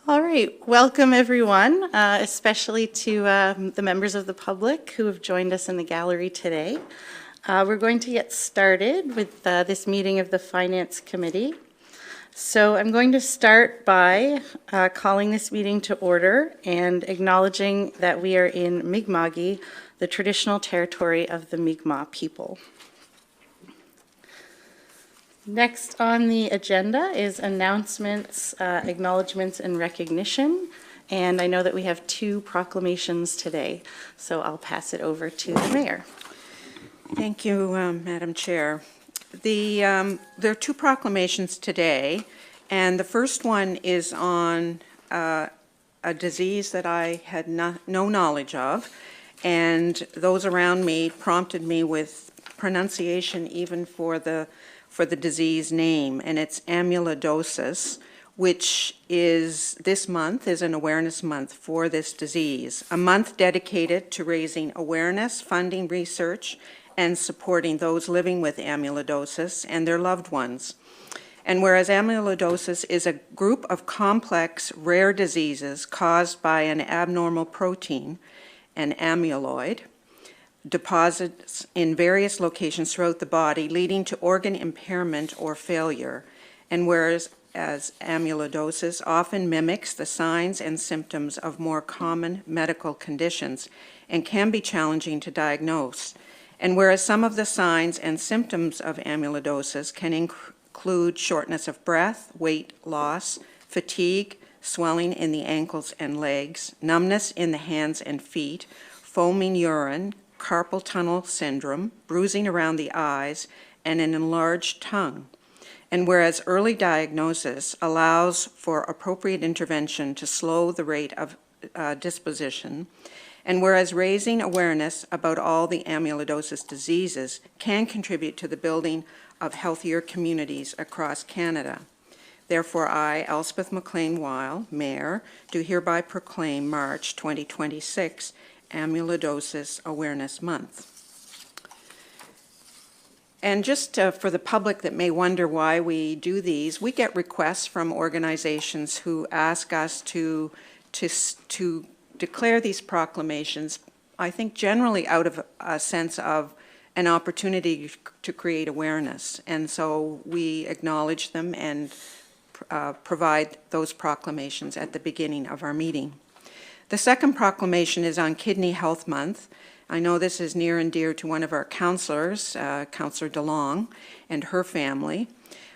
All right, welcome everyone, especially to the members of the public who have joined us in the gallery today. We're going to get started with this meeting of the Finance Committee. So I'm going to start by calling this meeting to order and acknowledging that we are in Mi'kma'ki, the traditional territory of the Mi'kmaq people. Next on the agenda is announcements, acknowledgements, and recognition. And I know that we have 2 proclamations today, so I'll pass it over to the mayor. Thank you, Madam Chair. There are 2 proclamations today, and the first one is on a disease that I had no knowledge of, and those around me prompted me with pronunciation even for the disease name, and it's amyloidosis, which is this month is an awareness month for this disease, a month dedicated to raising awareness, funding research, and supporting those living with amyloidosis and their loved ones. And whereas amyloidosis is a group of complex, rare diseases caused by an abnormal protein, an amyloid, deposits in various locations throughout the body, leading to organ impairment or failure. And whereas amyloidosis often mimics the signs and symptoms of more common medical conditions and can be challenging to diagnose. And whereas some of the signs and symptoms of amyloidosis can include shortness of breath, weight loss, fatigue, swelling in the ankles and legs, numbness in the hands and feet, foaming urine, carpal tunnel syndrome, bruising around the eyes, and an enlarged tongue. And whereas early diagnosis allows for appropriate intervention to slow the rate of disposition, and whereas raising awareness about all the amyloidosis diseases can contribute to the building of healthier communities across Canada. Therefore, I, Elspeth McLean-Weil, Mayor, do hereby proclaim March 2026 Amyloidosis Awareness Month. And just for the public that may wonder why we do these, we get requests from organizations who ask us to declare these proclamations, I think generally out of a sense of an opportunity to create awareness. And so we acknowledge them and provide those proclamations at the beginning of our meeting. The second proclamation is on Kidney Health Month. I know this is near and dear to one of our councillors, Councillor DeLong, and her family.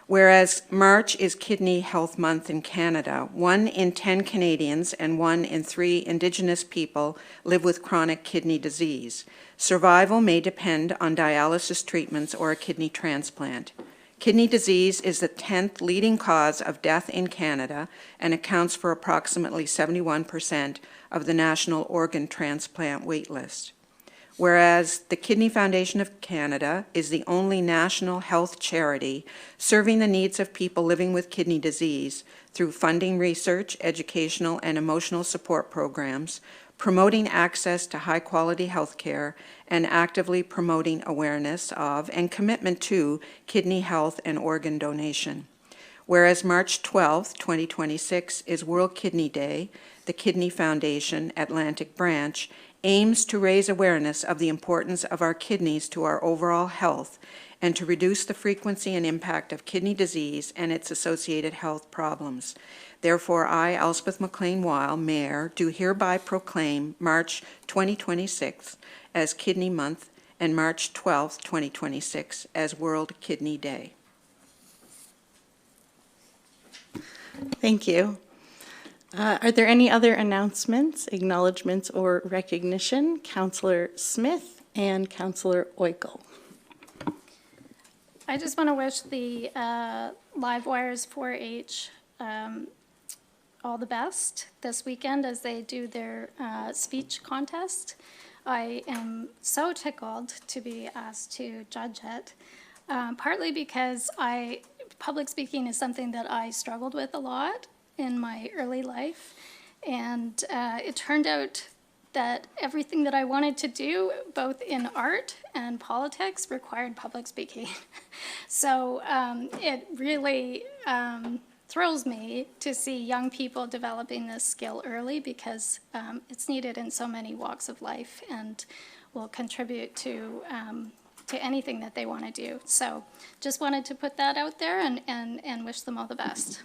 Whereas March is Kidney Health Month in Canada, 1 in 10 Canadians and 1 in 3 Indigenous people live with chronic kidney disease. Survival may depend on dialysis treatments or a kidney transplant. Kidney disease is the 10th leading cause of death in Canada and accounts for approximately 71% of the national organ transplant waitlist. Whereas the Kidney Foundation of Canada is the only national health charity serving the needs of people living with kidney disease through funding research, educational, and emotional support programs, promoting access to high-quality health care, and actively promoting awareness of and commitment to kidney health and organ donation. Whereas March 12, 2026 is World Kidney Day, the Kidney Foundation Atlantic Branch aims to raise awareness of the importance of our kidneys to our overall health and to reduce the frequency and impact of kidney disease and its associated health problems. Therefore, I, Elspeth McLean-Weil, Mayor, do hereby proclaim March 2026 as Kidney Month and March 12, 2026 as World Kidney Day. Thank you. Are there any other announcements, acknowledgements, or recognition? Councillor Smith and Councillor Oikel. I just want to wish the Livewires 4-H all the best this weekend as they do their speech contest. I am so tickled to be asked to judge it, partly because public speaking is something that I struggled with a lot in my early life, and it turned out that everything that I wanted to do, both in art and politics, required public speaking. So it really thrills me to see young people developing this skill early because it's needed in so many walks of life and will contribute to anything that they want to do. So just wanted to put that out there and wish them all the best.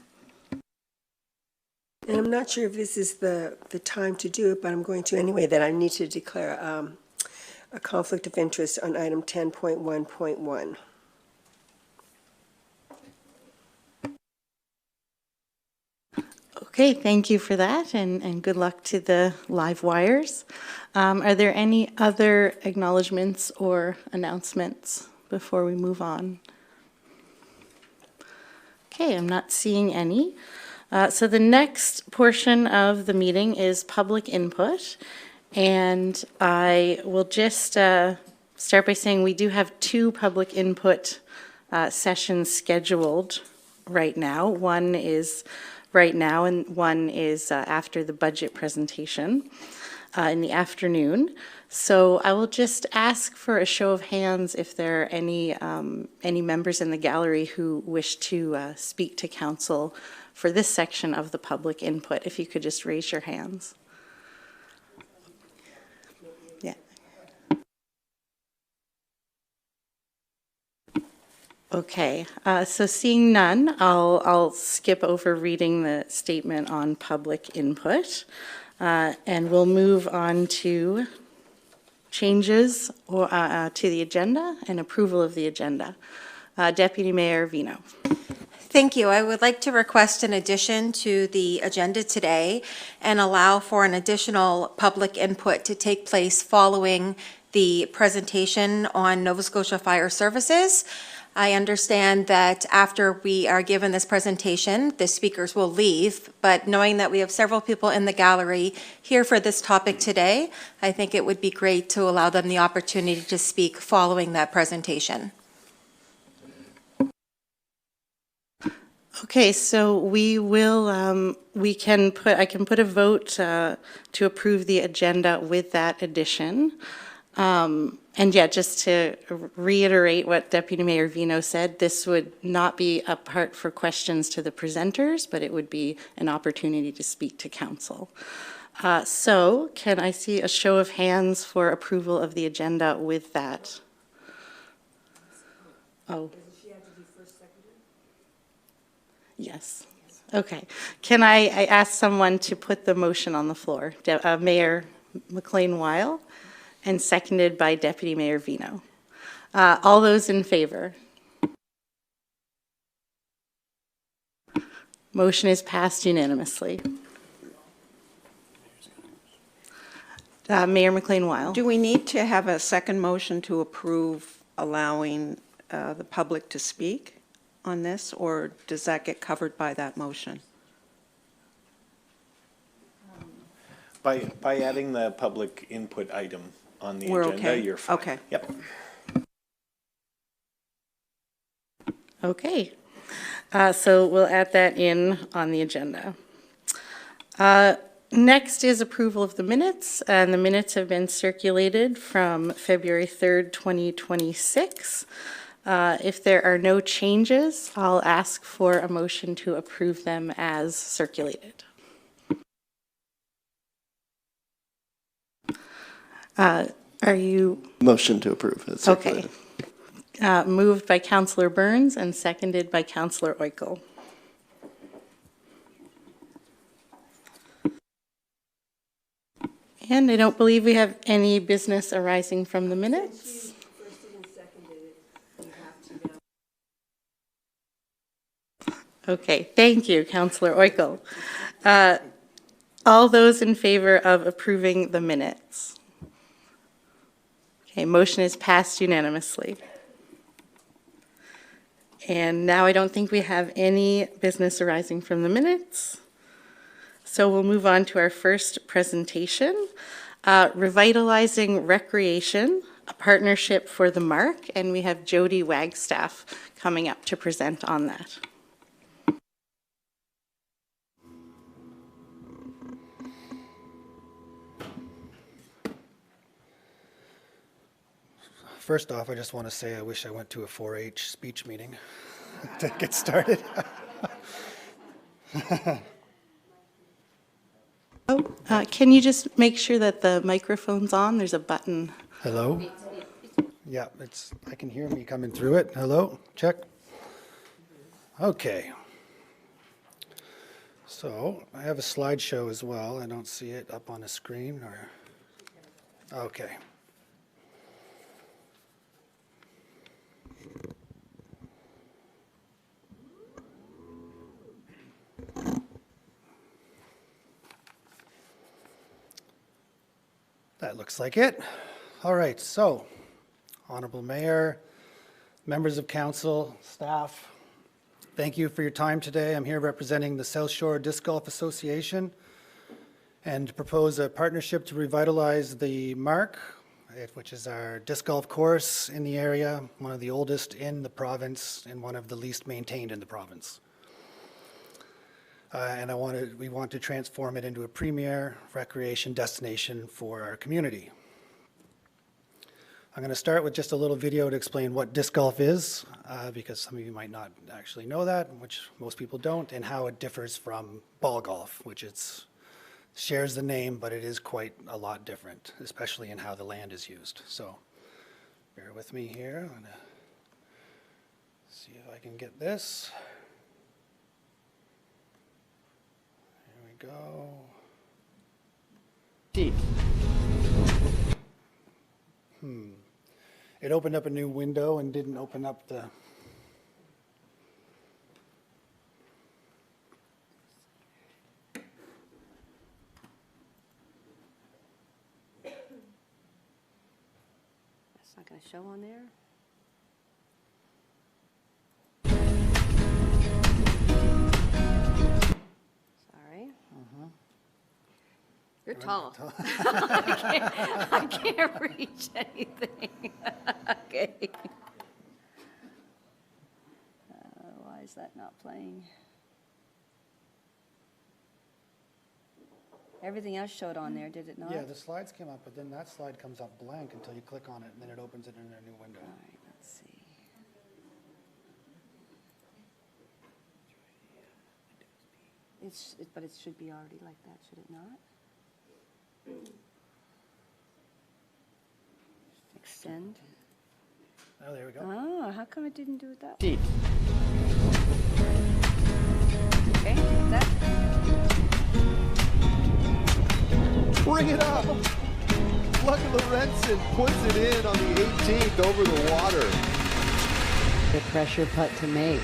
And I'm not sure if this is the time to do it, but I'm going to anyway, that I need to declare a conflict of interest on item 10.1.1. Okay, thank you for that, and good luck to the live wires. Are there any other acknowledgements or announcements before we move on? Okay, I'm not seeing any. So the next portion of the meeting is public input, and I will just start by saying we do have two public input sessions scheduled right now. One is right now, and one is after the budget presentation in the afternoon. So I will just ask for a show of hands if there are any members in the gallery who wish to speak to council for this section of the public input. If you could just raise your hands. Yeah. Okay, so seeing none, I'll skip over reading the statement on public input, and we'll move on to changes to the agenda and approval of the agenda. Deputy Mayor Vino. Thank you. I would like to request an addition to the agenda today and allow for an additional public input to take place following the presentation on Nova Scotia Fire Services. I understand that after we are given this presentation, the speakers will leave, but knowing that we have several people in the gallery here for this topic today, I think it would be great to allow them the opportunity to speak following that presentation. Okay, so we will, I can put a vote to approve the agenda with that addition. And yeah, just to reiterate what Deputy Mayor Vino said, this would not be a part for questions to the presenters, but it would be an opportunity to speak to council. So can I see a show of hands for approval of the agenda with that? Oh. Yes. Okay. Can I ask someone to put the motion on the floor? Mayor McLean-Weil, and seconded by Deputy Mayor Vino. All those in favor? Motion is passed unanimously. Mayor McLean-Weil. Do we need to have a second motion to approve allowing the public to speak on this, or does that get covered by that motion? By adding the public input item on the We're agenda, okay. you're fine. Okay. Yep. Okay. So we'll add that in on the agenda. Next is approval of the minutes, and the minutes have been circulated from February 3rd, 2026. If there are no changes, I'll ask for a motion to approve them as circulated. Are you? Motion to approve. Okay. Moved by Councillor Burns and seconded by Councillor Oikel. And I don't believe we have any business arising from the minutes. Okay, thank you, Councillor Oikel. All those in favor of approving the minutes? Okay, motion is passed unanimously. And now I don't think we have any business arising from the minutes. So we'll move on to our first presentation, Revitalizing Recreation, a partnership for the Mark, and we have Jody Wagstaff coming up to present on that. First off, I just want to say I wish I went to a 4-H speech meeting to get started. Can you just make sure that the microphone's on? There's a button. Hello? Yeah, I can hear me coming through it. Hello? Check. Okay. So I have a slideshow as well. I don't see it up on the screen or, okay. That looks like it. All right, so Honorable Mayor, members of council, staff, thank you for your time today. I'm here representing the South Shore Disc Golf Association and to propose a partnership to revitalize the Mark, which is our disc golf course in the area, one of the oldest in the province and one of the least maintained in the province. And we want to transform it into a premier recreation destination for our community. I'm going to start with just a little video to explain what disc golf is, because some of you might not actually know that, which most people don't, and how it differs from ball golf, which shares the name, but it is quite a lot different, especially in how the land is used. So bear with me here. I'm going to see if I can get this. Here we go. It opened up a new window and didn't open up the... That's not going to show on there. Sorry. You're tall. I can't reach anything. Okay. Why is that not playing? Everything else showed on there, did it not? Yeah, the slides came up, but then that slide comes up blank until you click on it, and then it opens it in a new window. All right, let's see. But it should be already like that, should it not? Extend. Oh, there we go. Oh, how come it didn't do it that way? Okay, like that. Bring it up. Lucky Lorenzen puts it in on the 18th over the water. The pressure putt to make.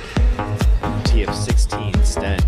Tee of 16, Sten.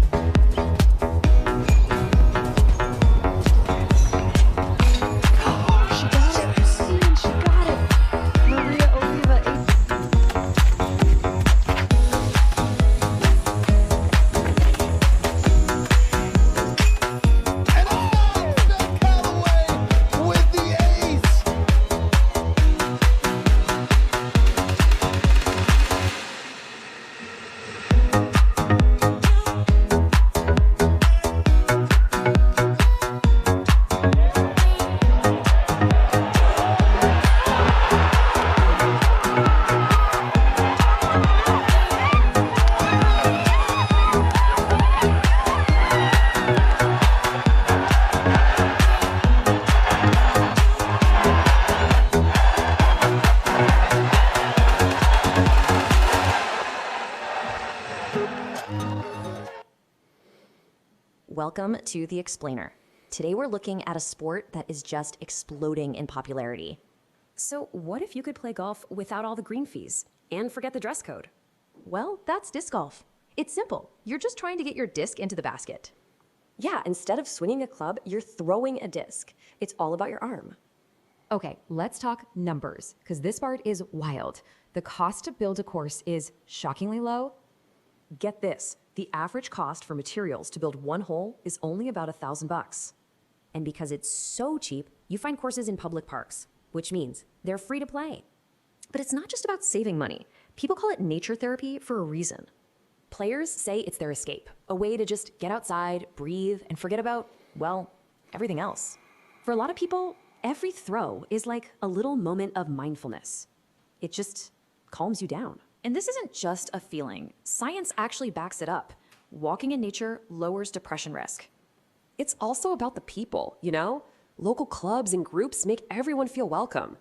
Welcome to The Explainer. Today we're looking at a sport that is just exploding in popularity. So what if you could play golf without all the green fees and forget the dress code? Well, that's disc golf. It's simple. You're just trying to get your disc into the basket. Yeah, instead of swinging a club, you're throwing a disc. It's all about your arm. Okay, let's talk numbers, because this part is wild. The cost to build a course is shockingly low. Get this, the average cost for materials to build one hole is only about $1,000. And because it's so cheap, you find courses in public parks, which means they're free to play. But it's not just about saving money. People call it nature therapy for a reason. Players say it's their escape, a way to just get outside, breathe, and forget about, well, everything else. For a lot of people, every throw is like a little moment of mindfulness. It just calms you down. And this isn't just a feeling. Science actually backs it up. walking in nature lowers depression risk. It's also about the people, you know? Local clubs and groups make everyone feel welcome.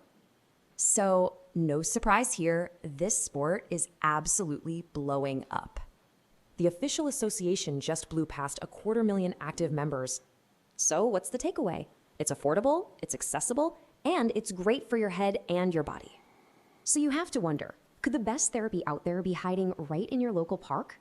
So, no surprise here, this sport is absolutely blowing up. The official association just blew past 250,000 active members. So, what's the takeaway? It's affordable, it's accessible, and it's great for your head and your body. So you have to wonder, could the best therapy out there be hiding right in your local park?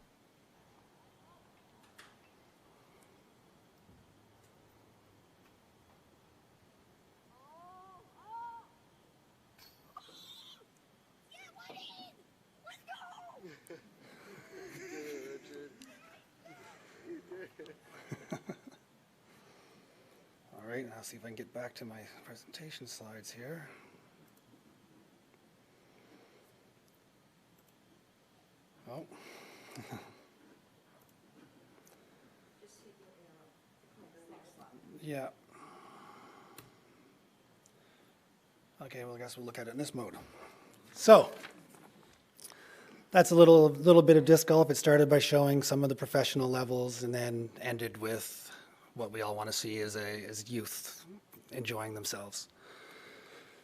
All right, now see if I can get back to my presentation slides here. Oh. Yeah. Okay, well, I guess we'll look at it in this mode. So, that's a little bit of disc golf. It started by showing some of the professional levels and then ended with what we all want to see as youth enjoying themselves.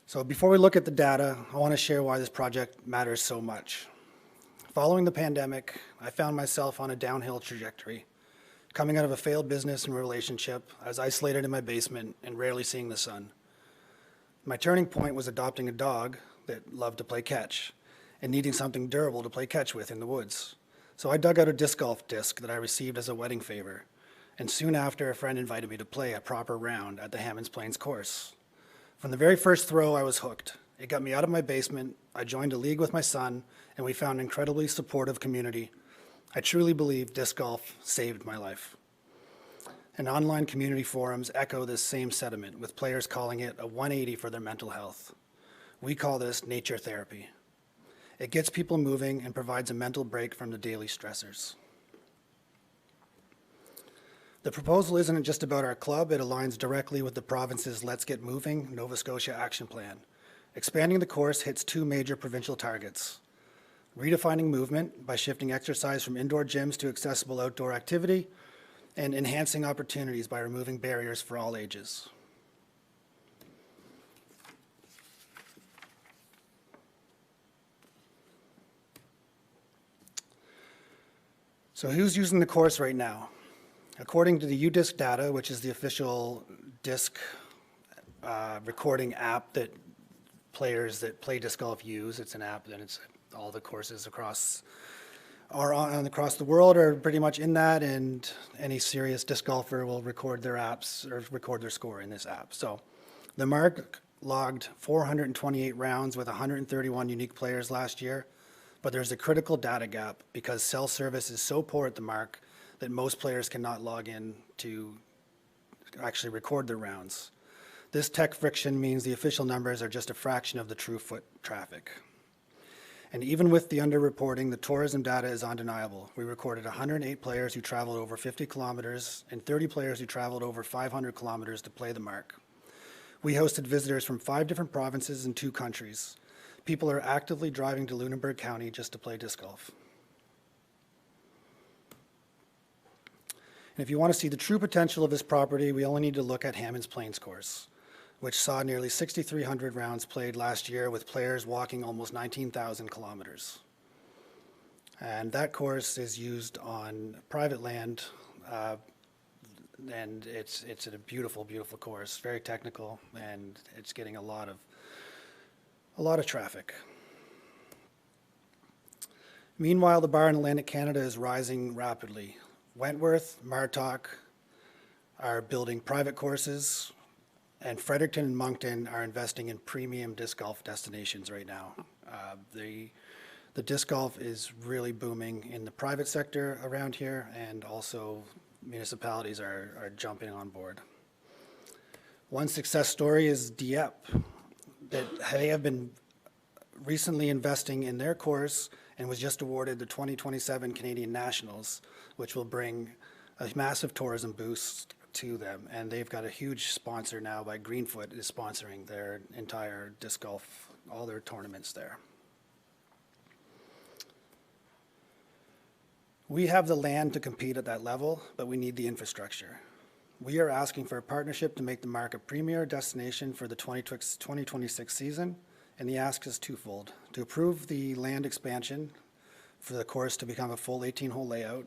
So before we look at the data, I want to share why this project matters so much. Following the pandemic, I found myself on a downhill trajectory. Coming out of a failed business and relationship, I was isolated in my basement and rarely seeing the sun. My turning point was adopting a dog that loved to play catch and needing something durable to play catch with in the woods. So I dug out a disc golf disc that I received as a wedding favor, and soon after, a friend invited me to play a proper round at the Hammonds Plains course. From the very first throw, I was hooked. It got me out of my basement, I joined a league with my son, and we found an incredibly supportive community. I truly believe disc golf saved my life. And online community forums echo this same sentiment, with players calling it a 180 for their mental health. We call this nature therapy. It gets people moving and provides a mental break from the daily stressors. The proposal isn't just about our club, it aligns directly with the province's Let's Get Moving Nova Scotia Action Plan. Expanding the course hits two major provincial targets: redefining movement by shifting exercise from indoor gyms to accessible outdoor activity, and enhancing opportunities by removing barriers for all ages. So who's using the course right now? According to the UDisc data, which is the official disc recording app that players that play disc golf use, it's an app that it's all the courses across the world are pretty much in that, and any serious disc golfer will record their apps or record their score in this app. So the mark logged 428 rounds with 131 unique players last year, but there's a critical data gap because cell service is so poor at the mark that most players cannot log in to actually record their rounds. This tech friction means the official numbers are just a fraction of the true foot traffic. And even with the underreporting, the tourism data is undeniable. We recorded 108 players who traveled over 50 kilometers and 30 players who traveled over 500 kilometers to play the mark. We hosted visitors from 5 different provinces and 2 countries. People are actively driving to Lunenburg County just to play disc golf. And if you want to see the true potential of this property, we only need to look at Hammonds Plains course, which saw nearly 6,300 rounds played last year with players walking almost 19,000 kilometers. And that course is used on private land, and it's a beautiful, beautiful course, very technical, and it's getting a lot of traffic. Meanwhile, the bar in Atlantic Canada is rising rapidly. Wentworth, Martok are building private courses, and Fredericton and Moncton are investing in premium disc golf destinations right now. The disc golf is really booming in the private sector around here, and also municipalities are jumping on board. One success story is Dieppe, that they have been recently investing in their course and was just awarded the 2027 Canadian Nationals, which will bring a massive tourism boost to them. And they've got a huge sponsor now by Greenfoot is sponsoring their entire disc golf, all their tournaments there. We have the land to compete at that level, but we need the infrastructure. We are asking for a partnership to make the Mark a premier destination for the 2026 season, and the ask is twofold. To approve the land expansion for the course to become a full 18-hole layout,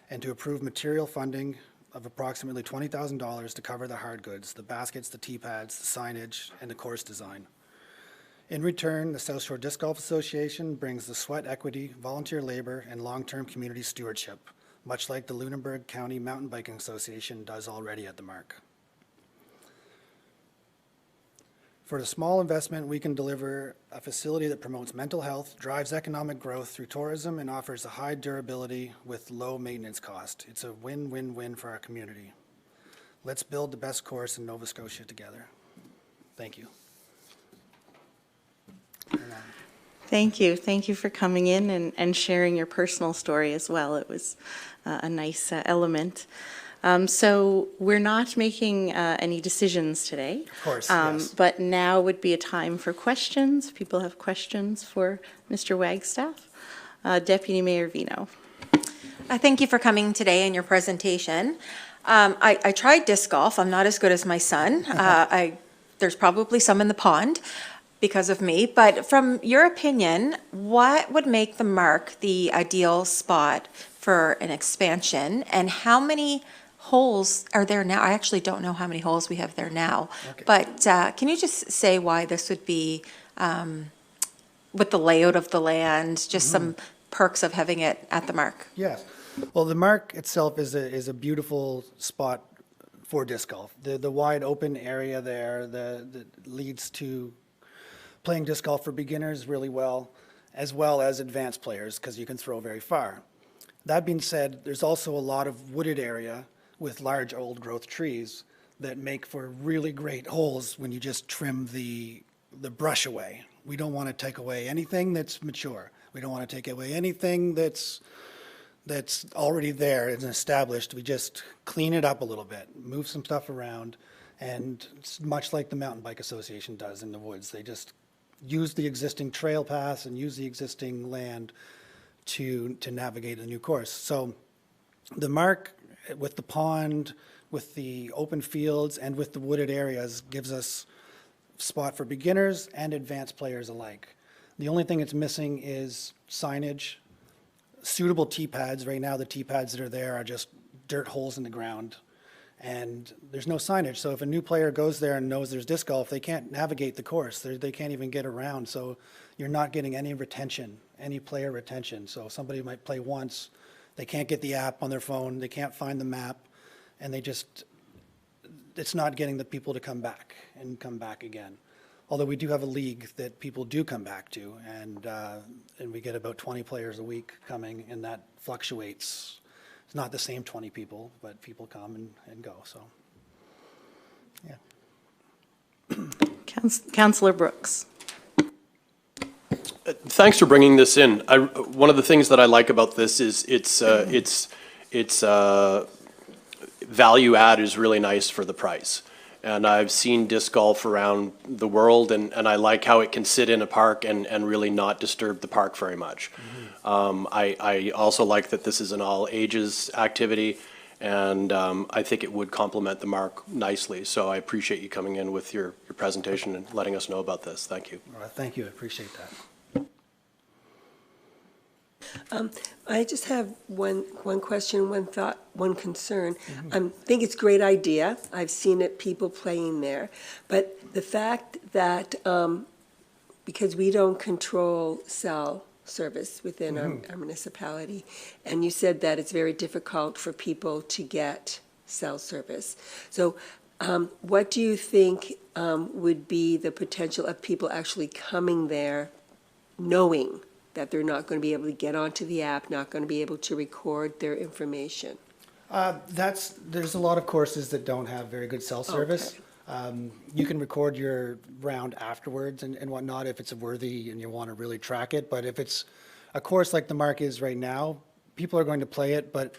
and to approve material funding of approximately $20,000 to cover the hard goods, the baskets, the tee pads, the signage, and the course design. In return, the South Shore Disc Golf Association brings the sweat equity, volunteer labor, and long-term community stewardship, much like the Lunenburg County Mountain Biking Association does already at the Mark. For a small investment, we can deliver a facility that promotes mental health, drives economic growth through tourism, and offers a high durability with low maintenance cost. It's a win-win-win for our community. Let's build the best course in Nova Scotia together. Thank you. Thank you. Thank you for coming in and sharing your personal story as well. It was a nice element. So we're not making any decisions today. Of course, yes. But now would be a time for questions. People have questions for Mr. Wagstaff. Deputy Mayor Vino. Thank you for coming today and your presentation. I tried disc golf. I'm not as good as my son. There's probably some in the pond because of me. But from your opinion, what would make the Mark the ideal spot for an expansion, and how many holes are there now? I actually don't know how many holes we have there now. Okay. But can you just say why this would be, with the layout of the land, just some perks of having it at the Mark? Yes. Well, the Mark itself is a beautiful spot for disc golf. The wide open area there that leads to playing disc golf for beginners really well as advanced players, because you can throw very far. That being said, there's also a lot of wooded area with large old growth trees that make for really great holes when you just trim the brush away. We don't want to take away anything that's mature. We don't want to take away anything that's already there and established. We just clean it up a little bit, move some stuff around, and it's much like the Mountain Bike Association does in the woods. They just use the existing trail paths and use the existing land to navigate a new course. So the Mark, with the pond, with the open fields, and with the wooded areas, gives us a spot for beginners and advanced players alike. The only thing it's missing is signage, suitable tee pads. Right now, the tee pads that are there are just dirt holes in the ground, and there's no signage. So if a new player goes there and knows there's disc golf, they can't navigate the course. They can't even get around. So you're not getting any retention, any player retention. So somebody might play once, they can't get the app on their phone, they can't find the map, and it's not getting the people to come back and come back again. Although we do have a league that people do come back to, and we get about 20 players a week coming, and that fluctuates. It's not the same 20 people, but people come and go, so, yeah. Councillor Brooks. Thanks for bringing this in. One of the things that I like about this is its value add is really nice for the price. And I've seen disc golf around the world, and I like how it can sit in a park and really not disturb the park very much. I also like that this is an all ages activity, and I think it would complement the Mark nicely. So I appreciate you coming in with your presentation and letting us know about this. Thank you. All right, thank you, I appreciate that. I just have one question, one thought, one concern. I think it's a great idea. I've seen it, people playing there. But the fact that, because we don't control cell service within our municipality, and you said that it's very difficult for people to get cell service. So what do you think would be the potential of people actually coming there knowing that they're not going to be able to get onto the app, not going to be able to record their information? There's a lot of courses that don't have very good cell service. Okay. You can record your round afterwards and whatnot if it's worthy and you want to really track it. But if it's a course like the Mark is right now, people are going to play it, but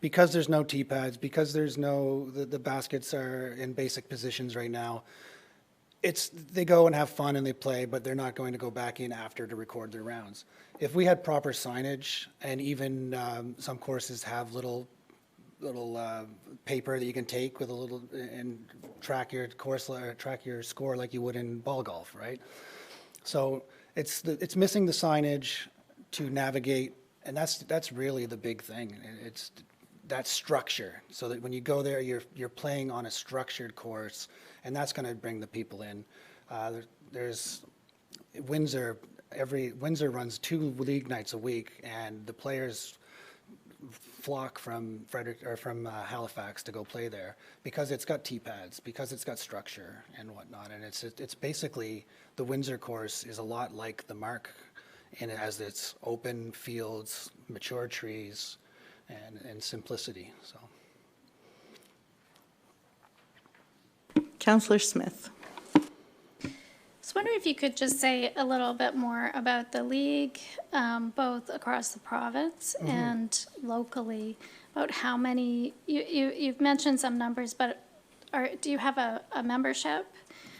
because there's no tee pads, because there's no, the baskets are in basic positions right now, they go and have fun and they play, but they're not going to go back in after to record their rounds. If we had proper signage, and even some courses have little paper that you can take with a little and track your course, track your score like you would in ball golf, right? So it's missing the signage to navigate, and that's really the big thing. It's that structure, so that when you go there, you're playing on a structured course, and that's going to bring the people in. There's Windsor. Windsor runs 2 league nights a week, and the players flock from Halifax to go play there because it's got tee pads, because it's got structure and whatnot. And it's basically, the Windsor course is a lot like the Mark, in as it's open fields, mature trees, and simplicity. So, Councillor Smith. I was wondering if you could just say a little bit more about the league, both across the province and locally, about how many, you've mentioned some numbers, but do you have a membership?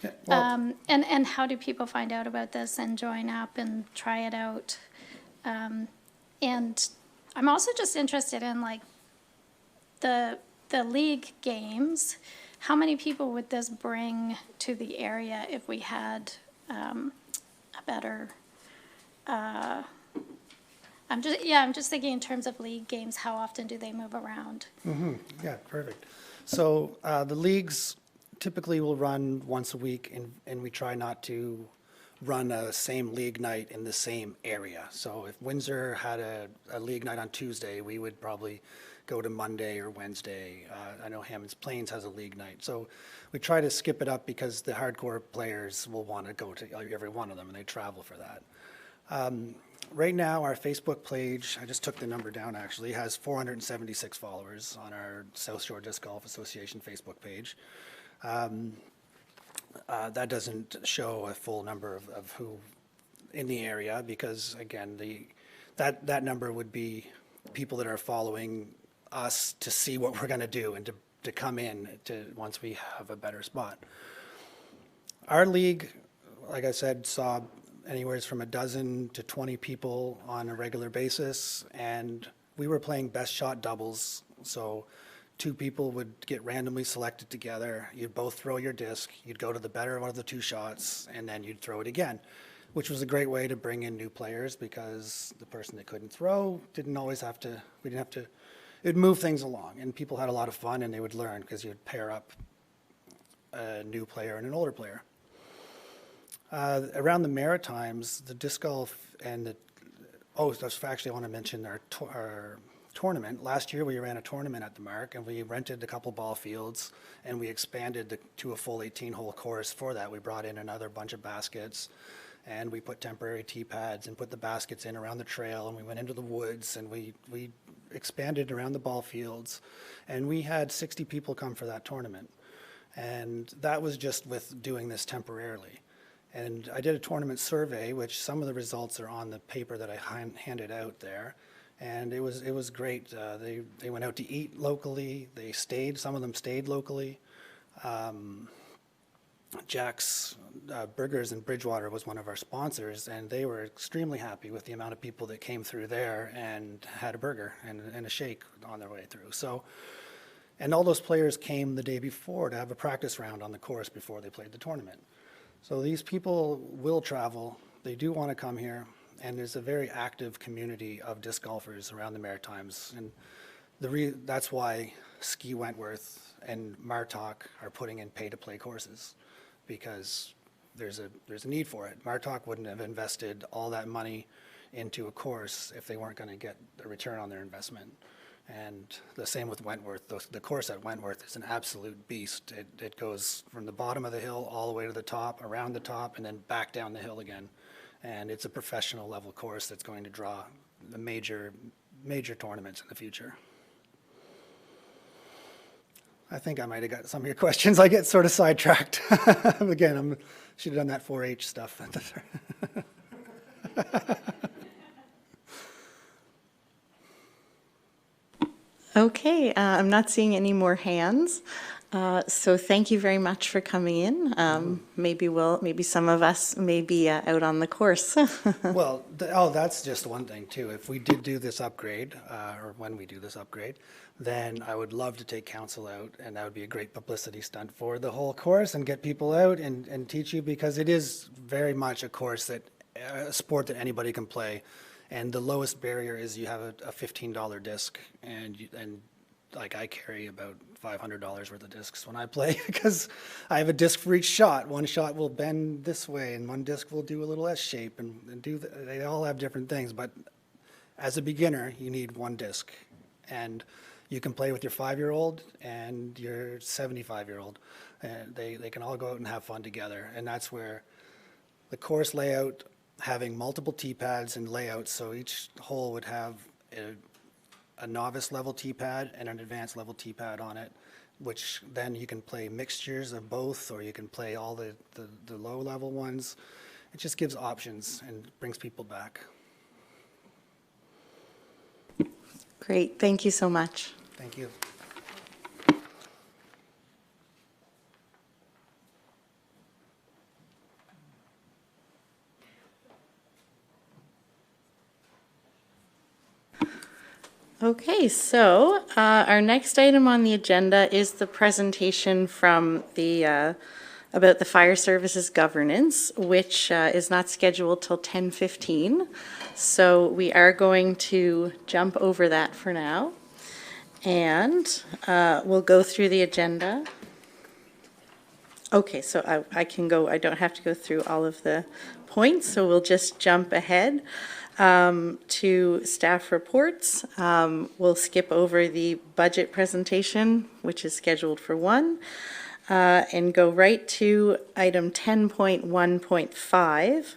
yeah, well, And how do people find out about this and join up and try it out? And I'm also just interested in like the league games. How many people would this bring to the area if we had a better, I'm just thinking in terms of league games, how often do they move around? yeah, perfect. So the leagues typically will run once a week, and we try not to run a same league night in the same area. So if Windsor had a league night on Tuesday, we would probably go to Monday or Wednesday. I know Hammond's Plains has a league night. So we try to skip it up because the hardcore players will want to go to every one of them, and they travel for that. Right now, our Facebook page, I just took the number down actually, has 476 followers on our South Shore Disc Golf Association Facebook page. That doesn't show a full number of who in the area, because again, that number would be people that are following us to see what we're going to do and to come in to once we have a better spot. Our league, like I said, saw anywhere from 12 to 20 people on a regular basis, and we were playing best shot doubles. So 2 people would get randomly selected together. You'd both throw your disc. You'd go to the better one of the 2 shots, and then you'd throw it again, which was a great way to bring in new players, because the person that couldn't throw didn't always have to, we didn't have to, it'd move things along, and people had a lot of fun, and they would learn because you'd pair up a new player and an older player. Around the Maritimes, the disc golf and actually I want to mention our tournament. Last year we ran a tournament at the Mark, and we rented a couple ball fields, and we expanded to a full 18-hole course for that. We brought in another bunch of baskets, and we put temporary tee pads and put the baskets in around the trail, and we went into the woods, and we expanded around the ball fields, and we had 60 people come for that tournament. And that was just with doing this temporarily. And I did a tournament survey, which some of the results are on the paper that I handed out there. And it was great. They went out to eat locally. They stayed. Some of them stayed locally. Jack's Burgers in Bridgewater was one of our sponsors, and they were extremely happy with the amount of people that came through there and had a burger and a shake on their way through. So, and all those players came the day before to have a practice round on the course before they played the tournament. So these people will travel. They do want to come here. And there's a very active community of disc golfers around the Maritimes, and that's why Ski Wentworth and Martok are putting in pay-to-play courses, because there's a need for it. Martok wouldn't have invested all that money into a course if they weren't going to get a return on their investment. And the same with Wentworth. The course at Wentworth is an absolute beast. It goes from the bottom of the hill all the way to the top, around the top, and then back down the hill again. And it's a professional level course that's going to draw the major tournaments in the future. I think I might have got some of your questions. I get sort of sidetracked. Again, should have done that 4-H stuff. Okay, I'm not seeing any more hands. So thank you very much for coming in. Maybe some of us may be out on the course. Well, that's just one thing too. If we did do this upgrade, or when we do this upgrade, then I would love to take council out, and that would be a great publicity stunt for the whole course and get people out and teach you, because it is very much a course that, a sport that anybody can play. And the lowest barrier is you have a $15 disc, and like I carry about $500 worth of discs when I play, because I have a disc for each shot. One shot will bend this way, and one disc will do a little S shape, and they all have different things. But as a beginner, you need one disc, and you can play with your 5-year-old and your 75-year-old, and they can all go out and have fun together. And that's where the course layout, having multiple tee pads and layouts, so each hole would have a novice level tee pad and an advanced level tee pad on it, which then you can play mixtures of both, or you can play all the low level ones. It just gives options and brings people back. Great, thank you so much. Thank you. Okay, so our next item on the agenda is the presentation from the about the fire services governance, which is not scheduled till 10:15. So we are going to jump over that for now, and we'll go through the agenda. Okay, so I can go. I don't have to go through all of the points, so we'll just jump ahead to staff reports. We'll skip over the budget presentation, which is scheduled for 1, and go right to item 10.1.5,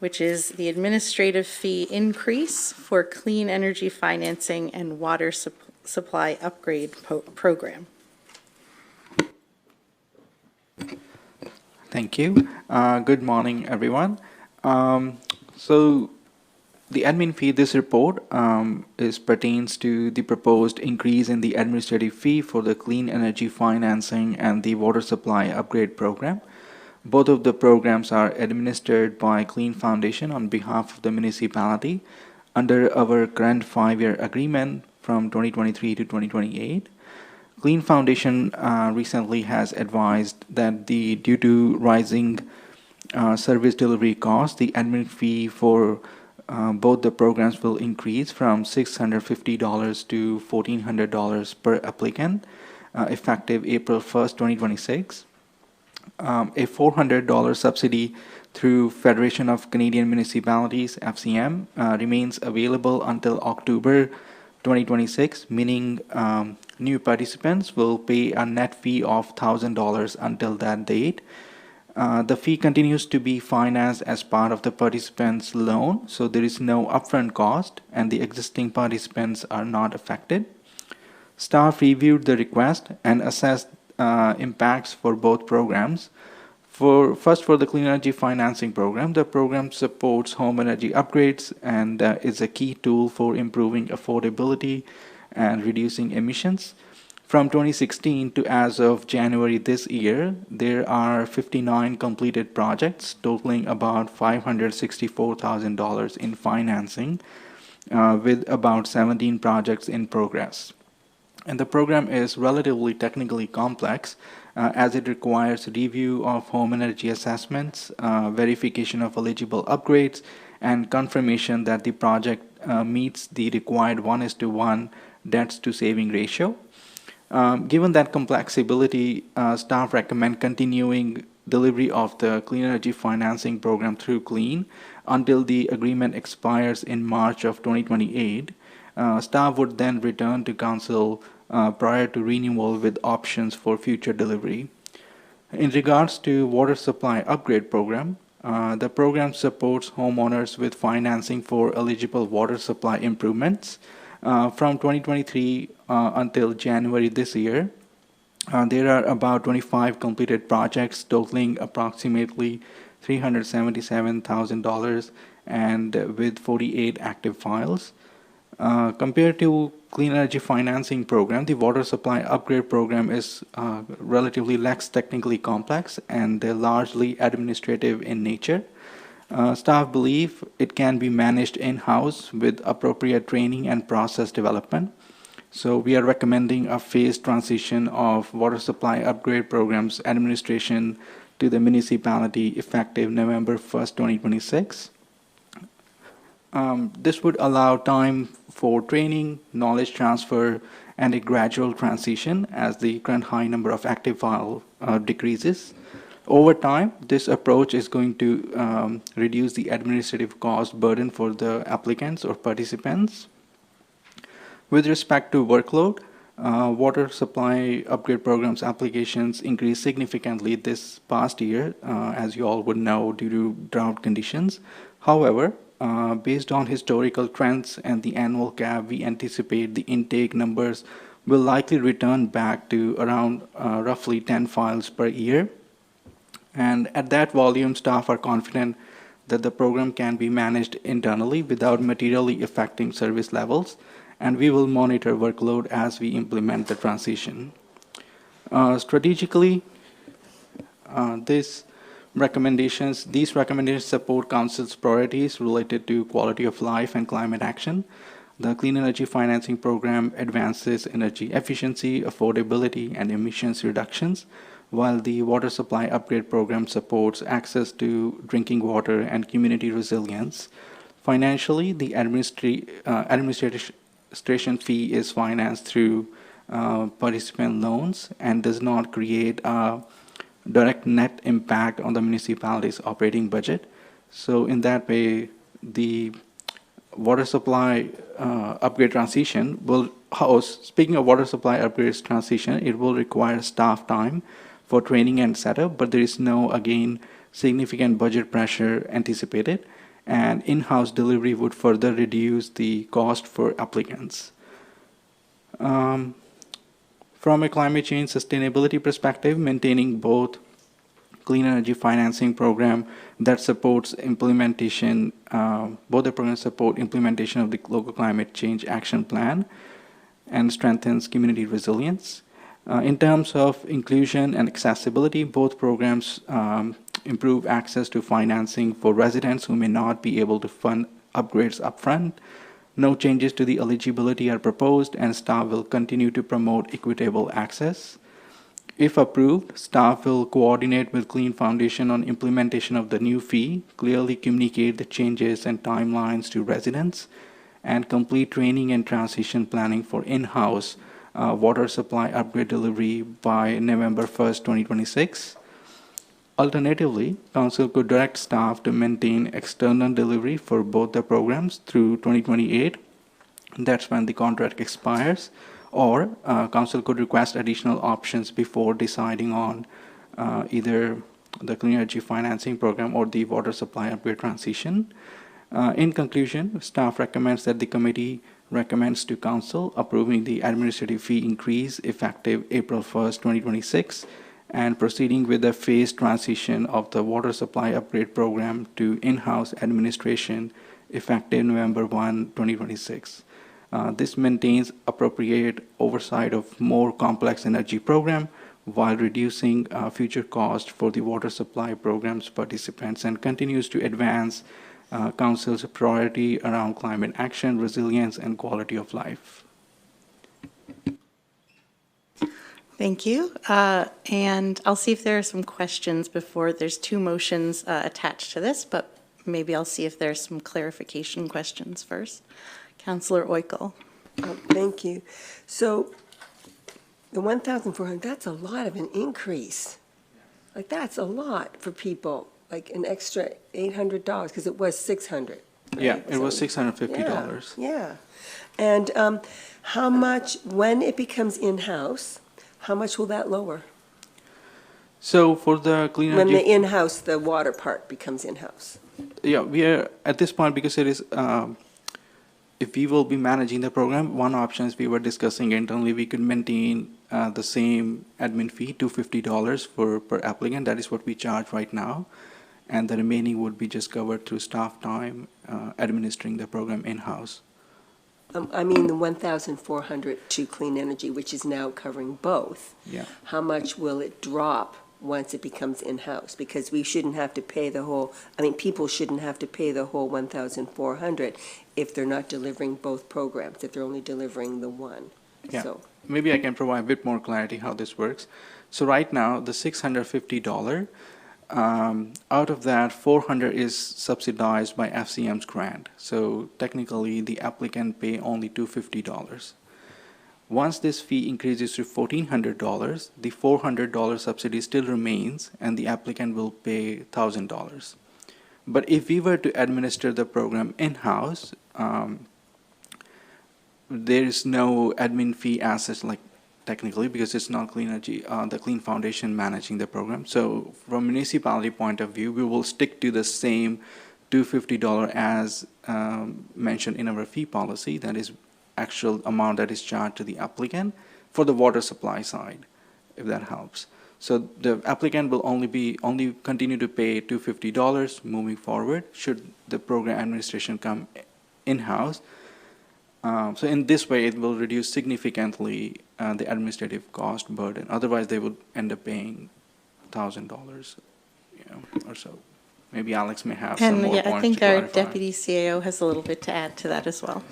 which is the administrative fee increase for clean energy financing and water supply upgrade program. Thank you. Good morning, everyone. So the admin fee, this report pertains to the proposed increase in the administrative fee for the clean energy financing and the water supply upgrade program. Both of the programs are administered by Clean Foundation on behalf of the municipality under our current 5-year agreement from 2023 to 2028. Clean Foundation recently has advised that due to rising service delivery costs, the admin fee for both the programs will increase from $650 to $1,400 per applicant, effective April 1st, 2026. A $400 subsidy through Federation of Canadian Municipalities, FCM, remains available until October 2026, meaning new participants will pay a net fee of $1,000 until that date. The fee continues to be financed as part of the participant's loan, so there is no upfront cost, and the existing participants are not affected. Staff reviewed the request and assessed impacts for both programs. First, for the Clean Energy Financing Program, the program supports home energy upgrades and is a key tool for improving affordability and reducing emissions. From 2016 to as of January this year, there are 59 completed projects totaling about $564,000 in financing, with about 17 projects in progress. And the program is relatively technically complex, as it requires review of home energy assessments, verification of eligible upgrades, and confirmation that the project meets the required 1:1 debts to saving ratio. Given that complexity, staff recommend continuing delivery of the Clean Energy Financing Program through CLEAN until the agreement expires in March of 2028. Staff would then return to Council prior to renewal with options for future delivery. In regards to Water Supply Upgrade Program, the program supports homeowners with financing for eligible water supply improvements. From 2023 until January this year, there are about 25 completed projects totaling approximately $377,000 and with 48 active files. Compared to clean energy financing program, the water supply upgrade program is relatively less technically complex and they're largely administrative in nature. Staff believe it can be managed in-house with appropriate training and process development. So we are recommending a phased transition of water supply upgrade programs administration to the municipality effective November 1st, 2026. This would allow time for training, knowledge transfer, and a gradual transition as the current high number of active file decreases. Over time, this approach is going to reduce the administrative cost burden for the applicants or participants. With respect to workload, water supply upgrade programs applications increased significantly this past year, as you all would know, due to drought conditions. However, based on historical trends and the annual cap, we anticipate the intake numbers will likely return back to around roughly 10 files per year. And at that volume, staff are confident that the program can be managed internally without materially affecting service levels, and we will monitor workload as we implement the transition. Strategically, these recommendations support Council's priorities related to quality of life and climate action. The Clean Energy Financing Program advances energy efficiency, affordability, and emissions reductions, while the Water Supply Upgrade Program supports access to drinking water and community resilience. Financially, the administration fee is financed through participant loans and does not create a direct net impact on the municipality's operating budget. So in that way, the water supply upgrade transition will house, speaking of water supply upgrades transition, it will require staff time for training and setup, but there is no, again, significant budget pressure anticipated, and in-house delivery would further reduce the cost for applicants. From a climate change sustainability perspective, maintaining both clean energy financing program that supports implementation, both the programs support implementation of the local climate change action plan and strengthens community resilience. In terms of inclusion and accessibility, both programs improve access to financing for residents who may not be able to fund upgrades upfront. No changes to the eligibility are proposed, and staff will continue to promote equitable access. If approved, staff will coordinate with Clean Foundation on implementation of the new fee, clearly communicate the changes and timelines to residents, and complete training and transition planning for in-house water supply upgrade delivery by November 1st, 2026. Alternatively, Council could direct staff to maintain external delivery for both the programs through 2028. That's when the contract expires. Or Council could request additional options before deciding on either the Clean Energy Financing Program or the Water Supply Upgrade Transition. In conclusion, staff recommends that the committee recommends to Council approving the administrative fee increase effective April 1st, 2026, and proceeding with the phased transition of the Water Supply Upgrade Program to in-house administration effective November 1, 2026. This maintains appropriate oversight of more complex energy program while reducing future cost for the water supply program's participants, and continues to advance Council's priority around climate action, resilience, and quality of life. Thank you. And I'll see if there are some questions before. There's two motions attached to this, but maybe I'll see if there's some clarification questions first. Councillor Oikel. Thank you. So the 1,400, that's a lot of an increase. Like, that's a lot for people, like an extra $800, because it was $600. Right? Yeah, it was $650. Yeah. And how much, when it becomes in-house, how much will that lower? So for the clean energy... When the in-house, the water part becomes in-house. Yeah, we are at this point, because it is... if we will be managing the program, one option is we were discussing internally, we could maintain the same admin fee, $250 per applicant. That is what we charge right now. And the remaining would be just covered through staff time administering the program in-house. I mean, the 1,400 to clean energy, which is now covering both. Yeah. How much will it drop once it becomes in-house? Because we shouldn't have to pay the whole, I mean, people shouldn't have to pay the whole 1,400 if they're not delivering both programs, if they're only delivering the one. Yeah. So, Maybe I can provide a bit more clarity how this works. So right now, the $650, out of that, $400 is subsidized by FCM's grant. So technically, the applicant pay only $250. Once this fee increases to $1,400, the $400 subsidy still remains, and the applicant will pay $1,000. But if we were to administer the program in-house, there is no admin fee as such, like technically, because it's not Clean Energy, the Clean Foundation managing the program. So from municipality point of view, we will stick to the same $250 as mentioned in our fee policy, that is actual amount that is charged to the applicant for the water supply side, if that helps. So the applicant will only continue to pay $250 moving forward should the program administration come in-house. So in this way, it will reduce significantly the administrative cost burden. Otherwise, they would end up paying $1,000, or so. Maybe Alex may have some And more yeah, points I think to our clarify. deputy CAO has a little bit to add to that as well.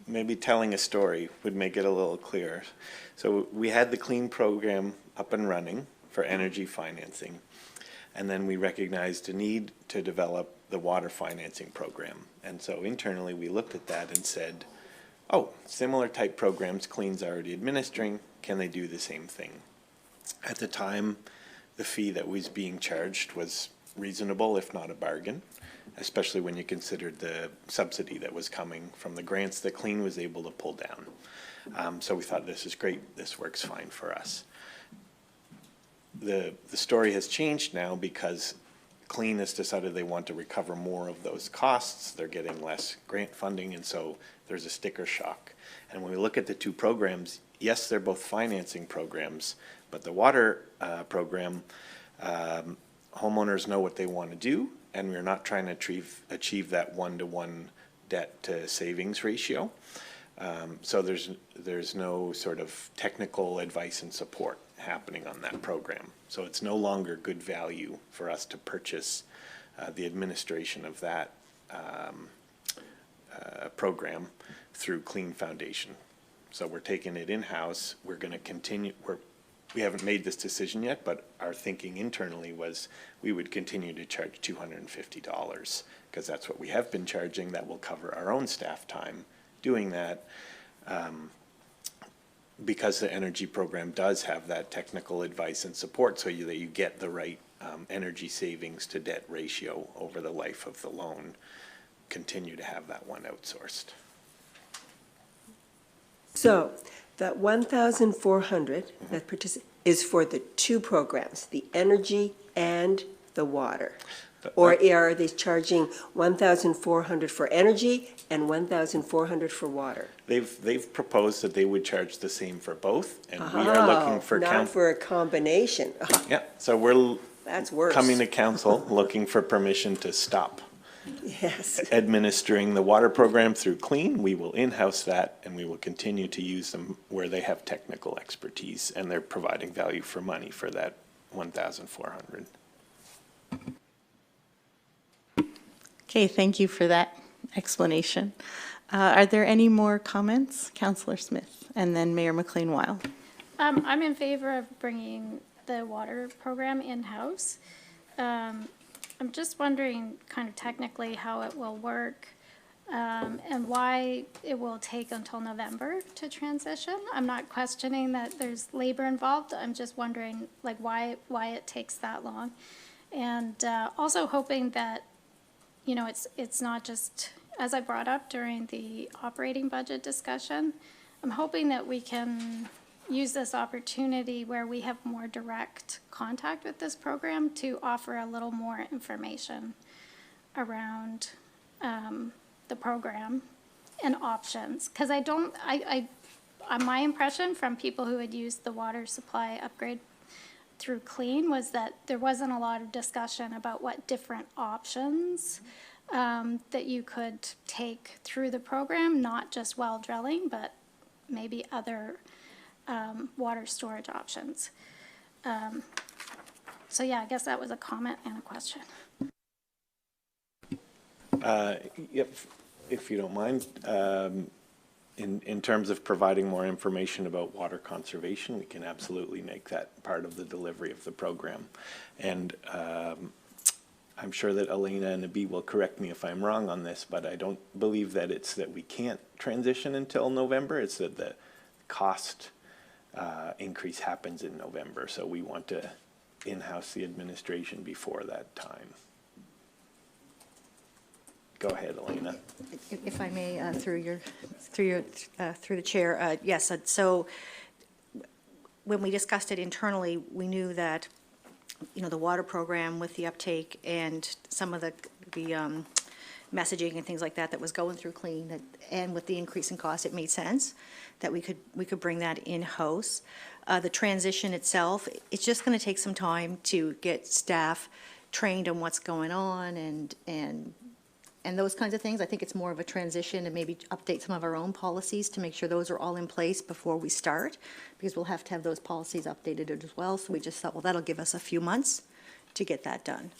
Maybe telling a story would make it a little clearer. So we had the CLEAN program up and running for energy financing, and then we recognized a need to develop the water financing program. And so internally we looked at that and said, oh, similar type programs CLEAN's already administering, can they do the same thing? At the time, the fee that was being charged was reasonable, if not a bargain, especially when you considered the subsidy that was coming from the grants that CLEAN was able to pull down. So we thought, this is great, this works fine for us. The story has changed now because CLEAN has decided they want to recover more of those costs. They're getting less grant funding, and so there's a sticker shock. And when we look at the two programs, yes, they're both financing programs, but the water program, homeowners know what they want to do, and we're not trying to achieve that one-to-one debt to savings ratio. So there's no sort of technical advice and support happening on that program. So it's no longer good value for us to purchase the administration of that program through Clean Foundation. So we're taking it in-house. We're going to continue. We haven't made this decision yet, but our thinking internally was we would continue to charge $250 because that's what we have been charging. That will cover our own staff time doing that. Because the energy program does have that technical advice and support so that you get the right energy savings to debt ratio over the life of the loan, continue to have that one outsourced. so that 1,400 that is for the two programs, the energy and the water? Or are they charging 1,400 for energy and 1,400 for water? They've proposed that they would charge the same for both, and we are looking for not for a combination. Yeah, so we're That's worse. coming to council looking for permission to stop Yes. administering the water program through Clean. We will in-house that, and we will continue to use them where they have technical expertise, and they're providing value for money for that 1,400. Okay, thank you for that explanation. Are there any more comments? Councillor Smith, and then Mayor McLean-Weil. I'm in favor of bringing the water program in-house. I'm just wondering kind of technically how it will work and why it will take until November to transition. I'm not questioning that there's labor involved. I'm just wondering like why it takes that long. And also hoping that, you know, it's not just, as I brought up during the operating budget discussion, I'm hoping that we can use this opportunity where we have more direct contact with this program to offer a little more information around the program and options. Because my impression from people who had used the water supply upgrade through Clean was that there wasn't a lot of discussion about what different options that you could take through the program, not just well drilling, but maybe other water storage options. So yeah, I guess that was a comment and a question. Yep, if you don't mind, in terms of providing more information about water conservation, we can absolutely make that part of the delivery of the program. And I'm sure that Elena and Nabi will correct me if I'm wrong on this, but I don't believe that it's that we can't transition until November. It's that the cost increase happens in November, so we want to in-house the administration before that time. Go ahead, Elena. If I may, through the chair, yes. So when we discussed it internally, we knew that, you know, the water program with the uptake and some of the messaging and things like that was going through Clean, and with the increase in cost, it made sense that we could bring that in-house. The transition itself, it's just going to take some time to get staff trained on what's going on and those kinds of things. I think it's more of a transition and maybe update some of our own policies to make sure those are all in place before we start, because we'll have to have those policies updated as well. So we just thought, well, that'll give us a few months to get that done.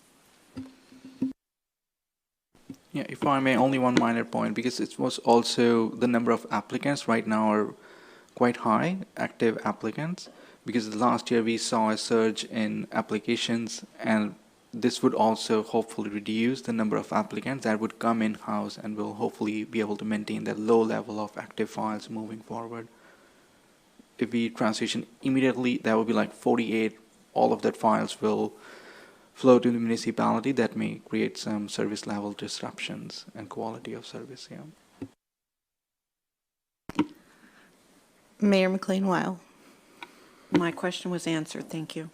Yeah, if I may, only one minor point, because it was also the number of applicants right now are quite high, active applicants, because last year we saw a surge in applications, and this would also hopefully reduce the number of applicants that would come in-house, and will hopefully be able to maintain that low level of active files moving forward. If we transition immediately, that would be like 48. All of that files will flow to the municipality. That may create some service level disruptions and quality of service. Yeah. Mayor McLean-Weil. My question was answered. Thank you.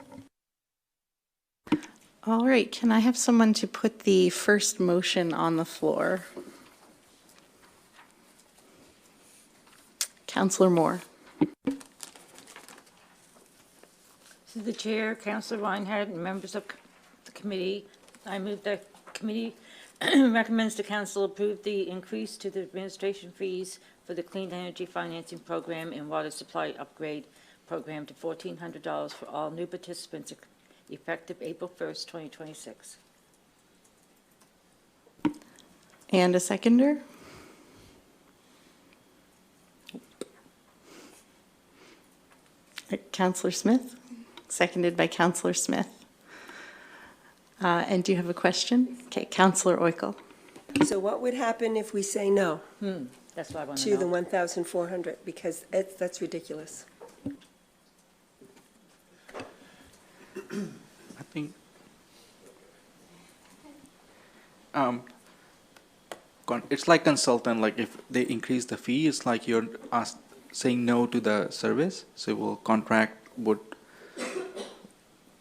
All right, can I have someone to put the first motion on the floor? Councillor Moore. Through the chair, Councillor Reinhardt, and members of the committee, I move that committee recommends the council approve the increase to the administration fees for the Clean Energy Financing Program and Water Supply Upgrade Program to $1,400 for all new participants effective April 1st, 2026. And a seconder? Councillor Smith, seconded by Councillor Smith. And do you have a question? Okay, Councillor Oikel. So what would happen if we say no? That's what I want to the 1,400, because that's ridiculous. I think it's like consultant, like if they increase the fee, it's like you're saying no to the service, so contract would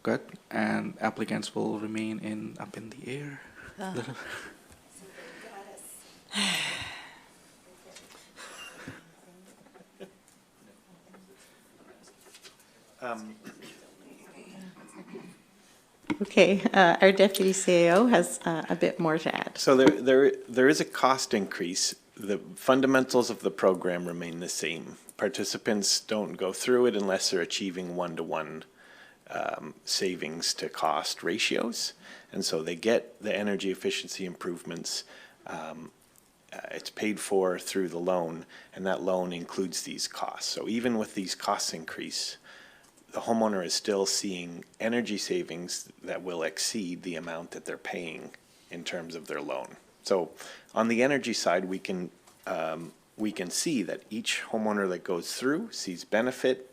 cut and applicants will remain up in the air. Okay, our deputy CAO has a bit more to add. So there is a cost increase. The fundamentals of the program remain the same. Participants don't go through it unless they're achieving one-to-one savings to cost ratios, and so they get the energy efficiency improvements. It's paid for through the loan, and that loan includes these costs. So even with these costs increase, the homeowner is still seeing energy savings that will exceed the amount that they're paying in terms of their loan. So on the energy side, we can see that each homeowner that goes through sees benefit,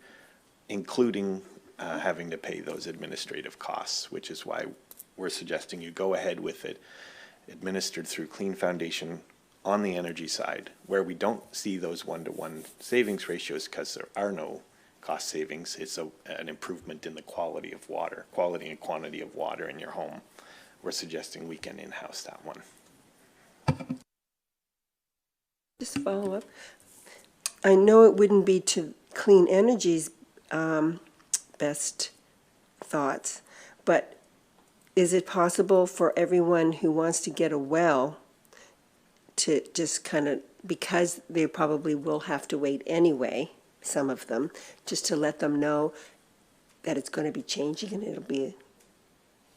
including having to pay those administrative costs, which is why we're suggesting you go ahead with it administered through Clean Foundation on the energy side, where we don't see those one-to-one savings ratios because there are no cost savings. It's an improvement in the quality of water, quality and quantity of water in your home. We're suggesting we can in-house that one. Just follow up. I know it wouldn't be to Clean Energy's best thoughts, but is it possible for everyone who wants to get a well to just kind of, because they probably will have to wait anyway, some of them, just to let them know that it's going to be changing and it'll be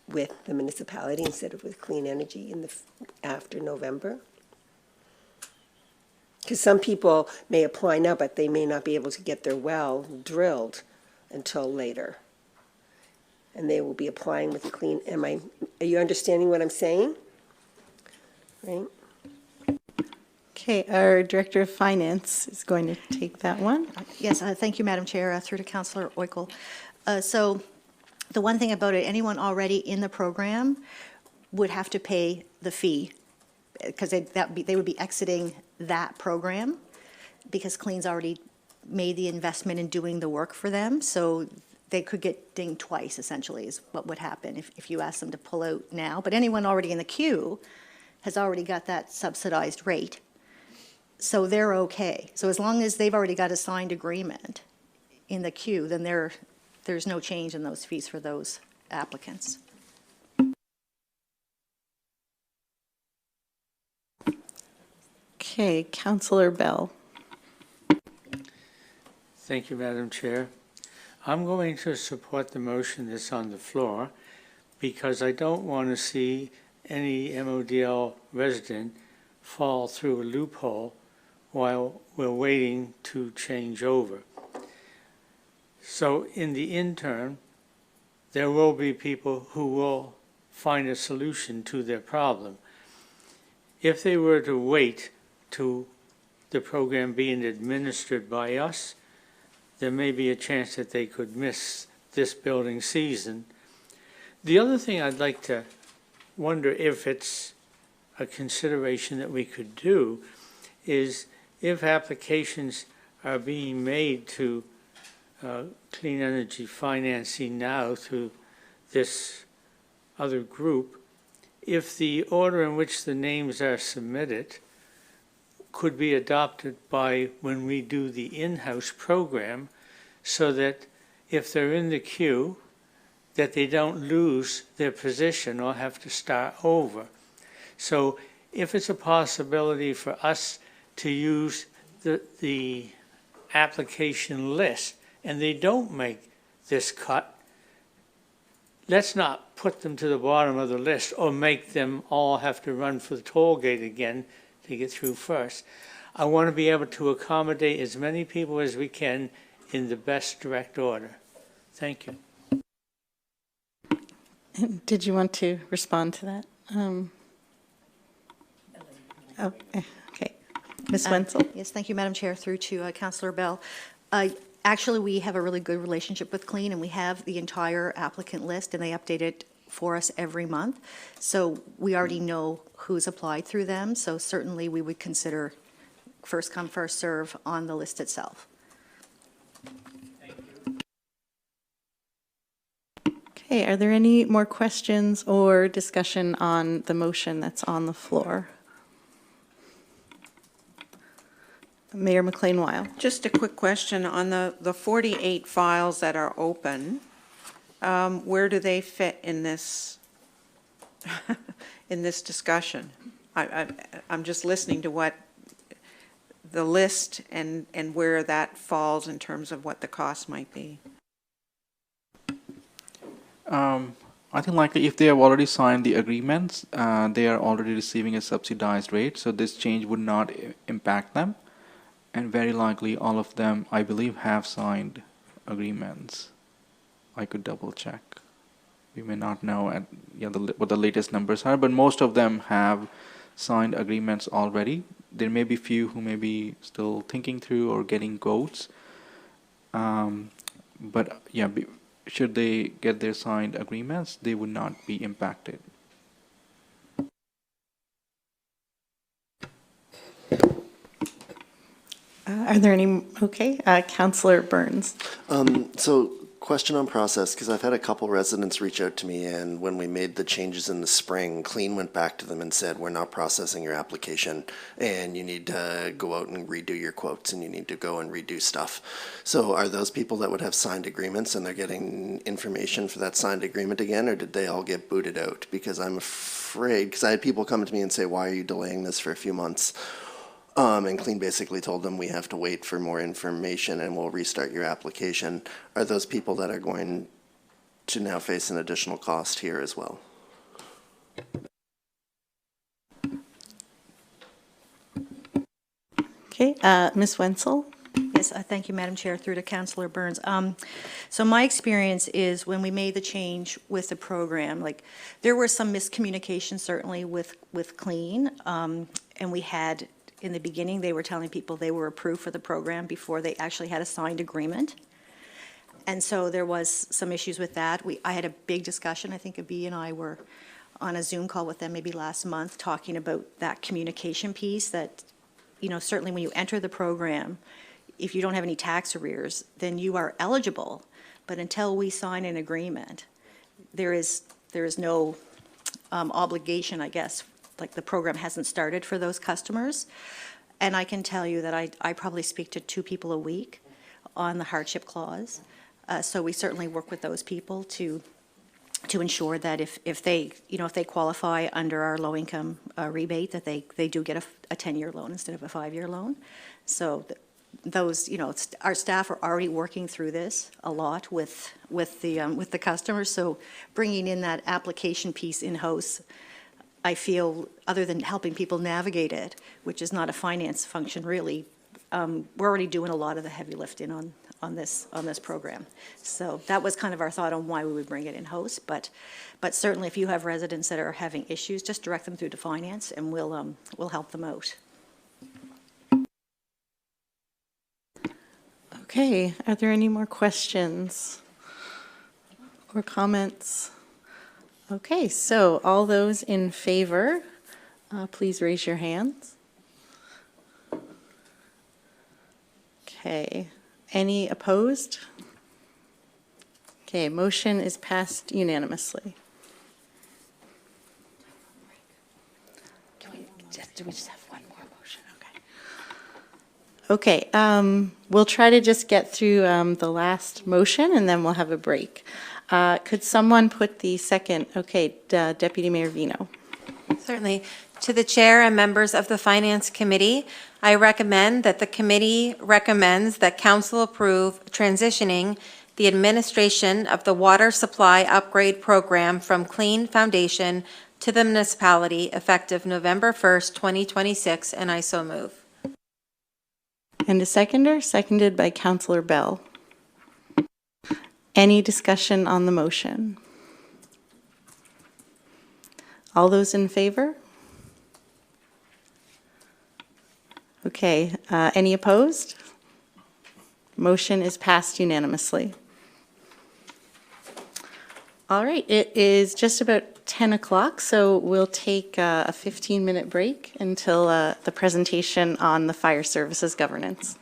with the municipality instead of with Clean Energy in the, after November? Because some people may apply now, but they may not be able to get their well drilled until later. And they will be applying with Clean, are you understanding what I'm saying? Right? Okay, our Director of Finance is going to take that one. Yes, thank you, Madam Chair, through to Councillor Oikel. So the one thing about it, anyone already in the program would have to pay the fee, because they would be exiting that program, because Clean's already made the investment in doing the work for them, so they could get dinged twice, essentially, is what would happen if you ask them to pull out now. But anyone already in the queue has already got that subsidized rate, so they're okay. So as long as they've already got a signed agreement in the queue, then there's no change in those fees for those applicants. Okay, Councillor Bell. Thank you, Madam Chair. I'm going to support the motion that's on the floor because I don't want to see any MODL resident fall through a loophole while we're waiting to change over. So in the interim, there will be people who will find a solution to their problem. If they were to wait to the program being administered by us, there may be a chance that they could miss this building season. The other thing I'd like to wonder if it's a consideration that we could do is if applications are being made to clean energy financing now through this other group, if the order in which the names are submitted could be adopted by when we do the in-house program, so that if they're in the queue, that they don't lose their position or have to start over. So if it's a possibility for us to use the application list and they don't make this cut, let's not put them to the bottom of the list or make them all have to run for the toll gate again to get through first. I want to be able to accommodate as many people as we can in the best direct order. Thank you. Did you want to respond to that? Okay. Ms. Wenzel. Yes, thank you, Madam Chair, through to Councillor Bell. Actually, we have a really good relationship with Clean, and we have the entire applicant list, and they update it for us every month. So we already know who's applied through them, so certainly we would consider first come, first serve on the list itself. Okay, are there any more questions or discussion on the motion that's on the floor? Mayor McLean-Weil. Just a quick question on the 48 files that are open. Where do they fit in this in this discussion? I'm just listening to what the list and where that falls in terms of what the cost might be. I think likely if they have already signed the agreements, they are already receiving a subsidized rate, so this change would not impact them. And very likely all of them, I believe, have signed agreements. I could double check. We may not know what the latest numbers are, but most of them have signed agreements already. There may be few who may be still thinking through or getting quotes. But yeah, should they get their signed agreements, they would not be impacted. Are there any, okay, Councillor Burns. So question on process, because I've had a couple residents reach out to me, and when we made the changes in the spring, Clean went back to them and said, we're not processing your application, and you need to go out and redo your quotes, and you need to go and redo stuff. So are those people that would have signed agreements, and they're getting information for that signed agreement again, or did they all get booted out? Because I'm afraid, because I had people come to me and say, why are you delaying this for a few months? And Clean basically told them we have to wait for more information and we'll restart your application. Are those people that are going to now face an additional cost here as well? Okay, Ms. Wenzel? Yes, thank you, Madam Chair, through to Councillor Burns. So my experience is when we made the change with the program, like, there were some miscommunication certainly with Clean, and we had, in the beginning, they were telling people they were approved for the program before they actually had a signed agreement. And so there was some issues with that. I had a big discussion, I think Abhi and I were on a Zoom call with them maybe last month, talking about that communication piece that, you know, certainly when you enter the program, if you don't have any tax arrears, then you are eligible. But until we sign an agreement, there is no obligation, I guess, like the program hasn't started for those customers. And I can tell you that I probably speak to 2 people a week on the hardship clause. So we certainly work with those people to ensure that if they, you know, if they qualify under our low-income rebate, that they do get a 10-year loan instead of a 5-year loan. So those, you know, our staff are already working through this a lot with the customers. So bringing in that application piece in-house, I feel, other than helping people navigate it, which is not a finance function really, we're already doing a lot of the heavy lifting on this program. So that was kind of our thought on why we would bring it in-house. But certainly, if you have residents that are having issues, just direct them through to finance, and we'll help them out. Okay, are there any more questions or comments? Okay, so all those in favor, please raise your hands. Okay, any opposed? Okay, motion is passed unanimously. Do we just have one more motion? Okay. Okay, we'll try to just get through the last motion and then we'll have a break. Could someone put the second, okay, Deputy Mayor Vino. Certainly. To the Chair and members of the Finance Committee, I recommend that the committee recommends that Council approve transitioning the administration of the water supply upgrade program from Clean Foundation to the municipality effective November 1st, 2026, and I so move. And a seconder, seconded by Councillor Bell. Any discussion on the motion? All those in favor? Okay, any opposed? Motion is passed unanimously. All right, it is just about 10 o'clock, so we'll take a 15-minute break until the presentation on the fire services governance.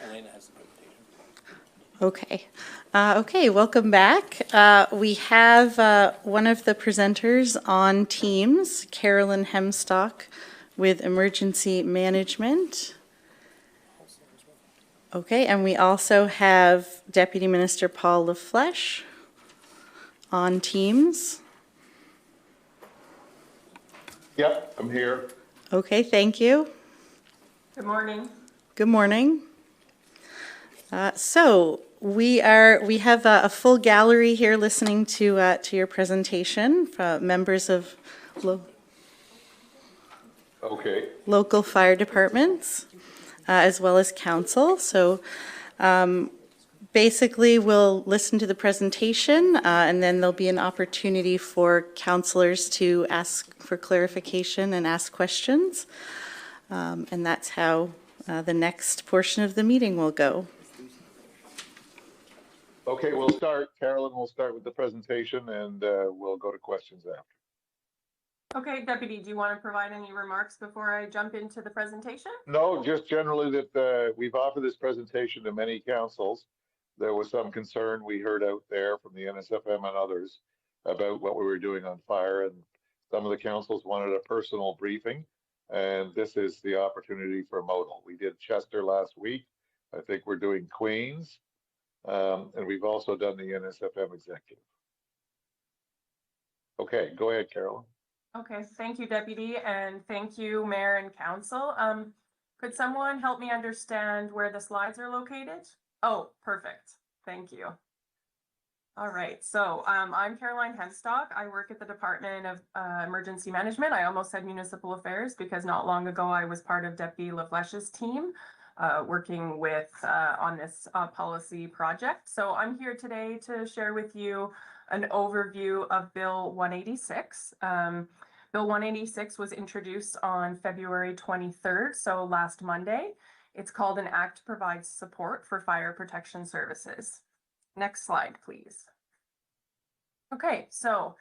Elena has the presentation. Okay. Okay, welcome back. We have one of the presenters on Teams, Carolyn Hemstock with Emergency Management. Okay, and we also have Deputy Minister Paul LaFlèche on Teams. Yep, I'm here. Okay, thank you. Good morning. Good morning. So we have a full gallery here listening to your presentation from members of local fire departments as well as council. So basically we'll listen to the presentation and then there'll be an opportunity for councillors to ask for clarification and ask questions. And that's how the next portion of the meeting will go. Okay, we'll start. Carolyn will start with the presentation and we'll go to questions after. Okay, Deputy, do you want to provide any remarks before I jump into the presentation? No, just generally that we've offered this presentation to many councils. There was some concern we heard out there from the NSFM and others about what we were doing on fire, and some of the councils wanted a personal briefing, and this is the opportunity for modal. We did Chester last week. I think we're doing Queens. And we've also done the NSFM executive. Okay, go ahead, Carolyn. Okay, thank you, Deputy, and thank you, Mayor and Council. Could someone help me understand where the slides are located? Oh, perfect. Thank you. All right, so I'm Caroline Hemstock. I work at the Department of Emergency Management. I almost said Municipal Affairs because not long ago I was part of Deputy LaFlèche's team. Working with on this policy project. So I'm here today to share with you an overview of Bill 186. Bill 186 was introduced on February 23rd, so last Monday. It's called an Act to Provide Support for Fire Protection Services. Next slide, please. Okay, so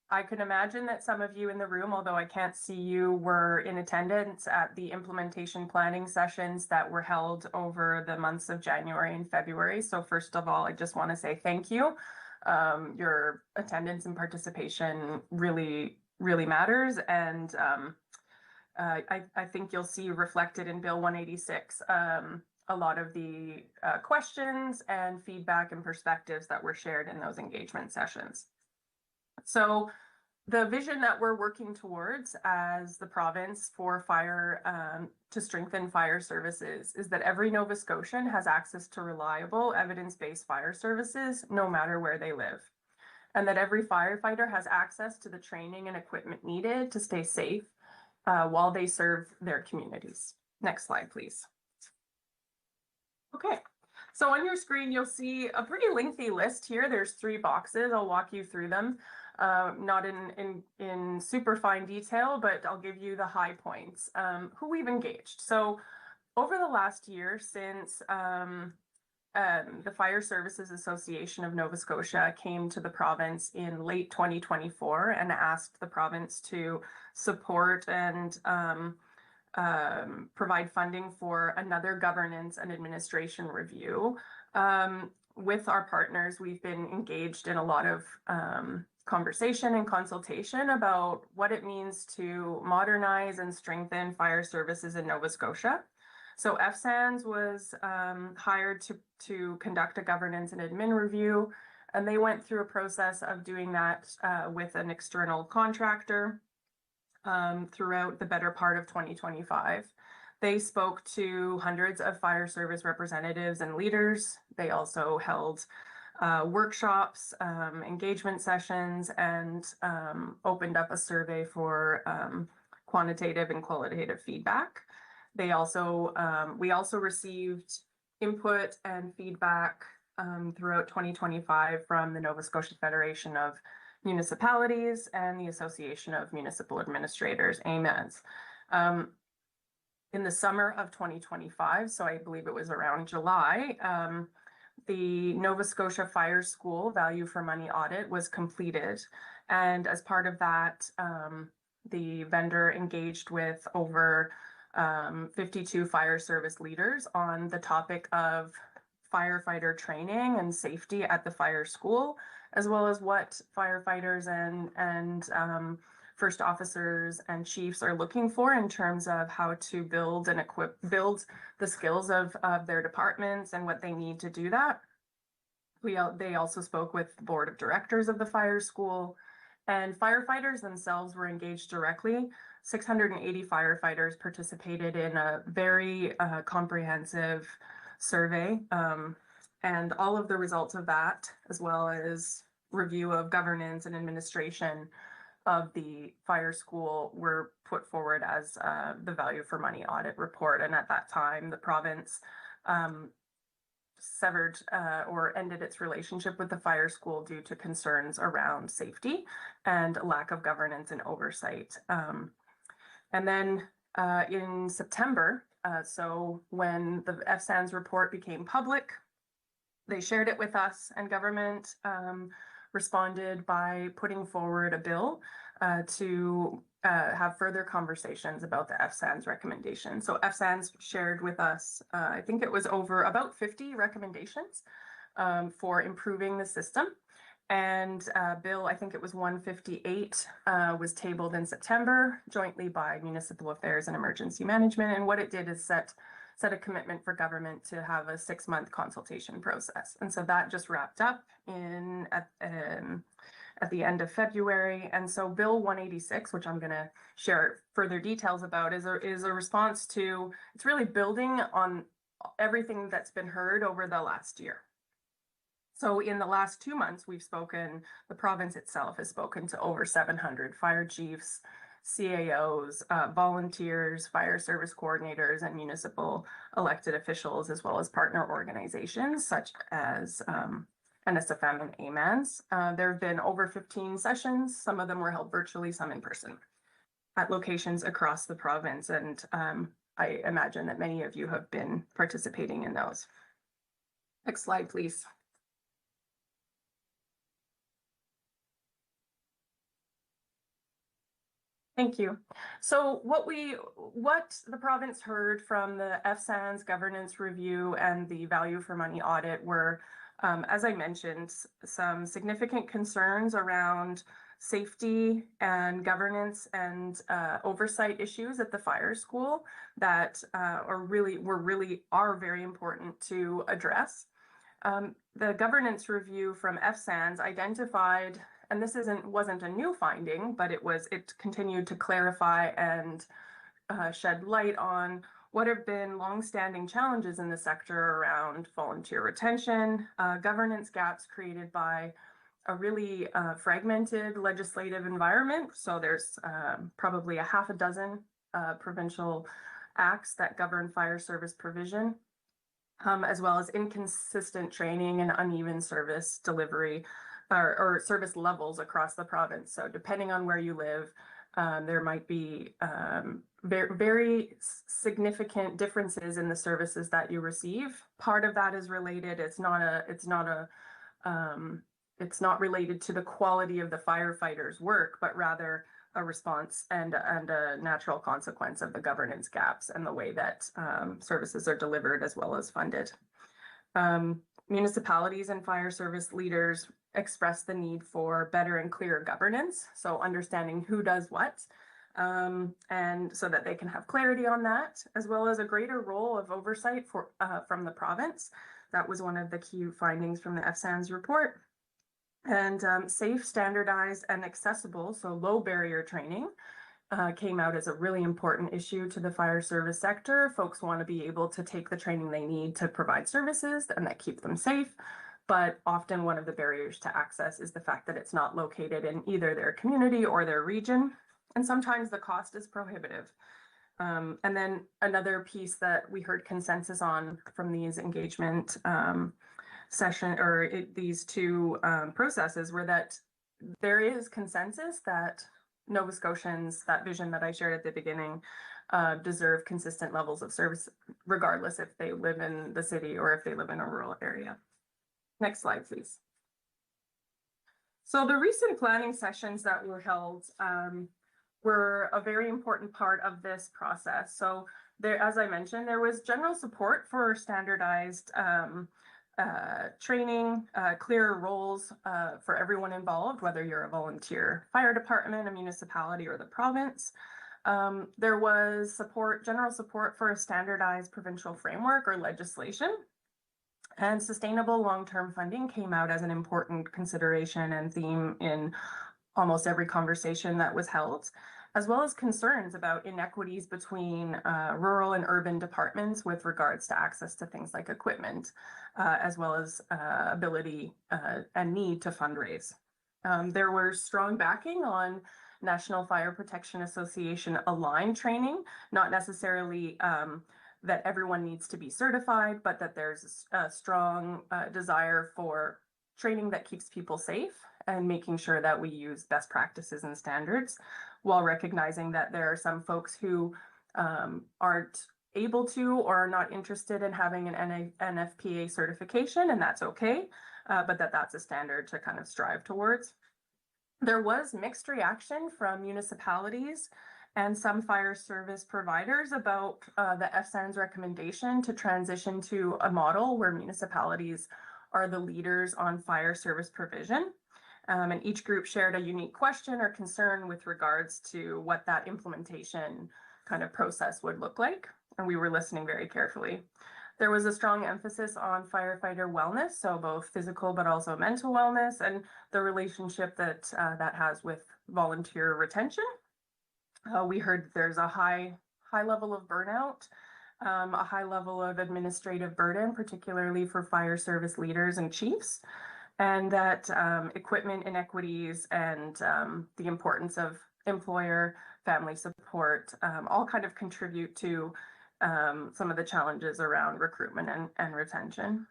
I can imagine that some of you in the room, although I can't see you, were in attendance at the implementation planning sessions that were held over the months of January and February. So first of all, I just want to say thank you. Your attendance and participation really matters. And I think you'll see reflected in Bill 186 a lot of the questions and feedback and perspectives that were shared in those engagement sessions. So the vision that we're working towards as the province for fire, to strengthen fire services, is that every Nova Scotian has access to reliable, evidence-based fire services, no matter where they live. And that every firefighter has access to the training and equipment needed to stay safe while they serve their communities. Next slide, please. Okay. So on your screen, you'll see a pretty lengthy list here. There's 3 boxes. I'll walk you through them. Not in super fine detail, but I'll give you the high points. Who we've engaged. So over the last year, since the Fire Services Association of Nova Scotia came to the province in late 2024 and asked the province to support and provide funding for another governance and administration review. With our partners, we've been engaged in a lot of conversation and consultation about what it means to modernize and strengthen fire services in Nova Scotia. So FSANS was hired to conduct a governance and admin review, and they went through a process of doing that with an external contractor throughout the better part of 2025. They spoke to hundreds of fire service representatives and leaders. They also held workshops, engagement sessions, and opened up a survey for quantitative and qualitative feedback. They also, we also received input and feedback throughout 2025 from the Nova Scotia Federation of Municipalities and the Association of Municipal Administrators, AMADS. In the summer of 2025, so I believe it was around July, the Nova Scotia Fire School value for money audit was completed. And as part of that, the vendor engaged with over 52 fire service leaders on the topic of firefighter training and safety at the fire school, as well as what firefighters and first officers and chiefs are looking for in terms of how to build and build the skills of their departments and what they need to do that. They also spoke with the board of directors of the fire school, and firefighters themselves were engaged directly. 680 firefighters participated in a very comprehensive survey, and all of the results of that, as well as review of governance and administration of the fire school, were put forward as the value for money audit report. And at that time, the province severed or ended its relationship with the fire school due to concerns around safety and lack of governance and oversight. And then in September, so when the FSANS report became public, they shared it with us, and government responded by putting forward a bill to have further conversations about the FSANS recommendation. So FSANS shared with us, I think it was over about 50 recommendations for improving the system. And bill, I think it was 158, was tabled in September jointly by Municipal Affairs and Emergency Management. And what it did is set a commitment for government to have a 6-month consultation process. And so that just wrapped up at the end of February. And so Bill 186, which I'm going to share further details about, is a response to, it's really building on everything that's been heard over the last year. So in the last 2 months, the province itself has spoken to over 700 fire chiefs, CAOs, volunteers, fire service coordinators, and municipal elected officials, as well as partner organizations such as NSFM and AMANS. There have been over 15 sessions. Some of them were held virtually, some in person, at locations across the province. And I imagine that many of you have been participating in those. Next slide, please. Thank you. So what the province heard from the FSANS governance review and the value for money audit were, as I mentioned, some significant concerns around safety and governance and oversight issues at the fire school that are really very important to address. The governance review from FSANS identified, and this wasn't a new finding, but it continued to clarify and shed light on what have been longstanding challenges in the sector around volunteer retention, governance gaps created by a really fragmented legislative environment. So there's probably a half a dozen provincial acts that govern fire service provision, as well as inconsistent training and uneven service delivery or service levels across the province. So depending on where you live, there might be very significant differences in the services that you receive. Part of that is related. It's not related to the quality of the firefighters' work, but rather a response and a natural consequence of the governance gaps and the way that services are delivered as well as funded. Municipalities and fire service leaders express the need for better and clearer governance, so understanding who does what, and so that they can have clarity on that, as well as a greater role of oversight from the province. That was one of the key findings from the FSANS report. And safe, standardized, and accessible, so low barrier training, came out as a really important issue to the fire service sector. Folks want to be able to take the training they need to provide services and that keep them safe. But often one of the barriers to access is the fact that it's not located in either their community or their region. And sometimes the cost is prohibitive. And then another piece that we heard consensus on from these engagement these two processes were that there is consensus that Nova Scotians, that vision that I shared at the beginning, deserve consistent levels of service, regardless if they live in the city or if they live in a rural area. Next slide, please. So the recent planning sessions that were held were a very important part of this process. So there, as I mentioned, there was general support for standardized training, clearer roles for everyone involved, whether you're a volunteer fire department, a municipality, or the province. There was support, general support for a standardized provincial framework or legislation. And sustainable long-term funding came out as an important consideration and theme in almost every conversation that was held, as well as concerns about inequities between rural and urban departments with regards to access to things like equipment, as well as ability and need to fundraise. There were strong backing on National Fire Protection Association aligned training, not necessarily that everyone needs to be certified, but that there's a strong desire for training that keeps people safe and making sure that we use best practices and standards, while recognizing that there are some folks who aren't able to or are not interested in having an NFPA certification, and that's okay, but that's a standard to kind of strive towards. There was mixed reaction from municipalities and some fire service providers about the FSAN's recommendation to transition to a model where municipalities are the leaders on fire service provision. And each group shared a unique question or concern with regards to what that implementation kind of process would look like. And we were listening very carefully. There was a strong emphasis on firefighter wellness, so both physical but also mental wellness, and the relationship that that has with volunteer retention. We heard there's a high level of burnout, a high level of administrative burden, particularly for fire service leaders and chiefs, and that equipment inequities and the importance of employer family support all kind of contribute to some of the challenges around recruitment and retention.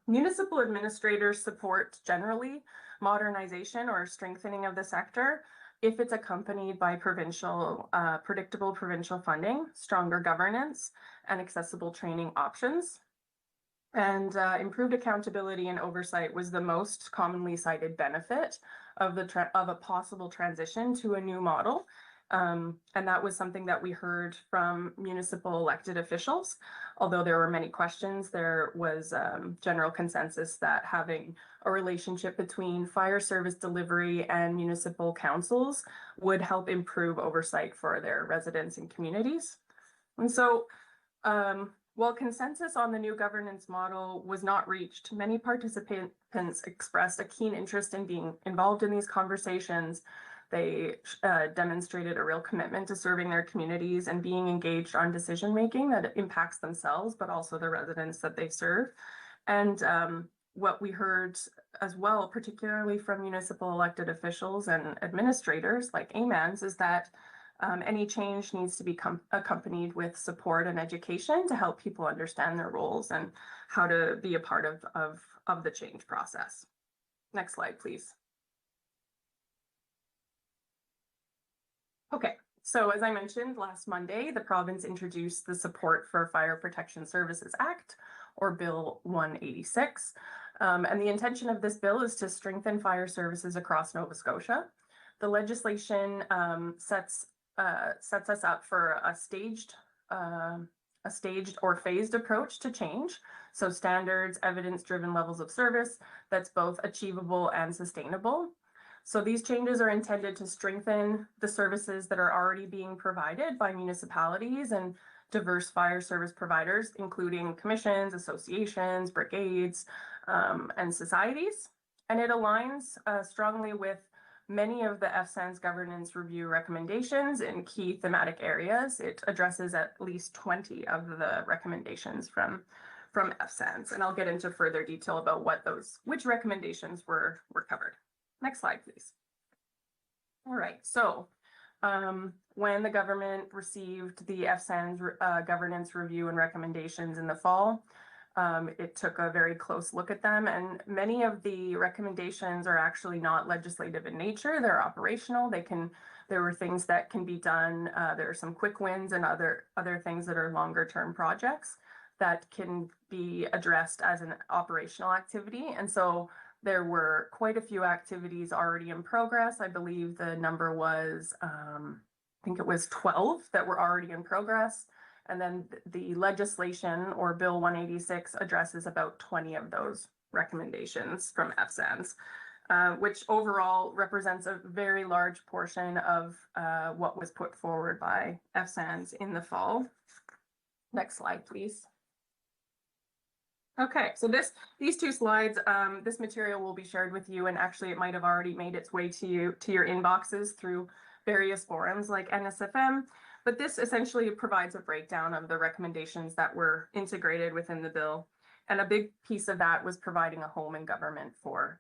Municipal administrators support generally modernization or strengthening of the sector if it's accompanied by predictable provincial funding, stronger governance, and accessible training options. And improved accountability and oversight was the most commonly cited benefit of a possible transition to a new model. And that was something that we heard from municipal elected officials. Although there were many questions, there was general consensus that having a relationship between fire service delivery and municipal councils would help improve oversight for their residents and communities. And so, while consensus on the new governance model was not reached, many participants expressed a keen interest in being involved in these conversations. They demonstrated a real commitment to serving their communities and being engaged on decision-making that impacts themselves, but also the residents that they serve. And what we heard as well, particularly from municipal elected officials and administrators like AMANs, is that any change needs to be accompanied with support and education to help people understand their roles and how to be a part of the change process. Next slide, please. Okay, so as I mentioned last Monday, the province introduced the Support for Fire Protection Services Act, or Bill 186. And the intention of this bill is to strengthen fire services across Nova Scotia. The legislation sets us up for a staged or phased approach to change. So standards, evidence-driven levels of service that's both achievable and sustainable. So these changes are intended to strengthen the services that are already being provided by municipalities and diverse fire service providers, including commissions, associations, brigades, and societies. And it aligns strongly with many of the FSAN's governance review recommendations in key thematic areas. It addresses at least 20 of the recommendations from FSAN's, and I'll get into further detail about which recommendations were covered. Next slide, please. All right, so when the government received the FSAN's governance review and recommendations in the fall, it took a very close look at them, and many of the recommendations are actually not legislative in nature. They're operational. There were things that can be done. There are some quick wins and other things that are longer term projects. that can be addressed as an operational activity. And so there were quite a few activities already in progress. I believe the number was, I think it was 12 that were already in progress. And then the legislation, or Bill 186, addresses about 20 of those recommendations from FSANS, which overall represents a very large portion of what was put forward by FSANS in the fall. Next slide, please. Okay, so these two slides, this material will be shared with you, and actually it might have already made its way to your inboxes through various forums like NSFM, but this essentially provides a breakdown of the recommendations that were integrated within the bill. And a big piece of that was providing a home and government for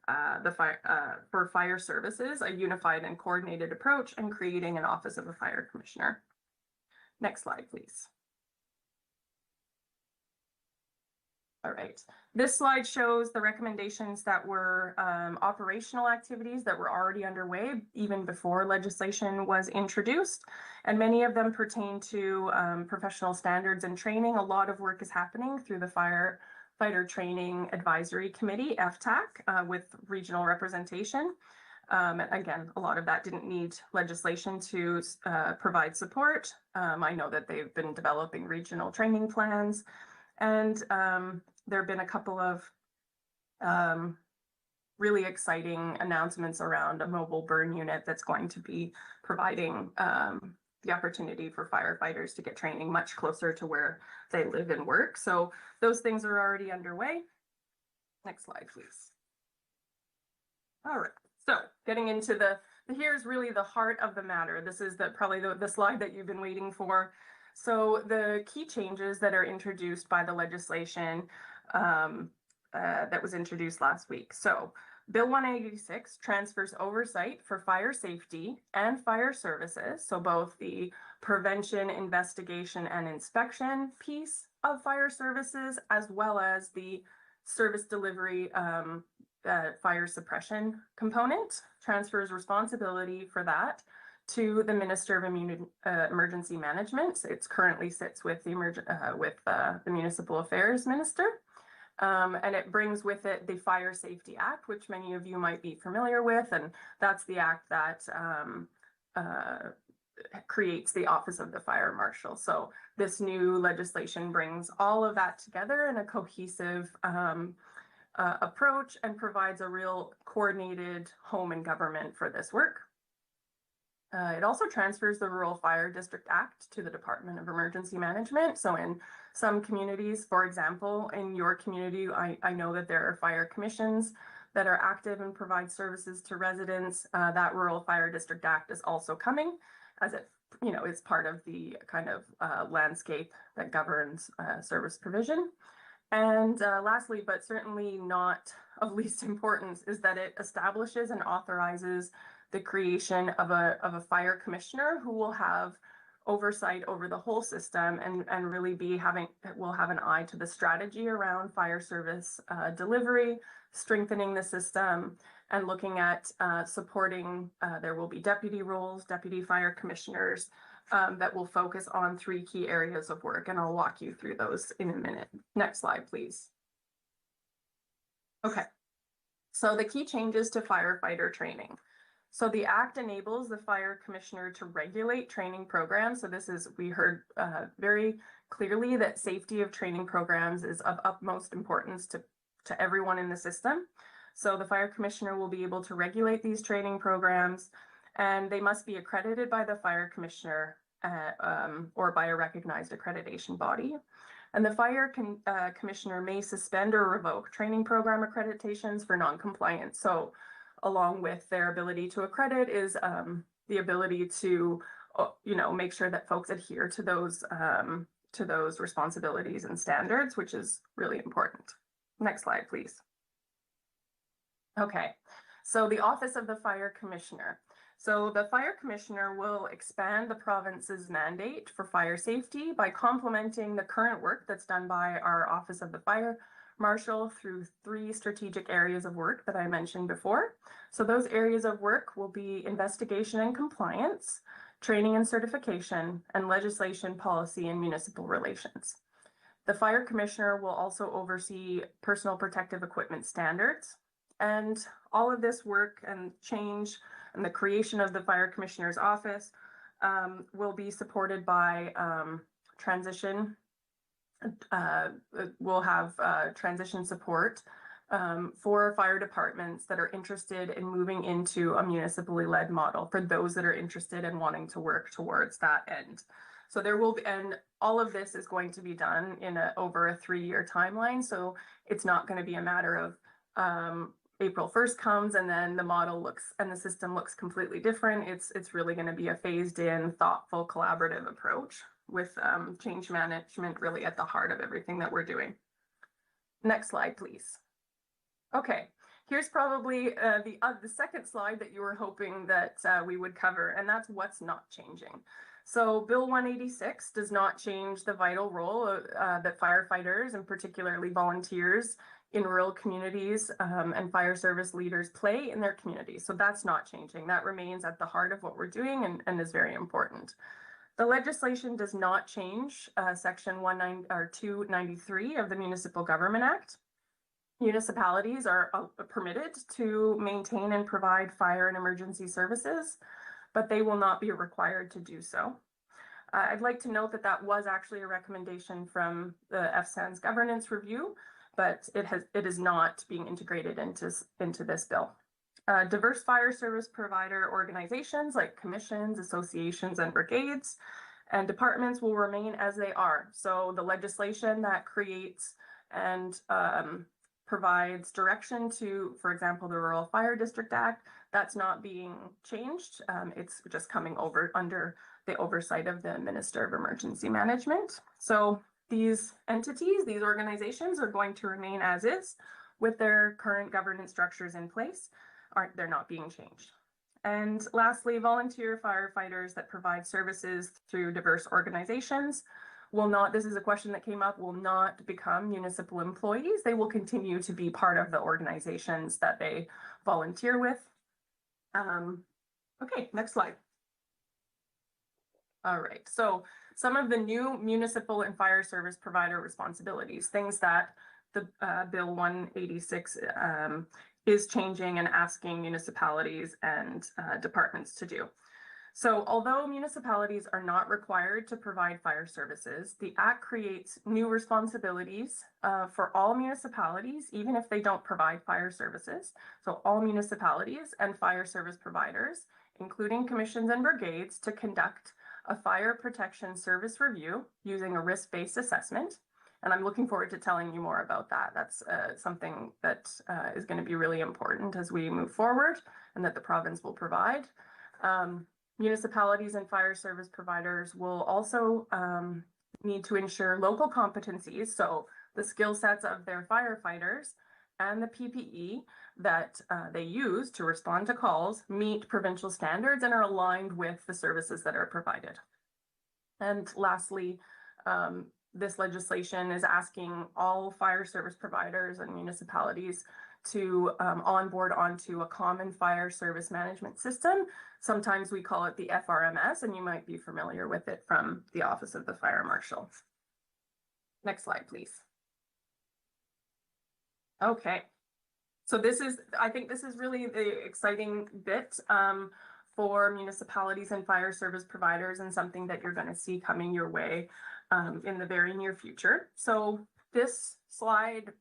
fire services, a unified and coordinated approach, and creating an Office of a Fire Commissioner. Next slide, please. All right, this slide shows the recommendations that were operational activities that were already underway even before legislation was introduced. And many of them pertain to professional standards and training. A lot of work is happening through the Firefighter Training Advisory Committee, FTAC, with regional representation. Again, a lot of that didn't need legislation to provide support. I know that they've been developing regional training plans. And there have been a couple of really exciting announcements around a mobile burn unit that's going to be providing the opportunity for firefighters to get training much closer to where they live and work. So those things are already underway. Next slide, please. All right, so getting into here's really the heart of the matter. This is probably the slide that you've been waiting for. So the key changes that are introduced by the legislation that was introduced last week. So Bill 186 transfers oversight for fire safety and fire services. So both the prevention, investigation, and inspection piece of fire services, as well as the service delivery fire suppression component, transfers responsibility for that to the Minister of Emergency Management. It currently sits with the Municipal Affairs Minister. And it brings with it the Fire Safety Act, which many of you might be familiar with. And that's the act that creates the Office of the Fire Marshal. So this new legislation brings all of that together in a cohesive approach and provides a real coordinated home and government for this work. It also transfers the Rural Fire District Act to the Department of Emergency Management. So in some communities, for example, in your community, I know that there are fire commissions that are active and provide services to residents. That Rural Fire District Act is also coming, as it is part of the kind of landscape that governs service provision. And lastly, but certainly not of least importance, is that it establishes and authorizes the creation of a fire commissioner who will have oversight over the whole system and really will have an eye to the strategy around fire service delivery, strengthening the system, and looking at supporting. There will be deputy roles, deputy fire commissioners that will focus on 3 key areas of work, and I'll walk you through those in a minute. Next slide, please. Okay, so the key changes to firefighter training. So the Act enables the fire commissioner to regulate training programs. So we heard very clearly that safety of training programs is of utmost importance to everyone in the system. So the fire commissioner will be able to regulate these training programs, and they must be accredited by the fire commissioner or by a recognized accreditation body. And the fire commissioner may suspend or revoke training program accreditations for non-compliance. So along with their ability to accredit is the ability to, make sure that folks adhere to those responsibilities and standards, which is really important. Next slide, please. Okay, so the Office of the Fire Commissioner. So the Fire Commissioner will expand the province's mandate for fire safety by complementing the current work that's done by our Office of the Fire Marshal through 3 strategic areas of work that I mentioned before. So those areas of work will be investigation and compliance, training and certification, and legislation, policy, and municipal relations. The fire commissioner will also oversee personal protective equipment standards. And all of this work and change and the creation of the fire commissioner's office will be supported by transition. We'll have transition support for fire departments that are interested in moving into a municipally led model, for those that are interested in wanting to work towards that end. So there will be, and all of this is going to be done in over a 3-year timeline. So it's not going to be a matter of April 1st comes and then the model looks and the system looks completely different. It's really going to be a phased in, thoughtful, collaborative approach with change management really at the heart of everything that we're doing. Next slide, please. Okay, here's probably the second slide that you were hoping that we would cover, and that's what's not changing. So Bill 186 does not change the vital role that firefighters and particularly volunteers in rural communities and fire service leaders play in their communities. So that's not changing. That remains at the heart of what we're doing and is very important. The legislation does not change Section 293 of the Municipal Government Act. Municipalities are permitted to maintain and provide fire and emergency services, but they will not be required to do so. I'd like to note that that was actually a recommendation from the FSAN's governance review, but it is not being integrated into this bill. Diverse fire service provider organizations like commissions, associations, and brigades and departments will remain as they are. So the legislation that creates and provides direction to, for example, the Rural Fire District Act, that's not being changed. It's just coming over under the oversight of the Minister of Emergency Management. So these entities, these organizations are going to remain as is with their current governance structures in place. They're not being changed. And lastly, volunteer firefighters that provide services through diverse organizations will not, this is a question that came up, will not become municipal employees. They will continue to be part of the organizations that they volunteer with. Okay, next slide. All right, so some of the new municipal and fire service provider responsibilities, things that the Bill 186 is changing and asking municipalities and departments to do. So although municipalities are not required to provide fire services, the Act creates new responsibilities for all municipalities, even if they don't provide fire services. So all municipalities and fire service providers, including commissions and brigades, to conduct a fire protection service review using a risk-based assessment. And I'm looking forward to telling you more about that. That's something that is going to be really important as we move forward and that the province will provide. Municipalities and fire service providers will also need to ensure local competencies, so the skill sets of their firefighters and the PPE that they use to respond to calls meet provincial standards and are aligned with the services that are provided. And lastly, this legislation is asking all fire service providers and municipalities to onboard onto a common fire service management system. Sometimes we call it the FRMS, and you might be familiar with it from the Office of the Fire Marshal. Next slide, please. Okay, so this is, I think this is really the exciting bit for municipalities and fire service providers, and something that you're going to see coming your way in the very near future. So this slide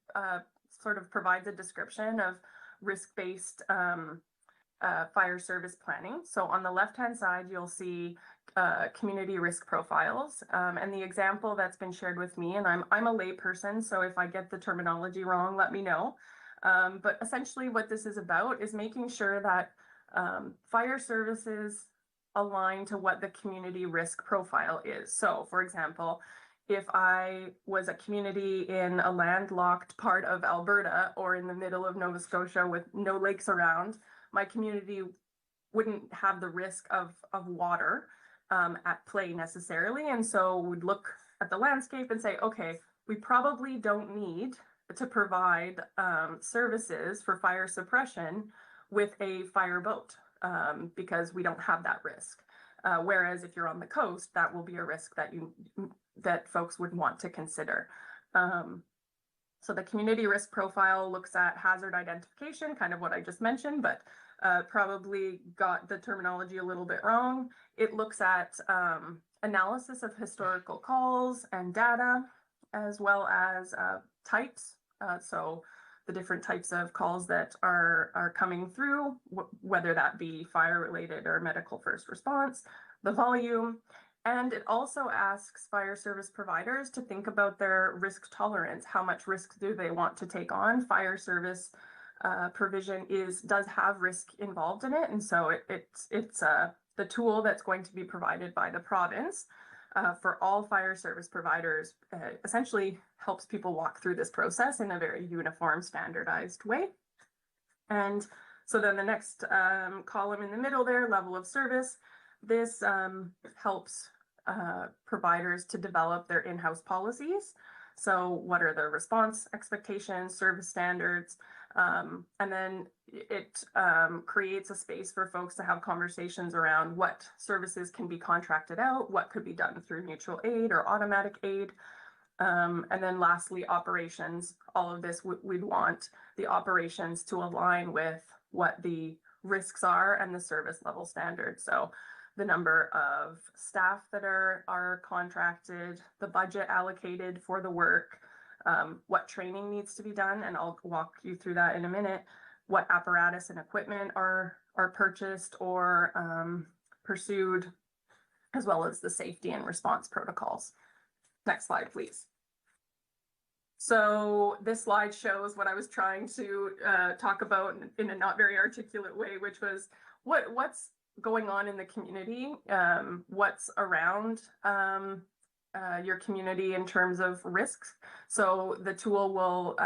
sort of provides a description of risk-based fire service planning. So on the left-hand side, you'll see community risk profiles. And the example that's been shared with me, and I'm a lay person, so if I get the terminology wrong, let me know. But essentially what this is about is making sure that fire services align to what the community risk profile is. So for example, if I was a community in a landlocked part of Alberta or in the middle of Nova Scotia with no lakes around, my community wouldn't have the risk of water at play necessarily. And so we'd look at the landscape and say, okay, we probably don't need to provide services for fire suppression with a fire boat because we don't have that risk. Whereas if you're on the coast, that will be a risk that folks would want to consider. So the community risk profile looks at hazard identification, kind of what I just mentioned, but probably got the terminology a little bit wrong. It looks at analysis of historical calls and data, as well as types. So the different types of calls that are coming through, whether that be fire related or medical first response, the volume. And it also asks fire service providers to think about their risk tolerance. How much risk do they want to take on? Fire service provision does have risk involved in it. And so it's the tool that's going to be provided by the province for all fire service providers essentially helps people walk through this process in a very uniform, standardized way. And so then the next column in the middle there, level of service, this helps providers to develop their in-house policies. So what are the response expectations, service standards, and then it creates a space for folks to have conversations around what services can be contracted out, what could be done through mutual aid or automatic aid. And then lastly, operations. All of this, we'd want the operations to align with what the risks are and the service level standards. So the number of staff that are contracted, the budget allocated for the work, what training needs to be done, and I'll walk you through that in a minute, what apparatus and equipment are purchased or pursued, as well as the safety and response protocols. Next slide, please. So this slide shows what I was trying to talk about in a not very articulate way, which was what's going on in the community, what's around your community in terms of risks. So the tool will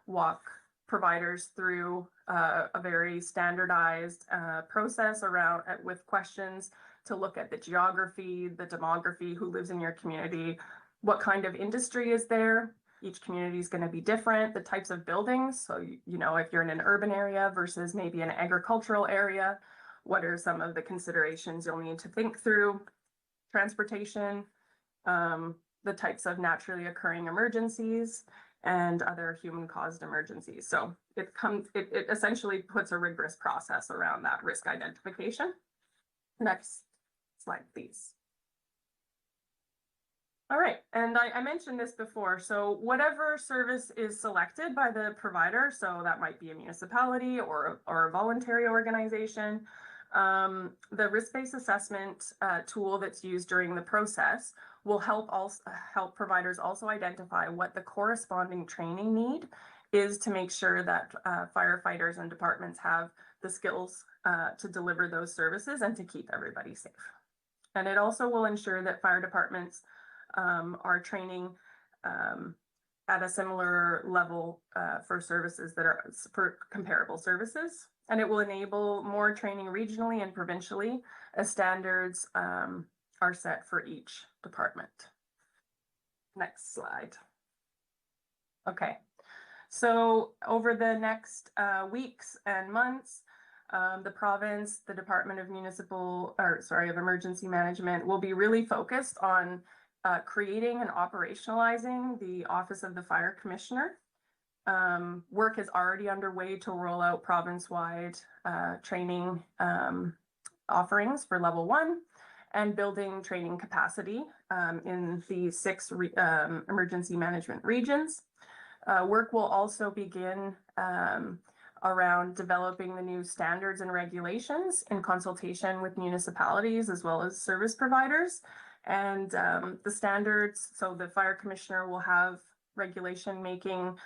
walk providers through a very standardized process around with questions to look at the geography, the demography, who lives in your community, what kind of industry is there. Each community is going to be different, the types of buildings. So, you know, if you're in an urban area versus maybe an agricultural area, what are some of the considerations you'll need to think through? Transportation, the types of naturally occurring emergencies, and other human-caused emergencies. So it essentially puts a rigorous process around that risk identification. Next slide, please. All right, and I mentioned this before. So whatever service is selected by the provider, so that might be a municipality or a voluntary organization, the risk-based assessment tool that's used during the process will help providers also identify what the corresponding training need is to make sure that firefighters and departments have the skills to deliver those services and to keep everybody safe. And it also will ensure that fire departments are training at a similar level for services that are for comparable services. And it will enable more training regionally and provincially as standards are set for each department. Next slide. Okay, so over the next weeks and months, the province, the Department of Emergency Management will be really focused on creating and operationalizing the Office of the Fire Commissioner. Work is already underway to roll out province-wide training offerings for level 1 and building training capacity in the 6 emergency management regions. Work will also begin around developing the new standards and regulations in consultation with municipalities as well as service providers. And the standards, so the fire commissioner will have regulation making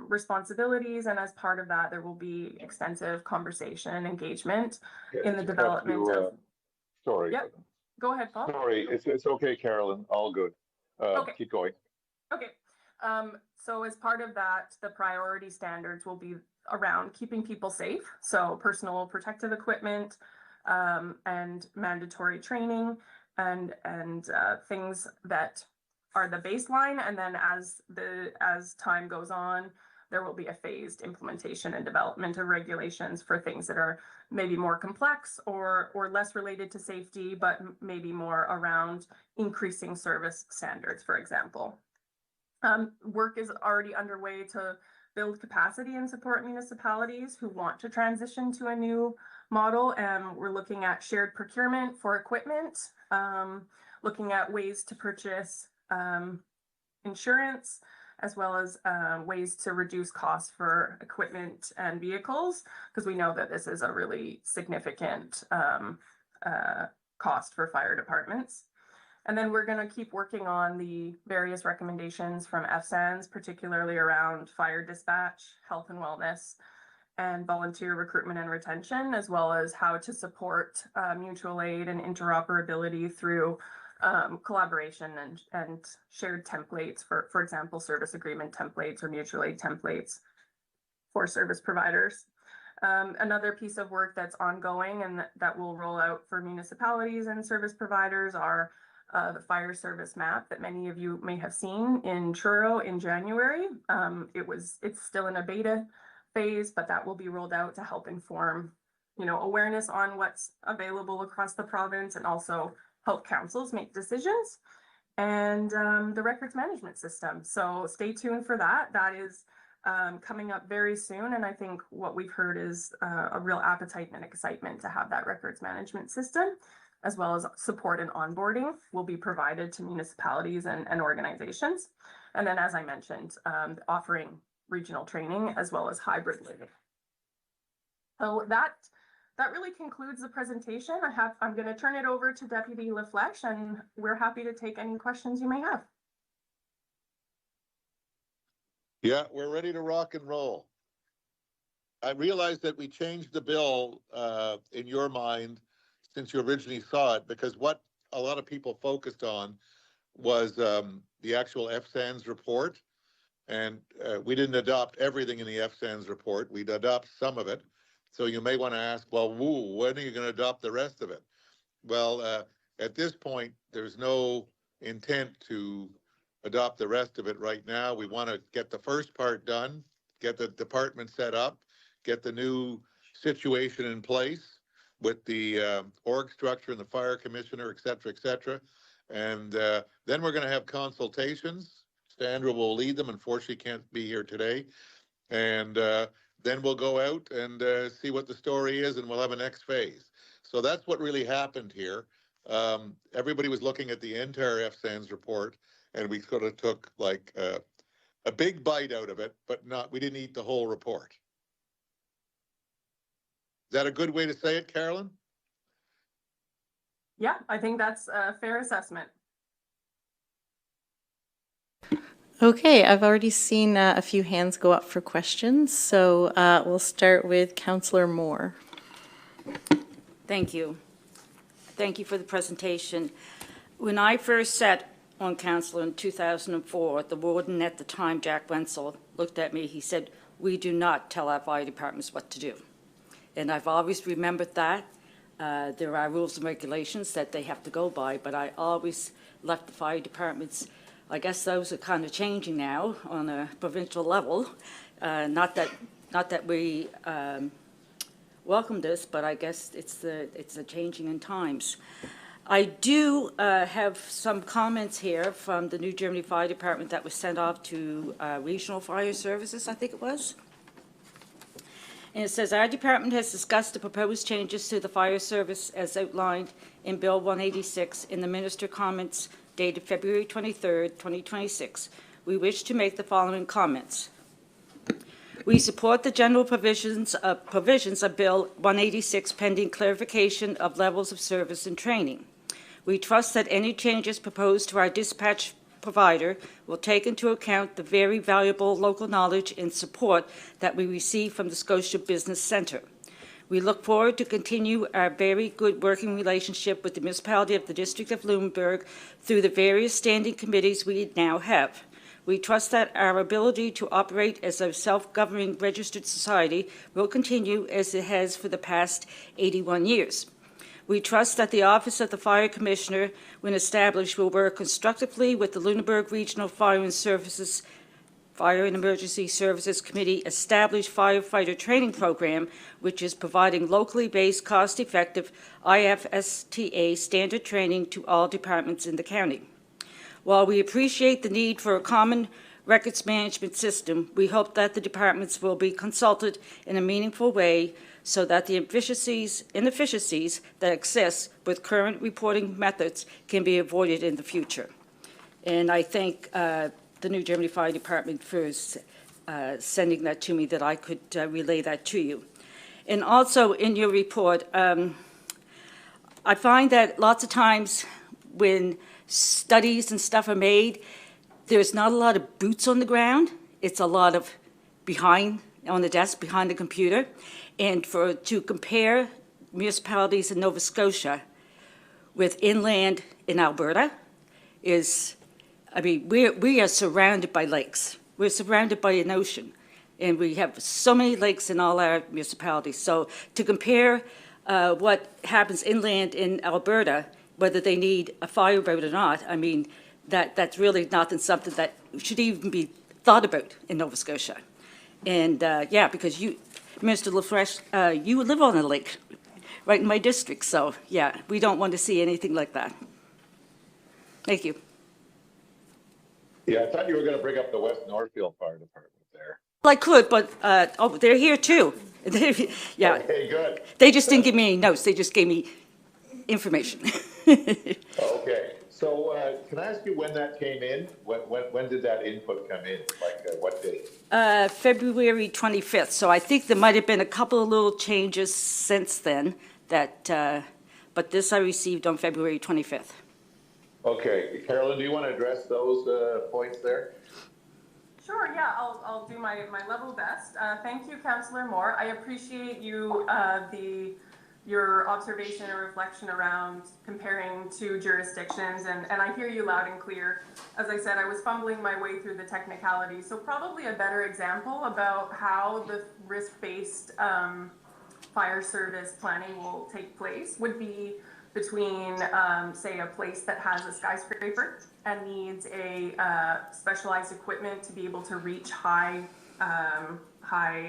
responsibilities, and as part of that, there will be extensive conversation and engagement in the development of. Sorry. Yep. Go ahead, Paul. Sorry, it's okay, Carolyn. All good. Okay. Keep going. Okay. So as part of that, the priority standards will be around keeping people safe. So personal protective equipment and mandatory training and things that are the baseline. And then as time goes on, there will be a phased implementation and development of regulations for things that are maybe more complex or less related to safety, but maybe more around increasing service standards, for example. Work is already underway to build capacity and support municipalities who want to transition to a new model. And we're looking at shared procurement for equipment, looking at ways to purchase insurance, as well as ways to reduce costs for equipment and vehicles, because we know that this is a really significant cost for fire departments. And then we're going to keep working on the various recommendations from FSANS, particularly around fire dispatch, health and wellness, and volunteer recruitment and retention, as well as how to support mutual aid and interoperability through collaboration and shared templates, for example, service agreement templates or mutual aid templates for service providers. Another piece of work that's ongoing and that will roll out for municipalities and service providers are the fire service map that many of you may have seen in Truro in January. It's still in a beta phase, but that will be rolled out to help inform, awareness on what's available across the province and also help councils make decisions. And the records management system. So stay tuned for that. That is coming up very soon. And I think what we've heard is a real appetite and excitement to have that records management system, as well as support and onboarding will be provided to municipalities and organizations. And then, as I mentioned, offering regional training as well as hybrid learning. So that really concludes the presentation. I'm going to turn it over to Deputy LaFleche, and we're happy to take any questions you may have. Yeah, we're ready to rock and roll. I realize that we changed the bill in your mind since you originally saw it, because what a lot of people focused on was the actual FSANS report. And we didn't adopt everything in the FSANS report. We'd adopt some of it. So you may want to ask, well, when are you going to adopt the rest of it? Well, at this point, there's no intent to adopt the rest of it right now. We want to get the first part done, get the department set up, get the new situation in place with the org structure and the fire commissioner, et cetera, and then we're going to have consultations. Sandra will lead them. Unfortunately, can't be here today. And then we'll go out and see what the story is, and we'll have a next phase. So that's what really happened here. Everybody was looking at the entire FSANS report, and we sort of took like a big bite out of it, but we didn't eat the whole report. Is that a good way to say it, Carolyn? Yeah, I think that's a fair assessment. Okay, I've already seen a few hands go up for questions, so we'll start with Councillor Moore. Thank you. Thank you for the presentation. When I first sat on council in 2004, the warden at the time, Jack Wenzel, looked at me. He said, "We do not tell our fire departments what to do." And I've always remembered that. There are rules and regulations that they have to go by, but I always left the fire departments. I guess those are kind of changing now on a provincial level. Not that we welcome this, but I guess it's the changing in times. I do have some comments here from the New Germany Fire Department that was sent off to Regional Fire Services, I think it was. And it says, our department has discussed the proposed changes to the fire service as outlined in Bill 186 in the minister comments dated February 23rd, 2026. We wish to make the following comments. We support the general provisions of Bill 186 pending clarification of levels of service and training. We trust that any changes proposed to our dispatch provider will take into account the very valuable local knowledge and support that we receive from the Scotia Business Centre. We look forward to continue our very good working relationship with the municipality of the District of Lunenburg through the various standing committees we now have. We trust that our ability to operate as a self-governing registered society will continue as it has for the past 81 years. We trust that the Office of the Fire Commissioner, when established, will work constructively with the Lunenburg Regional Fire and Emergency Services Committee established firefighter training program, which is providing locally based, cost-effective IFSTA standard training to all departments in the county. While we appreciate the need for a common records management system, we hope that the departments will be consulted in a meaningful way so that the inefficiencies that exist with current reporting methods can be avoided in the future. And I thank the New Germany Fire Department for sending that to me, that I could relay that to you. And also in your report, I find that lots of times when studies and stuff are made, there's not a lot of boots on the ground. It's a lot of behind, on the desk, behind the computer. And to compare municipalities in Nova Scotia with inland in Alberta is, I mean, we are surrounded by lakes. We're surrounded by an ocean. And we have so many lakes in all our municipalities. So to compare what happens inland in Alberta, whether they need a fire boat or not, I mean, that's really not something that should even be thought about in Nova Scotia. And yeah, because you, Mr. LaFresh, you live on a lake right in my district. So yeah, we don't want to see anything like that. Thank you. Yeah, I thought you were going to bring up the West Northfield Fire Department there. Well, I could, but oh, they're here too. Yeah. Okay, good. They just didn't give me any notes. They just gave me information. Okay. So can I ask you when that came in? When did that input come in? Like what date? February 25th. So I think there might have been a couple of little changes since then that, but this I received on February 25th. Okay. Carolyn, do you want to address those points there? Sure, yeah, I'll do my level best. Thank you, Councillor Moore. I appreciate you, your observation and reflection around comparing two jurisdictions, and I hear you loud and clear. As I said, I was fumbling my way through the technicalities, so probably a better example about how the risk-based fire service planning will take place would be between, say, a place that has a skyscraper and needs a specialized equipment to be able to reach quite high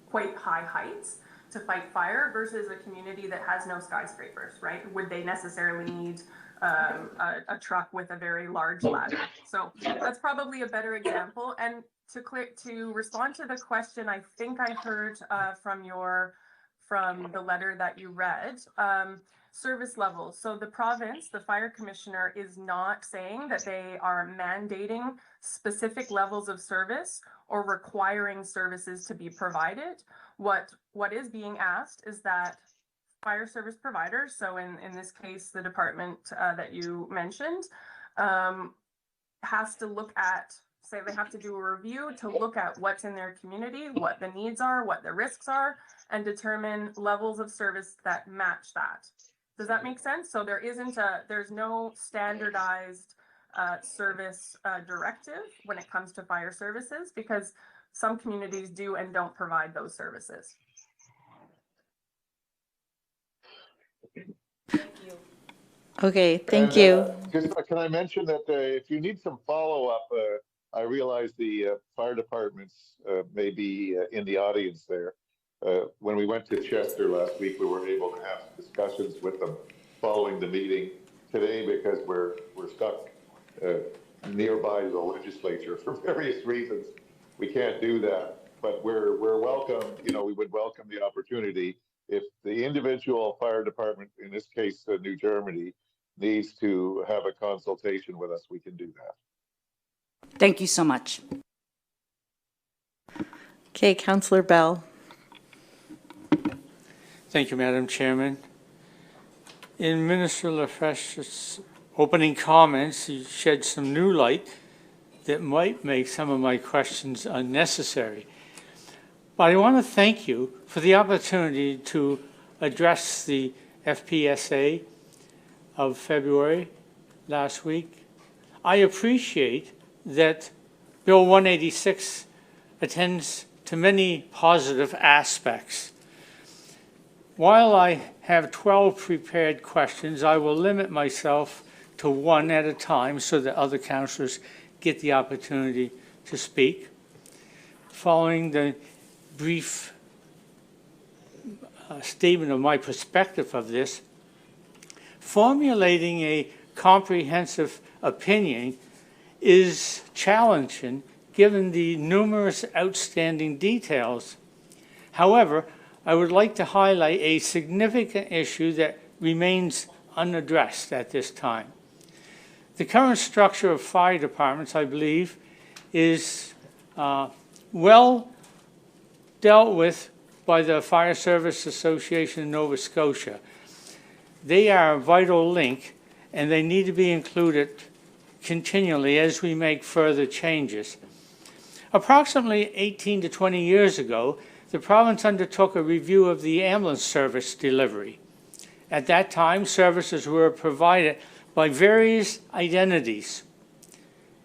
heights to fight fire versus a community that has no skyscrapers, right? Would they necessarily need a truck with a very large ladder? So that's probably a better example. And to respond to the question, I think I heard from the letter that you read, service levels. So the province, the fire commissioner, is not saying that they are mandating specific levels of service or requiring services to be provided. What is being asked is that fire service providers, so in this case, the department that you mentioned, has to look at, say they have to do a review to look at what's in their community, what the needs are, what the risks are, and determine levels of service that match that. Does that make sense? So there's no standardized service directive when it comes to fire services, because some communities do and don't provide those services. Okay, thank you. Just can I mention that if you need some follow-up, I realize the fire departments may be in the audience there. When we went to Chester last week, we were able to have discussions with them following the meeting. Today, because we're stuck nearby the legislature for various reasons, we can't do that. But we're welcome. You know, we would welcome the opportunity if the individual fire department, in this case, New Germany, needs to have a consultation with us. We can do that. Thank you so much. Okay, Councillor Bell. Thank you, Madam Chairman. In Minister LaFresh's opening comments, he shed some new light that might make some of my questions unnecessary. But I want to thank you for the opportunity to address the FPSA of February last week. I appreciate that Bill 186 attends to many positive aspects. While I have 12 prepared questions, I will limit myself to one at a time so that other councillors get the opportunity to speak. Following the brief statement of my perspective of this, formulating a comprehensive opinion is challenging given the numerous outstanding details. However, I would like to highlight a significant issue that remains unaddressed at this time. The current structure of fire departments, I believe, is well dealt with by the Fire Service Association in Nova Scotia. They are a vital link, and they need to be included continually as we make further changes. Approximately 18 to 20 years ago, the province undertook a review of the ambulance service delivery. At that time, services were provided by various identities.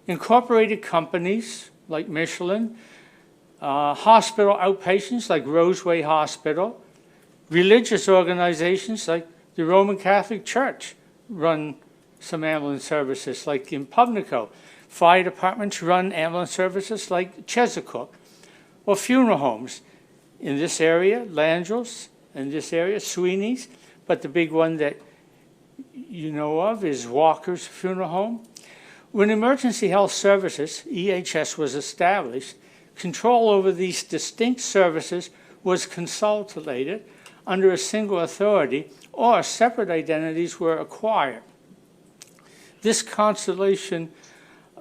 Incorporated companies like Michelin, hospital outpatients like Roseway Hospital, religious organizations like the Roman Catholic Church run some ambulance services like in Pubnico. Fire departments run ambulance services like Chesapeake, or funeral homes. In this area, Landrels, in this area, Sweeney's, but the big one that you know of is Walker's Funeral Home. When Emergency Health Services, EHS, was established, control over these distinct services was consolidated under a single authority, or separate identities were acquired. This consolidation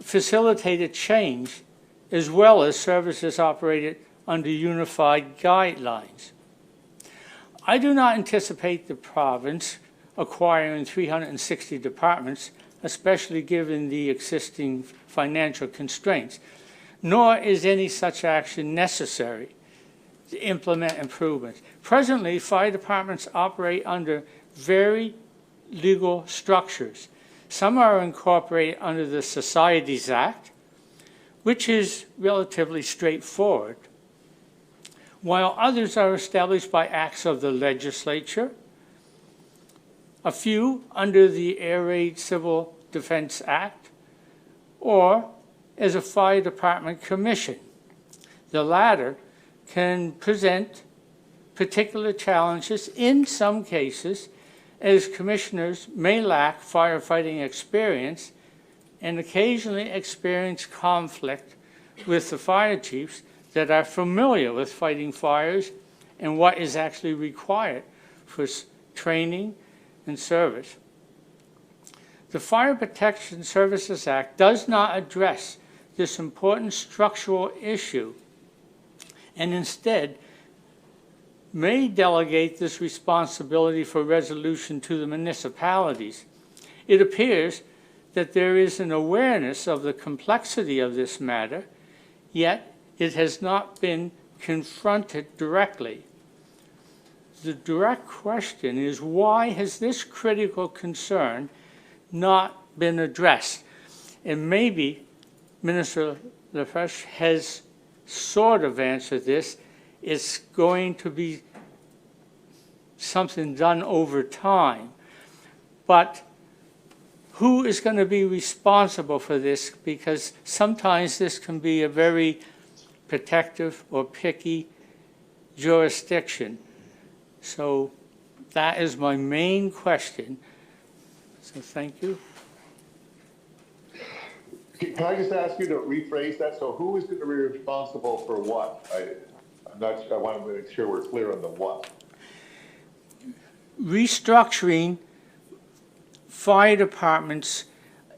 facilitated change, as well as services operated under unified guidelines. I do not anticipate the province acquiring 360 departments, especially given the existing financial constraints, nor is any such action necessary to implement improvements. Presently, fire departments operate under very legal structures. Some are incorporated under the Societies Act, which is relatively straightforward, while others are established by acts of the legislature, a few under the Air Raid Civil Defense Act, or as a fire department commission. The latter can present particular challenges in some cases, as commissioners may lack firefighting experience and occasionally experience conflict with the fire chiefs that are familiar with fighting fires and what is actually required for training and service. The Fire Protection Services Act does not address this important structural issue, and instead may delegate this responsibility for resolution to the municipalities. It appears that there is an awareness of the complexity of this matter, yet it has not been confronted directly. The direct question is, why has this critical concern not been addressed? And maybe Minister Lafresh has sort of answered this. It's going to be something done over time. But who is going to be responsible for this? Because sometimes this can be a very protective or picky jurisdiction. So that is my main question. So thank you. Can I just ask you to rephrase that? So who is going to be responsible for what? I'm not sure. I want to make sure we're clear on the what. Restructuring fire departments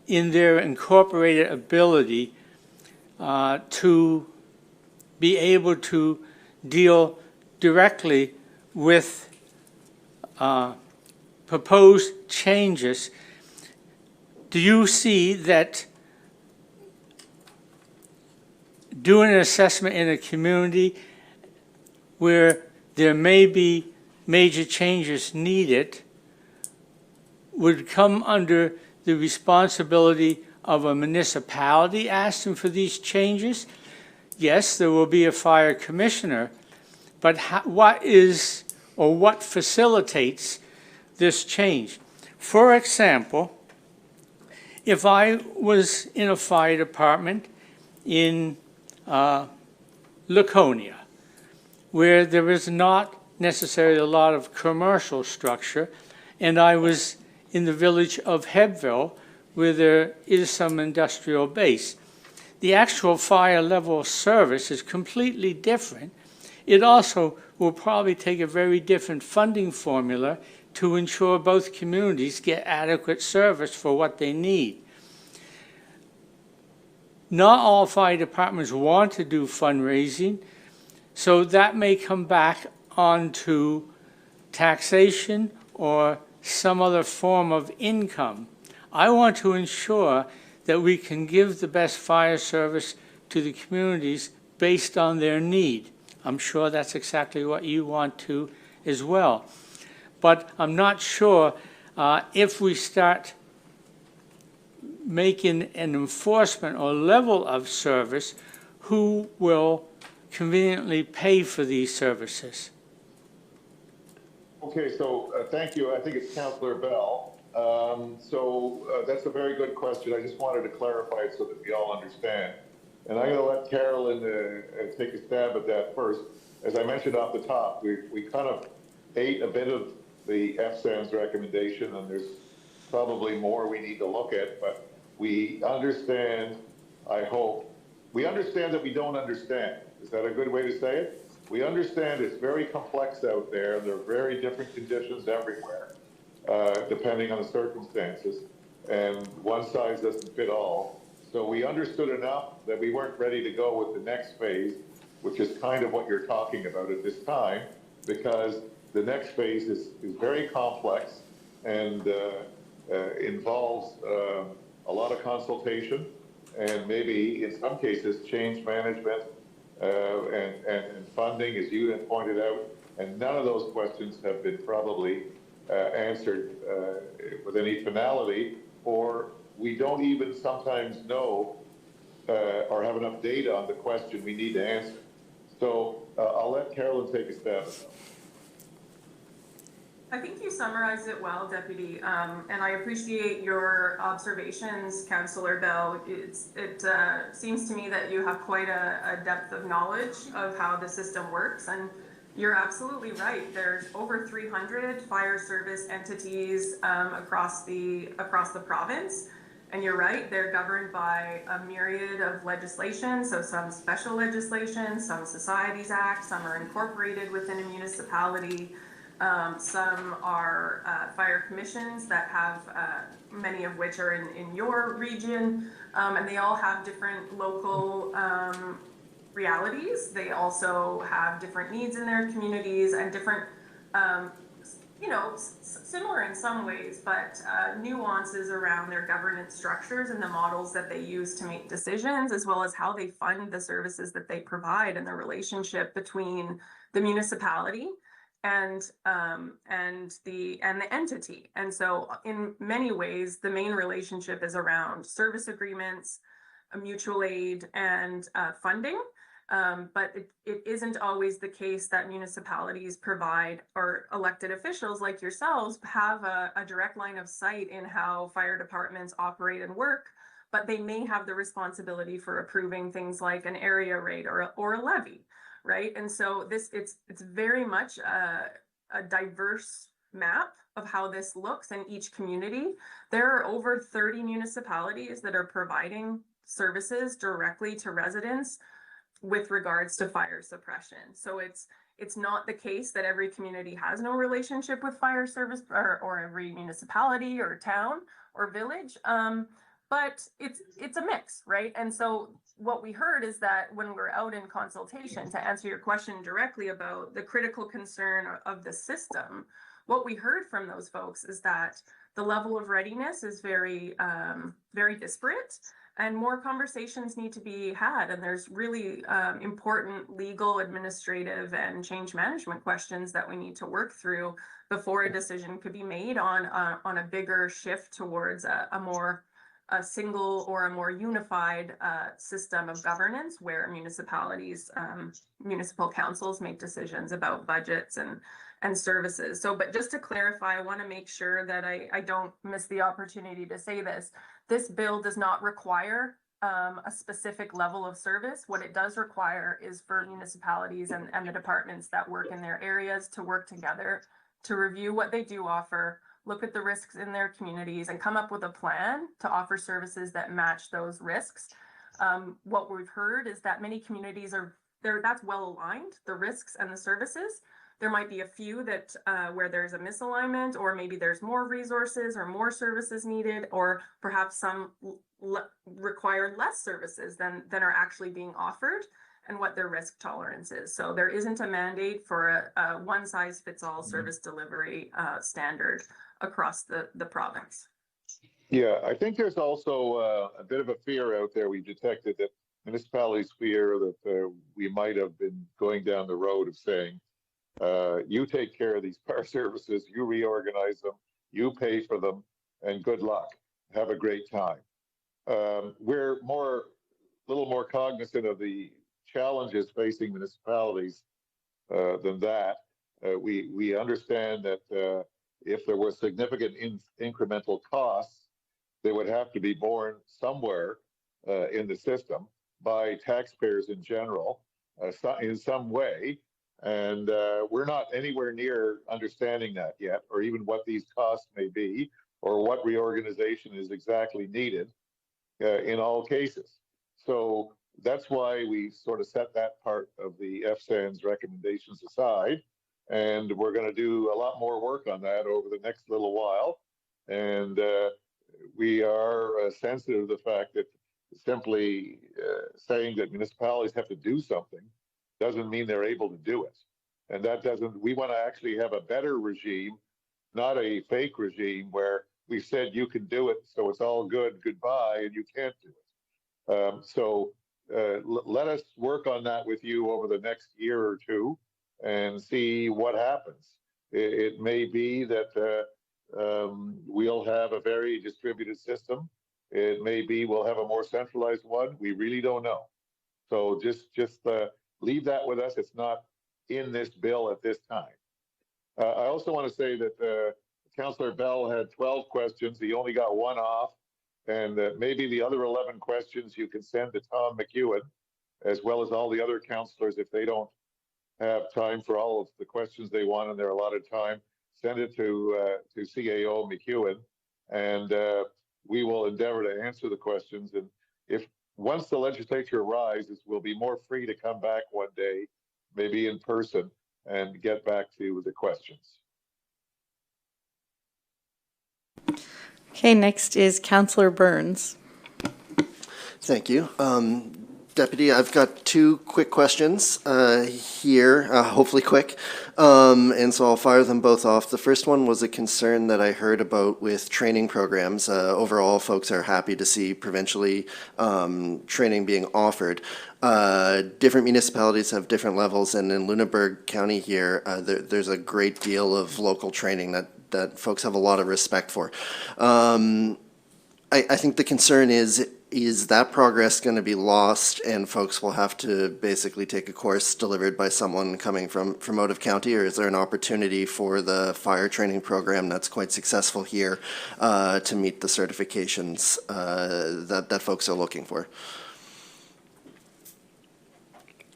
in their incorporated ability to be able to deal directly with proposed changes. Do you see that doing an assessment in a community where there may be major changes needed would come under the responsibility of a municipality asking for these changes? Yes, there will be a fire commissioner, but what facilitates this change? For example, if I was in a fire department in Laconia, where there is not necessarily a lot of commercial structure, and I was in the village of Hebville, where there is some industrial base, the actual fire level service is completely different. It also will probably take a very different funding formula to ensure both communities get adequate service for what they need. Not all fire departments want to do fundraising, so that may come back onto taxation or some other form of income. I want to ensure that we can give the best fire service to the communities based on their need. I'm sure that's exactly what you want to as well. But I'm not sure if we start making an enforcement or level of service, who will conveniently pay for these services. Okay, so thank you. I think it's Councillor Bell. That's a very good question. I just wanted to clarify it so that we all understand. And I'm going to let Carolyn take a stab at that first. As I mentioned off the top, we kind of ate a bit of the FSAN's recommendation, and there's probably more we need to look at, but we understand, I hope, we understand that we don't understand. Is that a good way to say it? We understand it's very complex out there. There are very different conditions everywhere, depending on the circumstances, and one size doesn't fit all. So we understood enough that we weren't ready to go with the next phase, which is kind of what you're talking about at this time, because the next phase is very complex and involves a lot of consultation and maybe in some cases change management and funding, as you had pointed out, and none of those questions have been probably answered with any finality, or we don't even sometimes know or have enough data on the question we need to answer. So I'll let Carolyn take a stab at that. I think you summarized it well, Deputy, and I appreciate your observations, Councillor Bell. It seems to me that you have quite a depth of knowledge of how the system works, and you're absolutely right. There's over 300 fire service entities across the province, and you're right, they're governed by a myriad of legislation, so some special legislation, some Societies Act, some are incorporated within a municipality. Some are fire commissions that have, many of which are in your region, and they all have different local realities. They also have different needs in their communities and different, similar in some ways, but nuances around their governance structures and the models that they use to make decisions, as well as how they fund the services that they provide and the relationship between the municipality and the entity. And so in many ways, the main relationship is around service agreements, mutual aid, and funding. But it isn't always the case that municipalities provide, or elected officials like yourselves have a direct line of sight in how fire departments operate and work, but they may have the responsibility for approving things like an area rate or a levy. Right, and so it's very much a diverse map of how this looks in each community. There are over 30 municipalities that are providing services directly to residents with regards to fire suppression. So it's not the case that every community has no relationship with fire service, or every municipality or town or village. But it's a mix, right? And so what we heard is that when we're out in consultation, to answer your question directly about the critical concern of the system, what we heard from those folks is that the level of readiness is very, very disparate, and more conversations need to be had. And there's really important legal, administrative, and change management questions that we need to work through before a decision could be made on a bigger shift towards a single or a more unified system of governance, where municipalities, municipal councils make decisions about budgets and services. So, but just to clarify, I want to make sure that I don't miss the opportunity to say this. This bill does not require a specific level of service. What it does require is for municipalities and the departments that work in their areas to work together to review what they do offer, look at the risks in their communities, and come up with a plan to offer services that match those risks. What we've heard is that many communities are there, that's well aligned, the risks and the services. There might be a few that where there's a misalignment, or maybe there's more resources or more services needed, or perhaps some require less services than are actually being offered, and what their risk tolerance is. So there isn't a mandate for a one-size-fits-all service delivery standard across the province. Yeah, I think there's also a bit of a fear out there. We've detected that municipalities fear that we might have been going down the road of saying, you take care of these fire services, you reorganize them, you pay for them, and good luck. Have a great time. We're a little more cognizant of the challenges facing municipalities than that. We understand that if there were significant incremental costs, they would have to be borne somewhere in the system by taxpayers in general, in some way. And we're not anywhere near understanding that yet, or even what these costs may be, or what reorganization is exactly needed in all cases. So that's why we sort of set that part of the FSAN's recommendations aside. And we're going to do a lot more work on that over the next little while. And we are sensitive to the fact that simply saying that municipalities have to do something doesn't mean they're able to do it. And that doesn't, we want to actually have a better regime, not a fake regime where we said you can do it, so it's all good, goodbye, and you can't do it. Let us work on that with you over the next year or two and see what happens. It may be that we'll have a very distributed system. It may be we'll have a more centralized one. We really don't know. So just leave that with us. It's not in this bill at this time. I also want to say that Councillor Bell had 12 questions. He only got one off. And maybe the other 11 questions you can send to Tom McEwen, as well as all the other councillors if they don't have time for all of the questions they want in their allotted time. Send it to CAO McEwen, and we will endeavor to answer the questions. And if once the legislature rises, we'll be more free to come back one day, maybe in person, and get back to the questions. Okay, next is Councillor Burns. Thank you. Deputy, I've got two quick questions here, hopefully quick, and so I'll fire them both off. The first one was a concern that I heard about with training programs. Overall, folks are happy to see provincially training being offered. Different municipalities have different levels, and in Lunenburg County here, there's a great deal of local training that folks have a lot of respect for. I think the concern is that progress going to be lost and folks will have to basically take a course delivered by someone coming from out of county, or is there an opportunity for the fire training program that's quite successful here to meet the certifications that folks are looking for?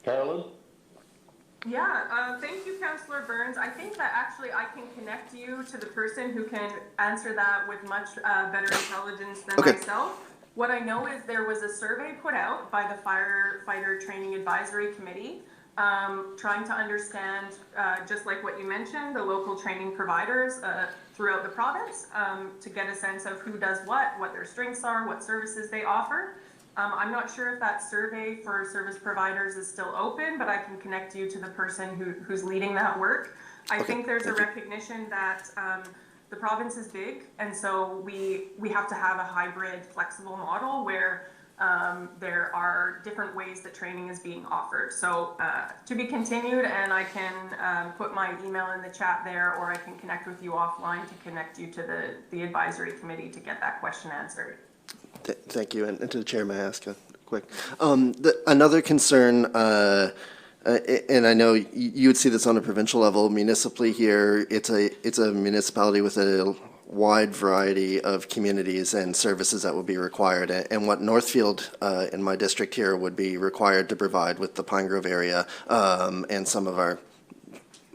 Carolyn? Yeah, thank you, Councillor Burns. I think that actually I can connect you to the person who can answer that with much better intelligence than myself. What I know is there was a survey put out by the Firefighter Training Advisory Committee trying to understand, just like what you mentioned, the local training providers throughout the province to get a sense of who does what their strengths are, what services they offer. I'm not sure if that survey for service providers is still open, but I can connect you to the person who's leading that work. I think there's a recognition that the province is big, and so we have to have a hybrid, flexible model where there are different ways that training is being offered. So to be continued, and I can put my email in the chat there, or I can connect with you offline to connect you to the advisory committee to get that question answered. Thank you. And to the chair, may I ask a quick? Another concern, and I know you would see this on a provincial level, municipally here, it's a municipality with a wide variety of communities and services that would be required. And what Northfield in my district here would be required to provide with the Pine Grove area and some of our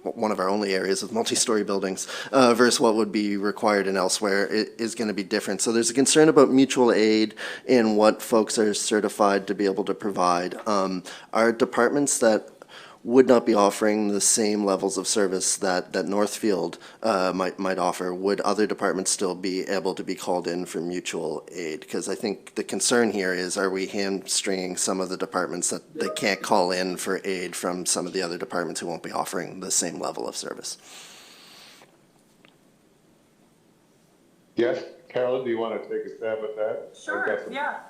one of our only areas with multi-story buildings versus what would be required in elsewhere is going to be different. So there's a concern about mutual aid in what folks are certified to be able to provide. Are departments that would not be offering the same levels of service that Northfield might offer, would other departments still be able to be called in for mutual aid? Because I think the concern here is, are we hamstringing some of the departments that they can't call in for aid from some of the other departments who won't be offering the same level of service? Yes, Carolyn, do you want to take a stab at that? Sure, yeah.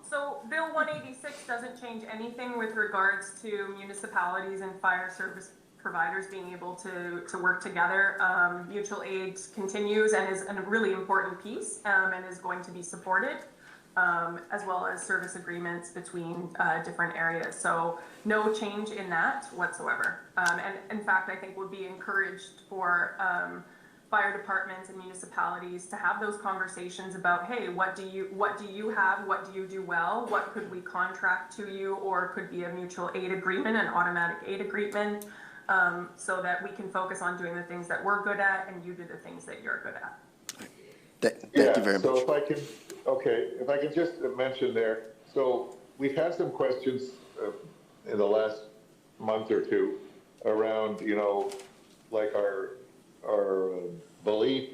So Bill 186 doesn't change anything with regards to municipalities and fire service providers being able to work together. Mutual aid continues and is a really important piece and is going to be supported, as well as service agreements between different areas. So no change in that whatsoever. And in fact, I think would be encouraged for fire departments and municipalities to have those conversations about, hey, what do you have, what do you do well, what could we contract to you, or it could be a mutual aid agreement, an automatic aid agreement, so that we can focus on doing the things that we're good at and you do the things that you're good at. Thank you very much. So if I can just mention there, so we've had some questions in the last month or two around, like our belief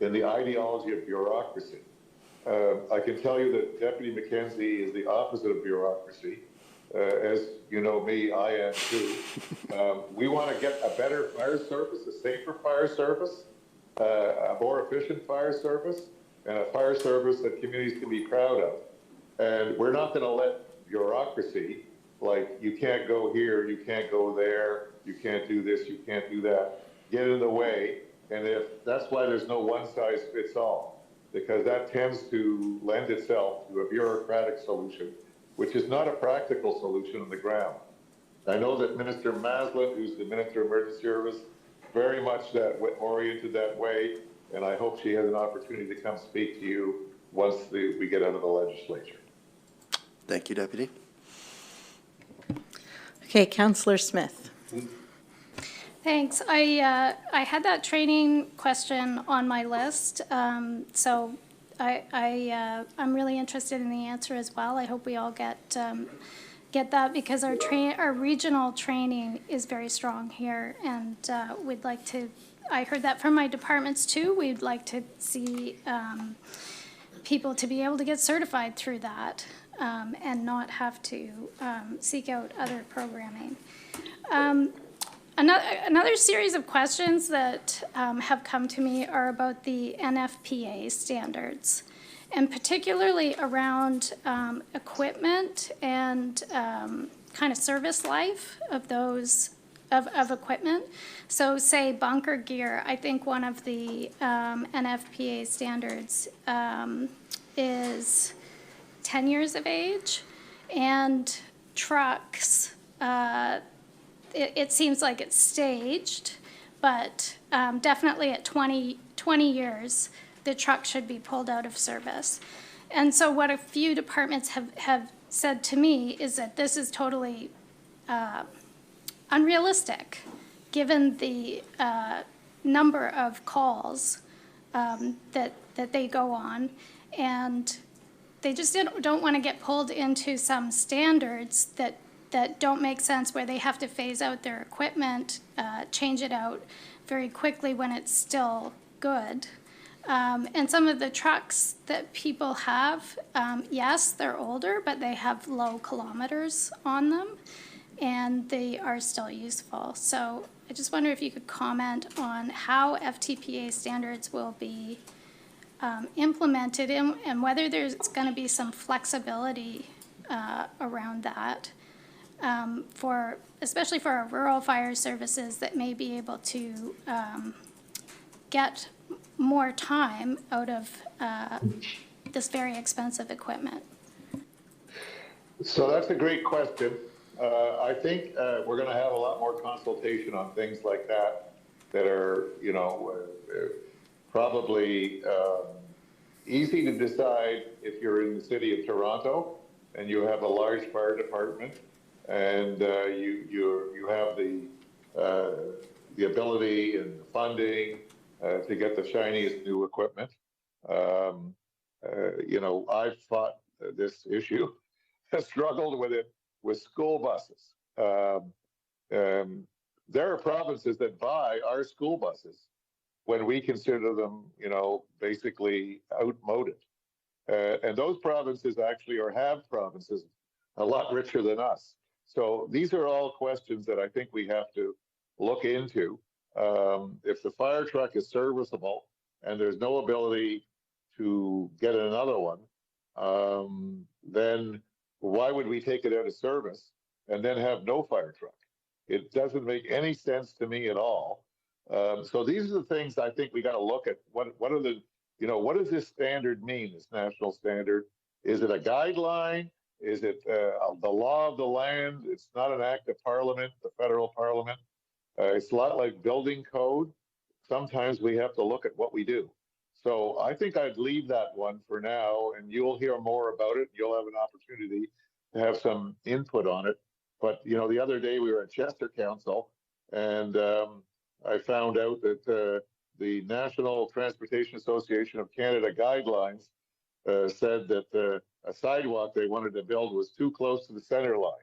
in the ideology of bureaucracy. I can tell you that Deputy McKenzie is the opposite of bureaucracy. As you know me, I am too. We want to get a better fire service, a safer fire service, a more efficient fire service, and a fire service that communities can be proud of. And we're not going to let bureaucracy, like you can't go here, you can't go there, you can't do this, you can't do that, get in the way. And that's why there's no one size fits all, because that tends to lend itself to a bureaucratic solution, which is not a practical solution on the ground. I know that Minister Maslin, who's the Minister of Emergency Service, very much oriented that way, and I hope she has an opportunity to come speak to you once we get out of the legislature. Thank you, Deputy. Okay, Councillor Smith. Thanks. I had that training question on my list, so I'm really interested in the answer as well. I hope we all get that, because our regional training is very strong here, and we'd like to. I heard that from my departments too. We'd like to see people to be able to get certified through that and not have to seek out other programming. Another series of questions that have come to me are about the NFPA standards, and particularly around equipment and kind of service life of those of equipment. So say bunker gear, I think one of the NFPA standards is 10 years of age, and trucks, it seems like it's staged, but definitely at 20 years, the truck should be pulled out of service. And so what a few departments have said to me is that this is totally unrealistic, given the number of calls that they go on, and they just don't want to get pulled into some standards that don't make sense, where they have to phase out their equipment, change it out very quickly when it's still good. And some of the trucks that people have, yes, they're older, but they have low kilometers on them, and they are still useful. So I just wonder if you could comment on how FTPA standards will be implemented and whether there's going to be some flexibility around that. Especially for our rural fire services that may be able to get more time out of this very expensive equipment. So that's a great question. I think we're going to have a lot more consultation on things like that are, probably easy to decide if you're in the city of Toronto and you have a large fire department, and you have the ability and the funding to get the shiniest new equipment. I've fought this issue, struggled with it with school buses. There are provinces that buy our school buses when we consider them, basically outmoded. And those provinces actually have provinces a lot richer than us. So these are all questions that I think we have to look into. If the fire truck is serviceable and there's no ability to get another one, then why would we take it out of service and then have no fire truck? It doesn't make any sense to me at all. So these are the things I think we got to look at. What are the, what does this standard mean, this national standard? Is it a guideline? Is it the law of the land? It's not an act of parliament, the federal parliament. It's a lot like building code. Sometimes we have to look at what we do. So I think I'd leave that one for now, and you'll hear more about it. You'll have an opportunity to have some input on it. But, the other day we were at Chester Council, and I found out that the National Transportation Association of Canada guidelines said that a sidewalk they wanted to build was too close to the center line.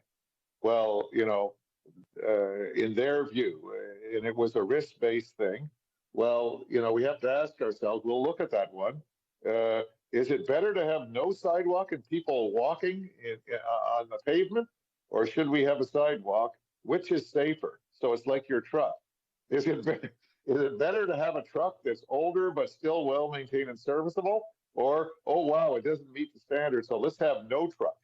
Well, in their view, and it was a risk-based thing. Well, we have to ask ourselves, we'll look at that one. Is it better to have no sidewalk and people walking on the pavement? Or should we have a sidewalk? Which is safer? So it's like your truck. Is it better to have a truck that's older but still well maintained and serviceable? Or, oh, wow, it doesn't meet the standard, so let's have no truck.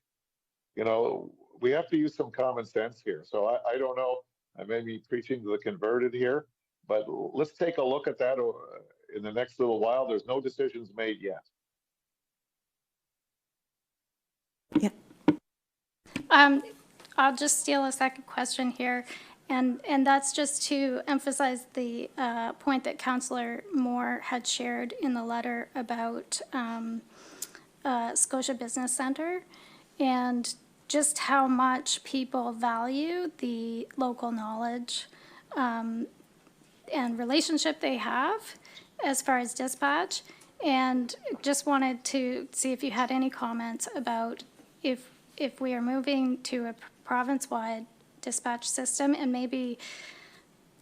We have to use some common sense here. So I don't know, I may be preaching to the converted here, but let's take a look at that in the next little while. There's no decisions made yet. I'll just steal a second question here, and that's just to emphasize the point that Councillor Moore had shared in the letter about Scotia Business Centre, and just how much people value the local knowledge and relationship they have as far as dispatch. And just wanted to see if you had any comments about if we are moving to a province-wide dispatch system, and maybe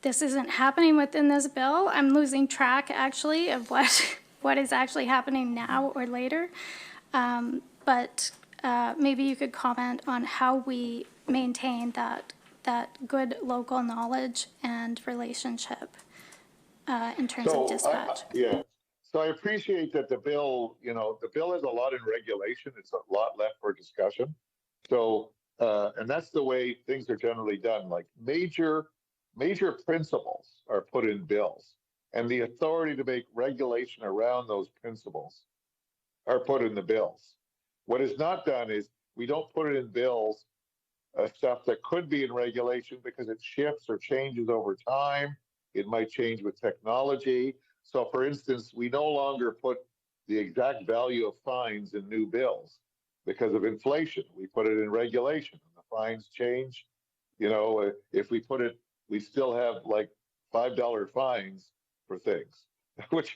this isn't happening within this bill. I'm losing track actually of what is actually happening now or later. But maybe you could comment on how we maintain that good local knowledge and relationship in terms of dispatch. So I appreciate that the bill, the bill has a lot in regulation. It's a lot left for discussion. So, and that's the way things are generally done. Like major principles are put in bills, and the authority to make regulation around those principles are put in the bills. What is not done is we don't put it in bills stuff that could be in regulation because it shifts or changes over time. It might change with technology. So for instance, we no longer put the exact value of fines in new bills because of inflation. We put it in regulation and the fines change. If we put it, we still have like $5 fines for things, which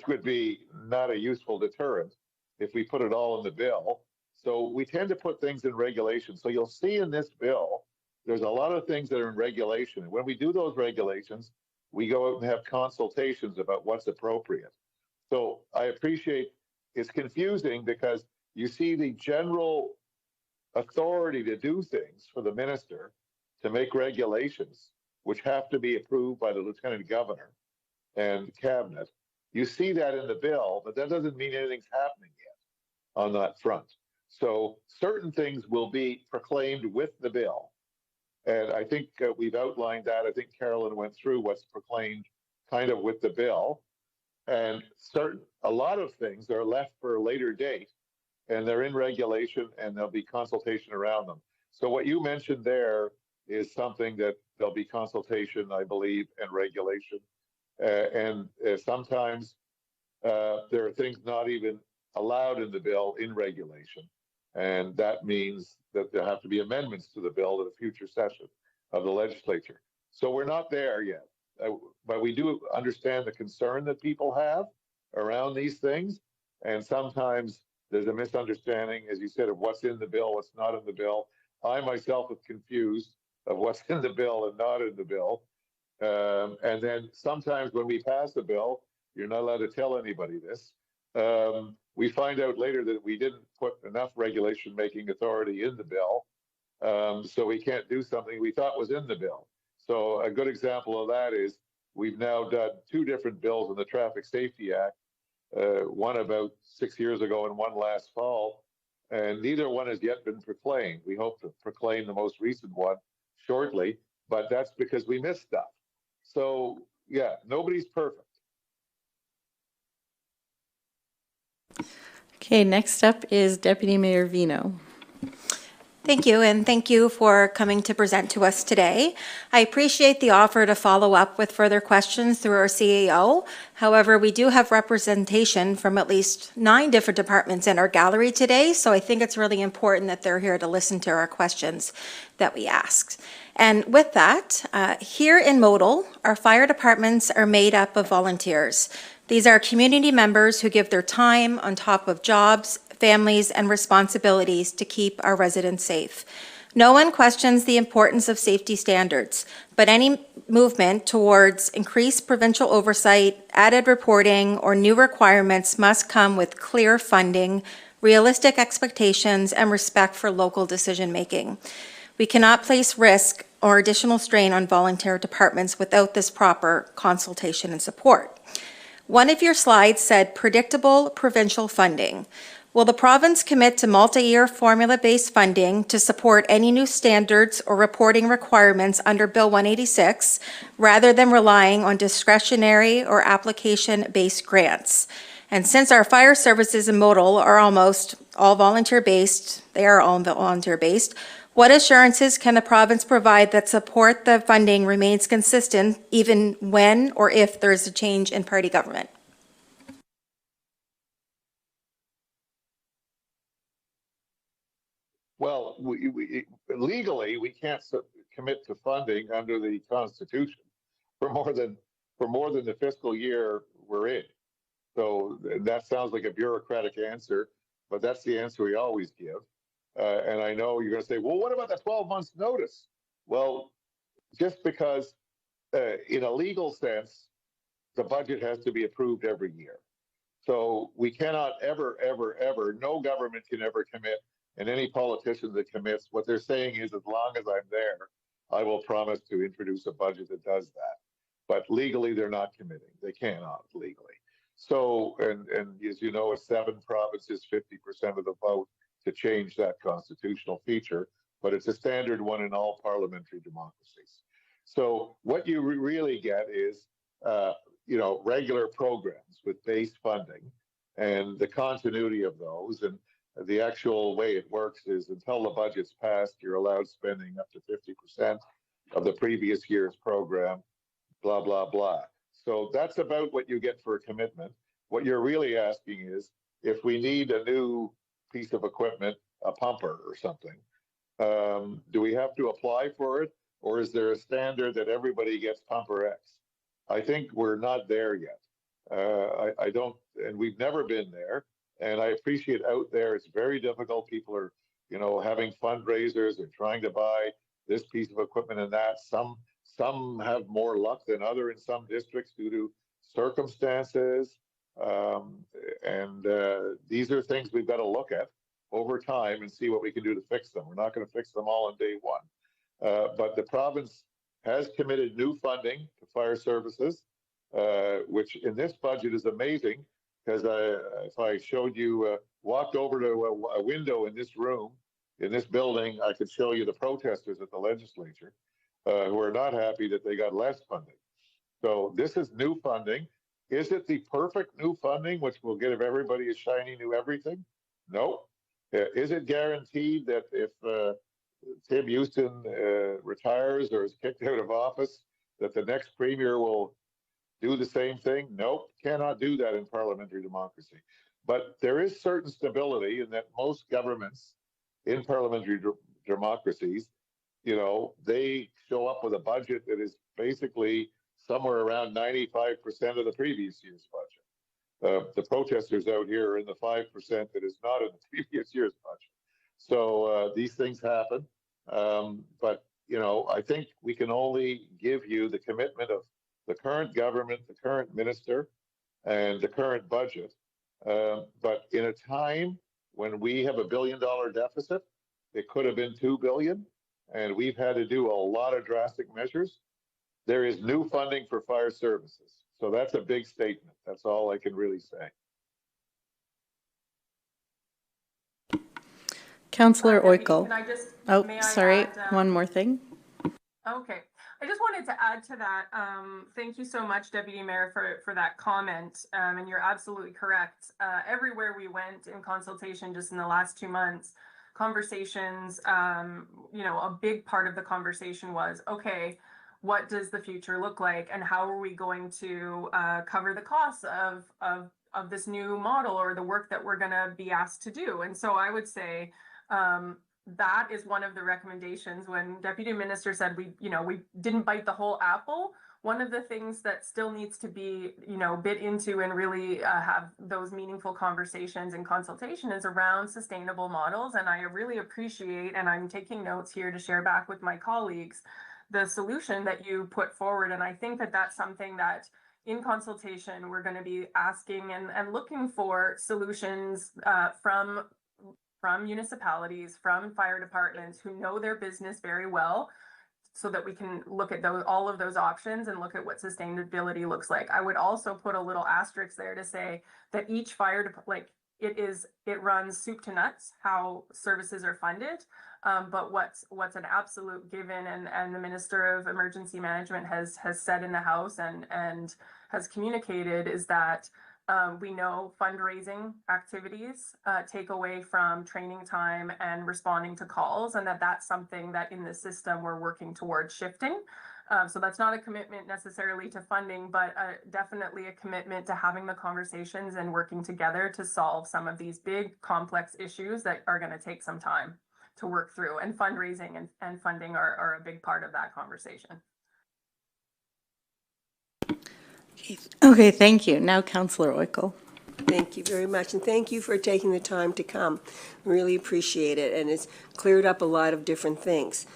would be not a useful deterrent if we put it all in the bill. So we tend to put things in regulation. So you'll see in this bill, there's a lot of things that are in regulation. And when we do those regulations, we go out and have consultations about what's appropriate. So I appreciate it's confusing because you see the general authority to do things for the minister to make regulations, which have to be approved by the lieutenant governor and cabinet. You see that in the bill, but that doesn't mean anything's happening yet on that front. So certain things will be proclaimed with the bill. And I think we've outlined that. I think Carolyn went through what's proclaimed kind of with the bill. And a lot of things are left for a later date, and they're in regulation, and there'll be consultation around them. So what you mentioned there is something that there'll be consultation, I believe, and regulation. And sometimes there are things not even allowed in the bill in regulation. And that means that there have to be amendments to the bill at a future session of the legislature. So we're not there yet. but we do understand the concern that people have around these things. And sometimes there's a misunderstanding, as you said, of what's in the bill, what's not in the bill. I myself am confused of what's in the bill and not in the bill. And then sometimes when we pass a bill, you're not allowed to tell anybody this. We find out later that we didn't put enough regulation making authority in the bill. So we can't do something we thought was in the bill. So a good example of that is we've now done two different bills in the Traffic Safety Act, one about 6 years ago and one last fall, and neither one has yet been proclaimed. We hope to proclaim the most recent one shortly, but that's because we missed stuff. So yeah, nobody's perfect. Okay, next up is Deputy Mayor Vino. Thank you, and thank you for coming to present to us today. I appreciate the offer to follow up with further questions through our CAO. However, we do have representation from at least 9 different departments in our gallery today, so I think it's really important that they're here to listen to our questions that we asked. And with that, here in Modal, our fire departments are made up of volunteers. These are community members who give their time on top of jobs, families, and responsibilities to keep our residents safe. No one questions the importance of safety standards, but any movement towards increased provincial oversight, added reporting, or new requirements must come with clear funding, realistic expectations, and respect for local decision-making. We cannot place risk or additional strain on volunteer departments without this proper consultation and support. One of your slides said predictable provincial funding. Will the province commit to multi-year formula-based funding to support any new standards or reporting requirements under Bill 186, rather than relying on discretionary or application-based grants? And since our fire services in Modal are almost all volunteer-based, what assurances can the province provide that support the funding remains consistent even when or if there is a change in party government? Well, legally, we can't commit to funding under the Constitution for more than the fiscal year we're in. So that sounds like a bureaucratic answer, but that's the answer we always give. And I know you're going to say, well, what about the 12 months notice? Well, just because in a legal sense, the budget has to be approved every year. So we cannot ever, no government can ever commit, and any politician that commits, what they're saying is, as long as I'm there, I will promise to introduce a budget that does that. But legally, they're not committing. They cannot legally. So, and as you know, it's 7 provinces, 50% of the vote to change that constitutional feature, but it's a standard one in all parliamentary democracies. So what you really get is, regular programs with base funding and the continuity of those. And the actual way it works is until the budget's passed, you're allowed spending up to 50% of the previous year's program, blah, blah, blah. So that's about what you get for a commitment. What you're really asking is if we need a new piece of equipment, a pumper or something, do we have to apply for it? Or is there a standard that everybody gets pumper X? I think we're not there yet. I don't, and we've never been there. And I appreciate out there, it's very difficult. People are, having fundraisers and trying to buy this piece of equipment and that. Some have more luck than other in some districts due to circumstances. These are things we've got to look at over time and see what we can do to fix them. We're not going to fix them all on day one. But the province has committed new funding to fire services, which in this budget is amazing because if I showed you, walked over to a window in this room, in this building, I could show you the protesters at the legislature who are not happy that they got less funding. So this is new funding. Is it the perfect new funding, which will give everybody a shiny new everything? No. Is it guaranteed that if Tim Houston retires or is kicked out of office, that the next premier will do the same thing? Nope, cannot do that in parliamentary democracy. But there is certain stability in that most governments in parliamentary democracies, they show up with a budget that is basically somewhere around 95% of the previous year's budget. The protesters out here are in the 5% that is not in the previous year's budget. So these things happen. But, you know, I think we can only give you the commitment of the current government, the current minister, and the current budget. But in a time when we have $1 billion deficit, it could have been 2 billion, and we've had to do a lot of drastic measures. There is new funding for fire services. So that's a big statement. That's all I can really say. Councillor Deputy, Oikel. can I just, Oh, may I sorry, add, one more thing. Okay, I just wanted to add to that. Thank you so much, Deputy Mayor, for that comment. And you're absolutely correct. Everywhere we went in consultation just in the last 2 months, conversations, you know, a big part of the conversation was, okay, what does the future look like, and how are we going to cover the costs of this new model or the work that we're going to be asked to do? And so I would say that is one of the recommendations. When Deputy Minister said we didn't bite the whole apple, one of the things that still needs to be, bit into and really have those meaningful conversations and consultation is around sustainable models. And I really appreciate, and I'm taking notes here to share back with my colleagues, the solution that you put forward. And I think that that's something that in consultation, we're going to be asking and looking for solutions from municipalities, from fire departments who know their business very well, so that we can look at all of those options and look at what sustainability looks like. I would also put a little asterisk there to say that each fire department, it runs soup to nuts how services are funded. But what's an absolute given, and the Minister of Emergency Management has said in the House and has communicated, is that we know fundraising activities take away from training time and responding to calls, and that's something that in the system we're working towards shifting. So that's not a commitment necessarily to funding, but definitely a commitment to having the conversations and working together to solve some of these big complex issues that are going to take some time to work through. And fundraising and funding are a big part of that conversation. Okay, thank you. Now, Councillor Oikel. Thank you very much, and thank you for taking the time to come. Really appreciate it, and it's cleared up a lot of different things.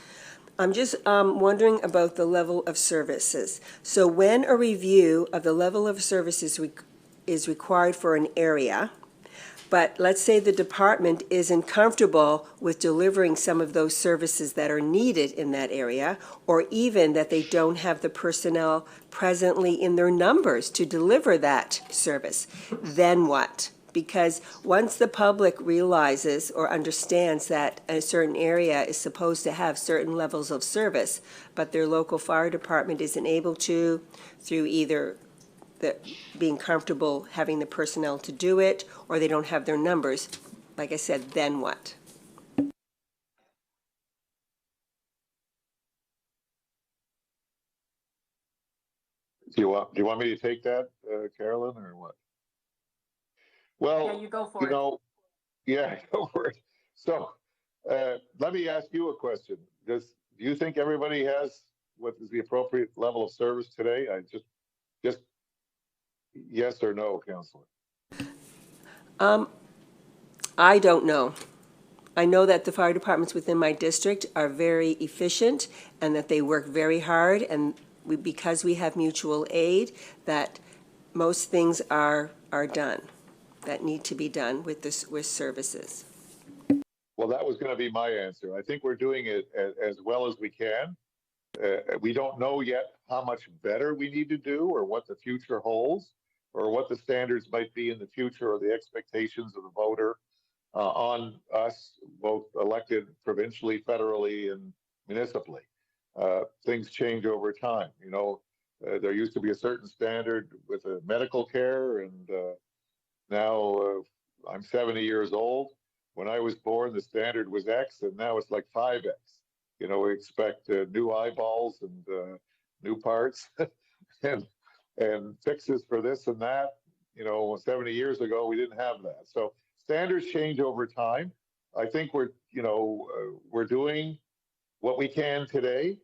I'm just wondering about the level of services. So when a review of the level of services is required for an area, but let's say the department isn't comfortable with delivering some of those services that are needed in that area, or even that they don't have the personnel presently in their numbers to deliver that service, then what? Because once the public realizes or understands that a certain area is supposed to have certain levels of service, but their local fire department isn't able to, through either being comfortable having the personnel to do it, or they don't have their numbers, like I said, then what? Do you want me to take that, Carolyn, or what? Well, yeah, you go for it. Yeah, go for it. So let me ask you a question. Do you think everybody has what is the appropriate level of service today? Just yes or no, Councillor? I don't know. I know that the fire departments within my district are very efficient and that they work very hard, and because we have mutual aid, that most things are done that need to be done with services. Well, that was going to be my answer. I think we're doing it as well as we can. We don't know yet how much better we need to do, or what the future holds, or what the standards might be in the future, or the expectations of the voter on us, both elected provincially, federally, and municipally. Things change over time. There used to be a certain standard with medical care, and now I'm 70 years old. When I was born, the standard was X, and now it's like 5X. We expect new eyeballs and new parts and fixes for this and that. 70 years ago, we didn't have that. So standards change over time. I think we're doing what we can today.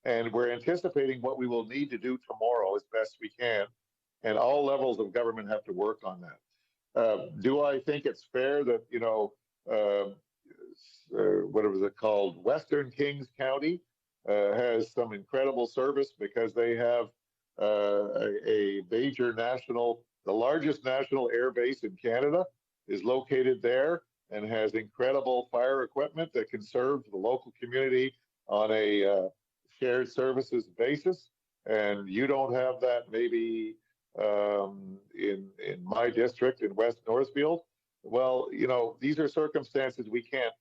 And we're anticipating what we will need to do tomorrow as best we can. And all levels of government have to work on that. Do I think it's fair that, what was it called? Western Kings County has some incredible service because they have a major national, the largest national air base in Canada is located there and has incredible fire equipment that can serve the local community on a shared services basis. And you don't have that maybe in my district in West Northfield. Well, these are circumstances we can't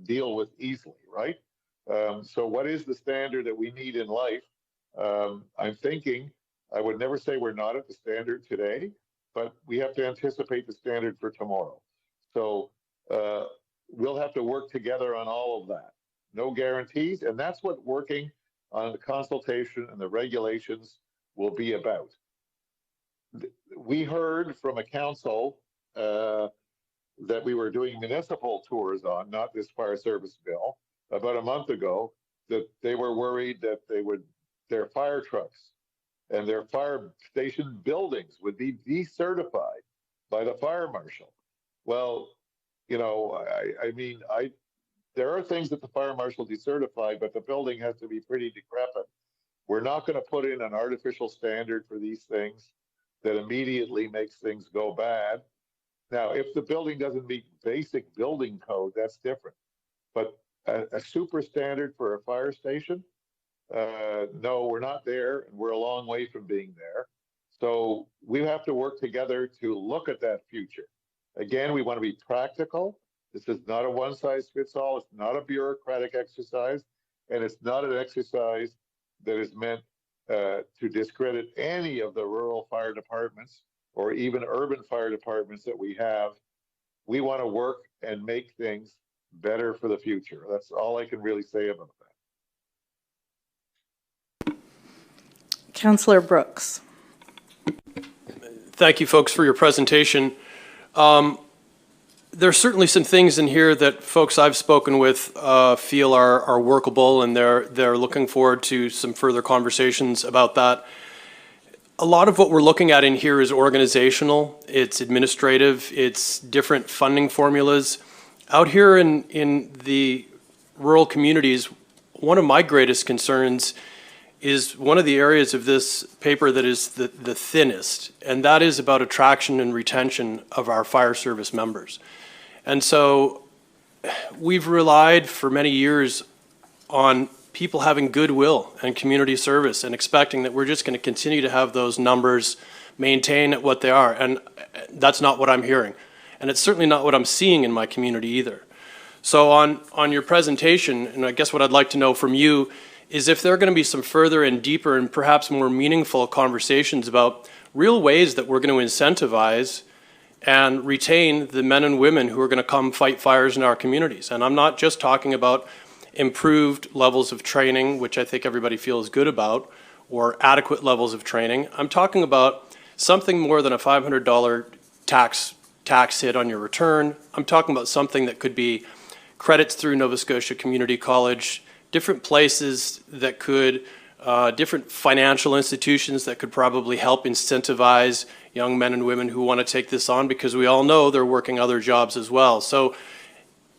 deal with easily, right? So what is the standard that we need in life? I'm thinking, I would never say we're not at the standard today, but we have to anticipate the standard for tomorrow. So we'll have to work together on all of that. No guarantees, and that's what working on the consultation and the regulations will be about. We heard from a council that we were doing municipal tours on, not this fire service bill, about a month ago, that they were worried that their fire trucks and their fire station buildings would be decertified by the fire marshal. Well, there are things that the fire marshal decertified, but the building has to be pretty decrepit. We're not going to put in an artificial standard for these things that immediately makes things go bad. Now, if the building doesn't meet basic building code, that's different. But a super standard for a fire station, no, we're not there, and we're a long way from being there. So we have to work together to look at that future. Again, we want to be practical. This is not a one-size-fits-all. It's not a bureaucratic exercise, and it's not an exercise that is meant to discredit any of the rural fire departments or even urban fire departments that we have. We want to work and make things better for the future. That's all I can really say about that. Councillor Brooks. Thank you, folks, for your presentation. There's certainly some things in here that folks I've spoken with feel are workable, and they're looking forward to some further conversations about that. A lot of what we're looking at in here is organizational, it's administrative, it's different funding formulas. Out here in the rural communities, one of my greatest concerns is one of the areas of this paper that is the thinnest, and that is about attraction and retention of our fire service members. And so we've relied for many years on people having goodwill and community service and expecting that we're just going to continue to have those numbers maintain at what they are. And that's not what I'm hearing. And it's certainly not what I'm seeing in my community either. So on your presentation, and I guess what I'd like to know from you is if there are going to be some further and deeper and perhaps more meaningful conversations about real ways that we're going to incentivize and retain the men and women who are going to come fight fires in our communities. And I'm not just talking about improved levels of training, which I think everybody feels good about, or adequate levels of training. I'm talking about something more than a $500 tax hit on your return. I'm talking about something that could be credits through Nova Scotia Community College, different places that could, different financial institutions that could probably help incentivize young men and women who want to take this on, because we all know they're working other jobs as well. So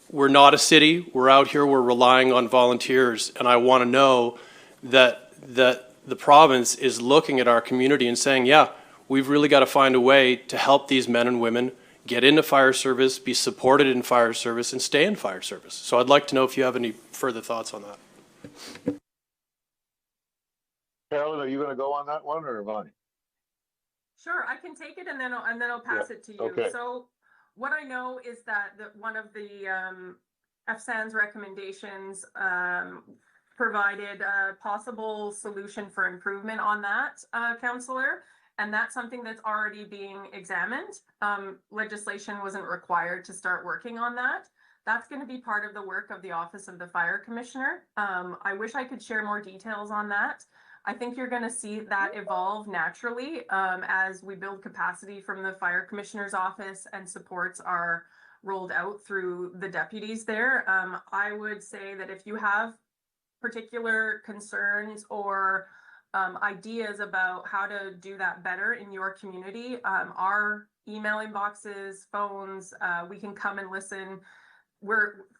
we're not a city, we're out here, we're relying on volunteers, and I want to know that the province is looking at our community and saying, yeah, we've really got to find a way to help these men and women get into fire service, be supported in fire service, and stay in fire service. So I'd like to know if you have any further thoughts on that. Carolyn, are you going to go on that one, or am I? Sure, I can take it and then I'll pass it to you. Okay. So what I know is that one of the FSAN's recommendations provided a possible solution for improvement on that, Councillor, and that's something that's already being examined. Legislation wasn't required to start working on that. That's going to be part of the work of the Office of the Fire Commissioner. I wish I could share more details on that. I think you're going to see that evolve naturally as we build capacity from the Fire Commissioner's office and supports are rolled out through the deputies there. I would say that if you have particular concerns or ideas about how to do that better in your community, our email inboxes, phones, we can come and listen.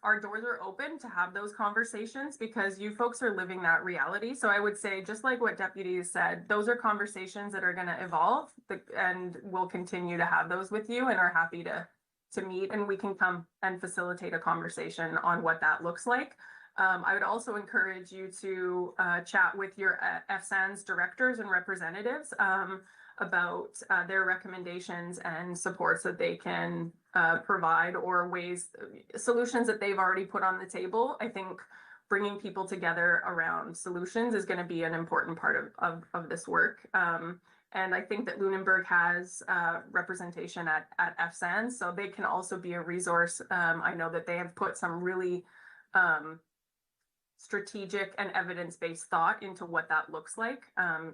Our doors are open to have those conversations because you folks are living that reality. So I would say, just like what Deputy said, those are conversations that are going to evolve, and we'll continue to have those with you and are happy to meet, and we can come and facilitate a conversation on what that looks like. I would also encourage you to chat with your FSANS directors and representatives about their recommendations and supports that they can provide, or solutions that they've already put on the table. I think bringing people together around solutions is going to be an important part of this work. And I think that Lunenburg has representation at FSANS, so they can also be a resource. I know that they have put some really strategic and evidence-based thought into what that looks like.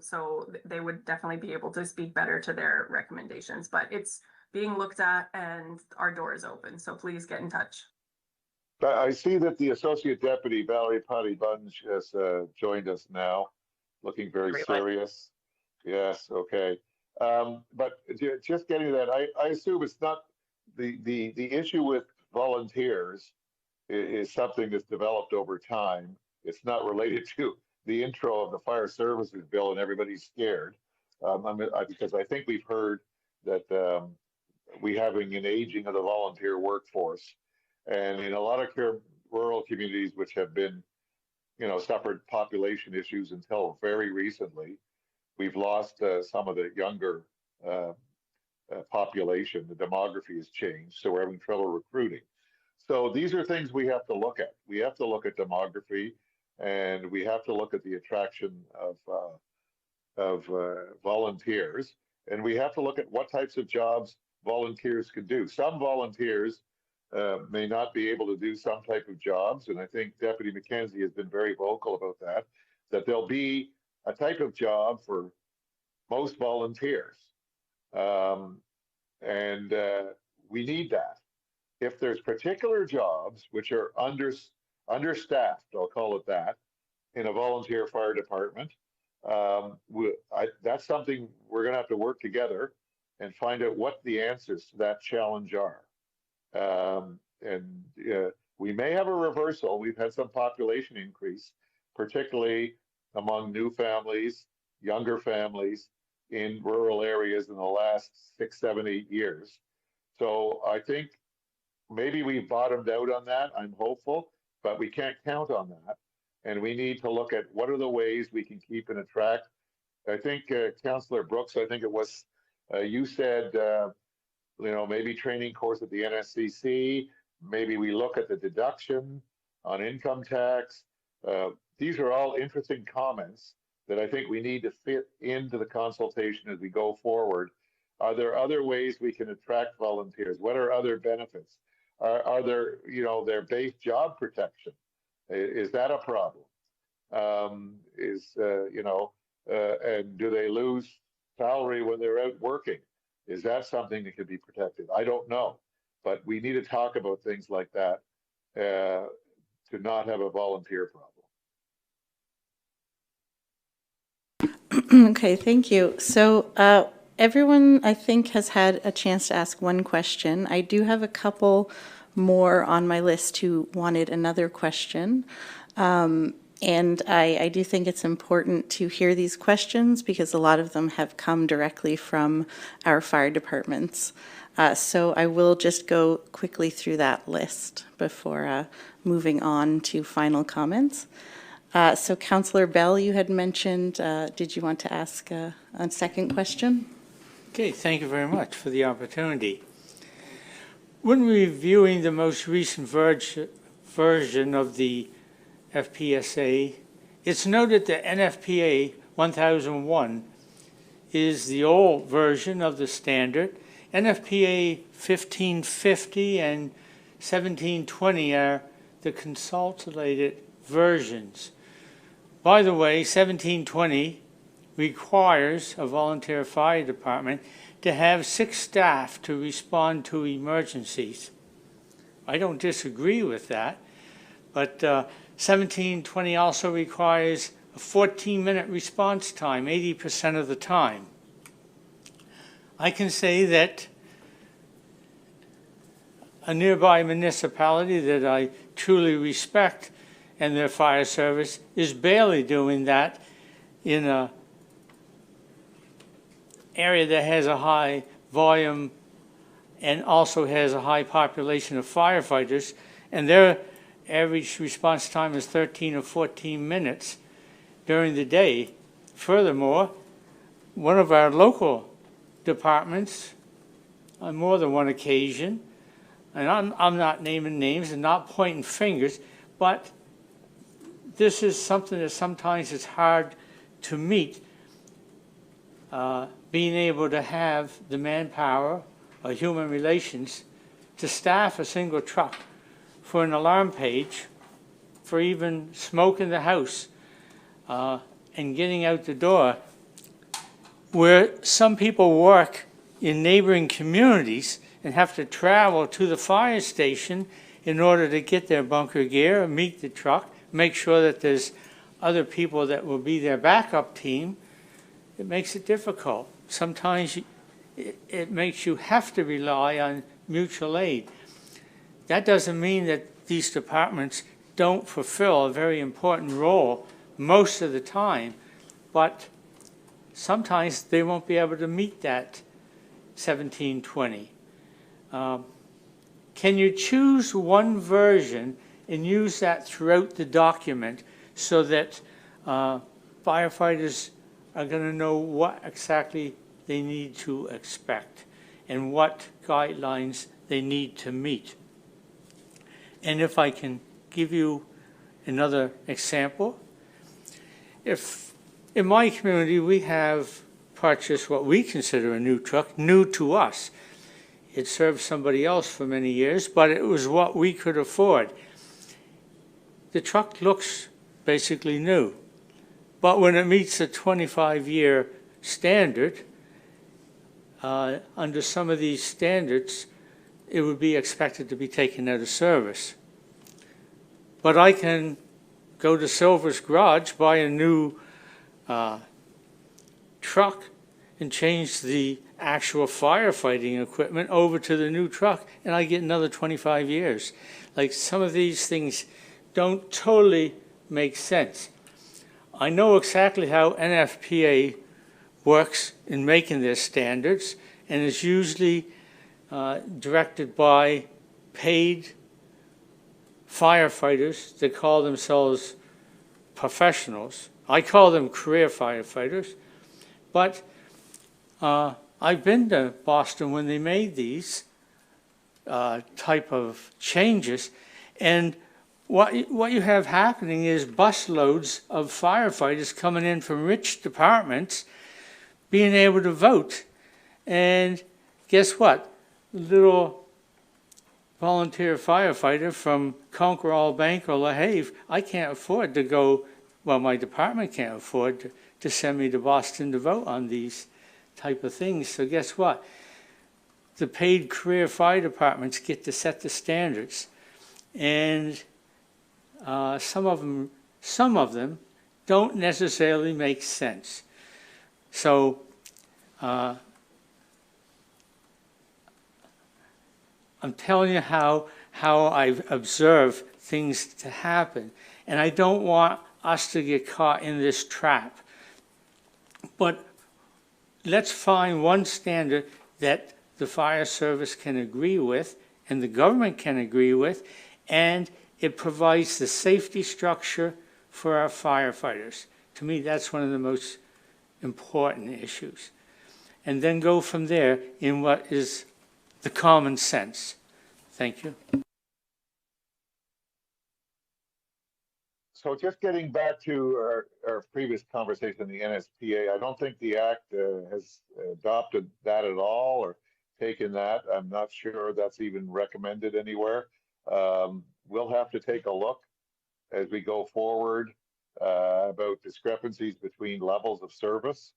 So they would definitely be able to speak better to their recommendations, but it's being looked at and our door is open. So please get in touch. I see that the Associate Deputy Valerie Potty-Bunge has joined us now, looking very serious. Yes, okay. But just getting to that, I assume it's not the issue with volunteers is something that's developed over time. It's not related to the intro of the fire services bill and everybody's scared. Because I think we've heard that we having an aging of the volunteer workforce, and in a lot of rural communities which have been, suffered population issues until very recently, we've lost some of the younger population. The demography has changed, so we're having trouble recruiting. So these are things we have to look at. We have to look at demography, and we have to look at the attraction of volunteers, and we have to look at what types of jobs volunteers can do. Some volunteers may not be able to do some type of jobs, and I think Deputy McKenzie has been very vocal about that there'll be a type of job for most volunteers, and we need that. If there's particular jobs which are understaffed, I'll call it that, in a volunteer fire department, that's something we're going to have to work together and find out what the answers to that challenge are. We may have a reversal. We've had some population increase, particularly among new families, younger families in rural areas in the last 6, 7, 8 years. So I think maybe we bottomed out on that. I'm hopeful, but we can't count on that. And we need to look at what are the ways we can keep and attract. I think Councillor Brooks, I think it was, you said, maybe training course at the NSCC, maybe we look at the deduction on income tax. These are all interesting comments that I think we need to fit into the consultation as we go forward. Are there other ways we can attract volunteers? What are other benefits? Are there, their base job protection? Is that a problem? And do they lose salary when they're out working? Is that something that could be protected? I don't know, but we need to talk about things like that to not have a volunteer problem. Okay, thank you. So everyone, I think, has had a chance to ask one question. I do have a couple more on my list who wanted another question. And I do think it's important to hear these questions because a lot of them have come directly from our fire departments. So I will just go quickly through that list before moving on to final comments. So Councillor Bell, you had mentioned, did you want to ask a second question? Okay, thank you very much for the opportunity. When reviewing the most recent version of the FPSA, it's noted that NFPA 1001 is the old version of the standard. NFPA 1550 and 1720 are the consolidated versions. By the way, 1720 requires a volunteer fire department to have 6 staff to respond to emergencies. I don't disagree with that, but 1720 also requires a 14-minute response time, 80% of the time. I can say that a nearby municipality that I truly respect and their fire service is barely doing that in a area that has a high volume and also has a high population of firefighters, and their average response time is 13 or 14 minutes during the day. Furthermore, one of our local departments, on more than one occasion, and I'm not naming names and not pointing fingers, but this is something that sometimes it's hard to meet, being able to have the manpower or human relations to staff a single truck for an alarm page, for even smoke in the house, and getting out the door, where some people work in neighboring communities and have to travel to the fire station in order to get their bunker gear, meet the truck, make sure that there's other people that will be their backup team. It makes it difficult. Sometimes it makes you have to rely on mutual aid. That doesn't mean that these departments don't fulfill a very important role most of the time, but sometimes they won't be able to meet that 1720. Can you choose one version and use that throughout the document so that firefighters are going to know what exactly they need to expect and what guidelines they need to meet? And if I can give you another example, if in my community we have purchased what we consider a new truck, new to us. It served somebody else for many years, but it was what we could afford. The truck looks basically new, but when it meets a 25-year standard, under some of these standards, it would be expected to be taken out of service. But I can go to Silver's Garage, buy a new truck, and change the actual firefighting equipment over to the new truck, and I get another 25 years. Like, some of these things don't totally make sense. I know exactly how NFPA works in making their standards, and it's usually directed by paid firefighters that call themselves professionals. I call them career firefighters, but I've been to Boston when they made these type of changes, and what you have happening is busloads of firefighters coming in from rich departments being able to vote. And guess what? Little volunteer firefighter from Conquerall Bank or La Have, I can't afford to go, well, my department can't afford to send me to Boston to vote on these type of things. So guess what? The paid career fire departments get to set the standards. And some of them don't necessarily make sense. So I'm telling you how I've observed things to happen, and I don't want us to get caught in this trap. But let's find one standard that the fire service can agree with and the government can agree with, and it provides the safety structure for our firefighters. To me, that's one of the most important issues. And then go from there in what is the common sense. Thank you. So just getting back to our previous conversation, the NSPA, I don't think the Act has adopted that at all or taken that. I'm not sure that's even recommended anywhere. We'll have to take a look as we go forward about discrepancies between levels of service.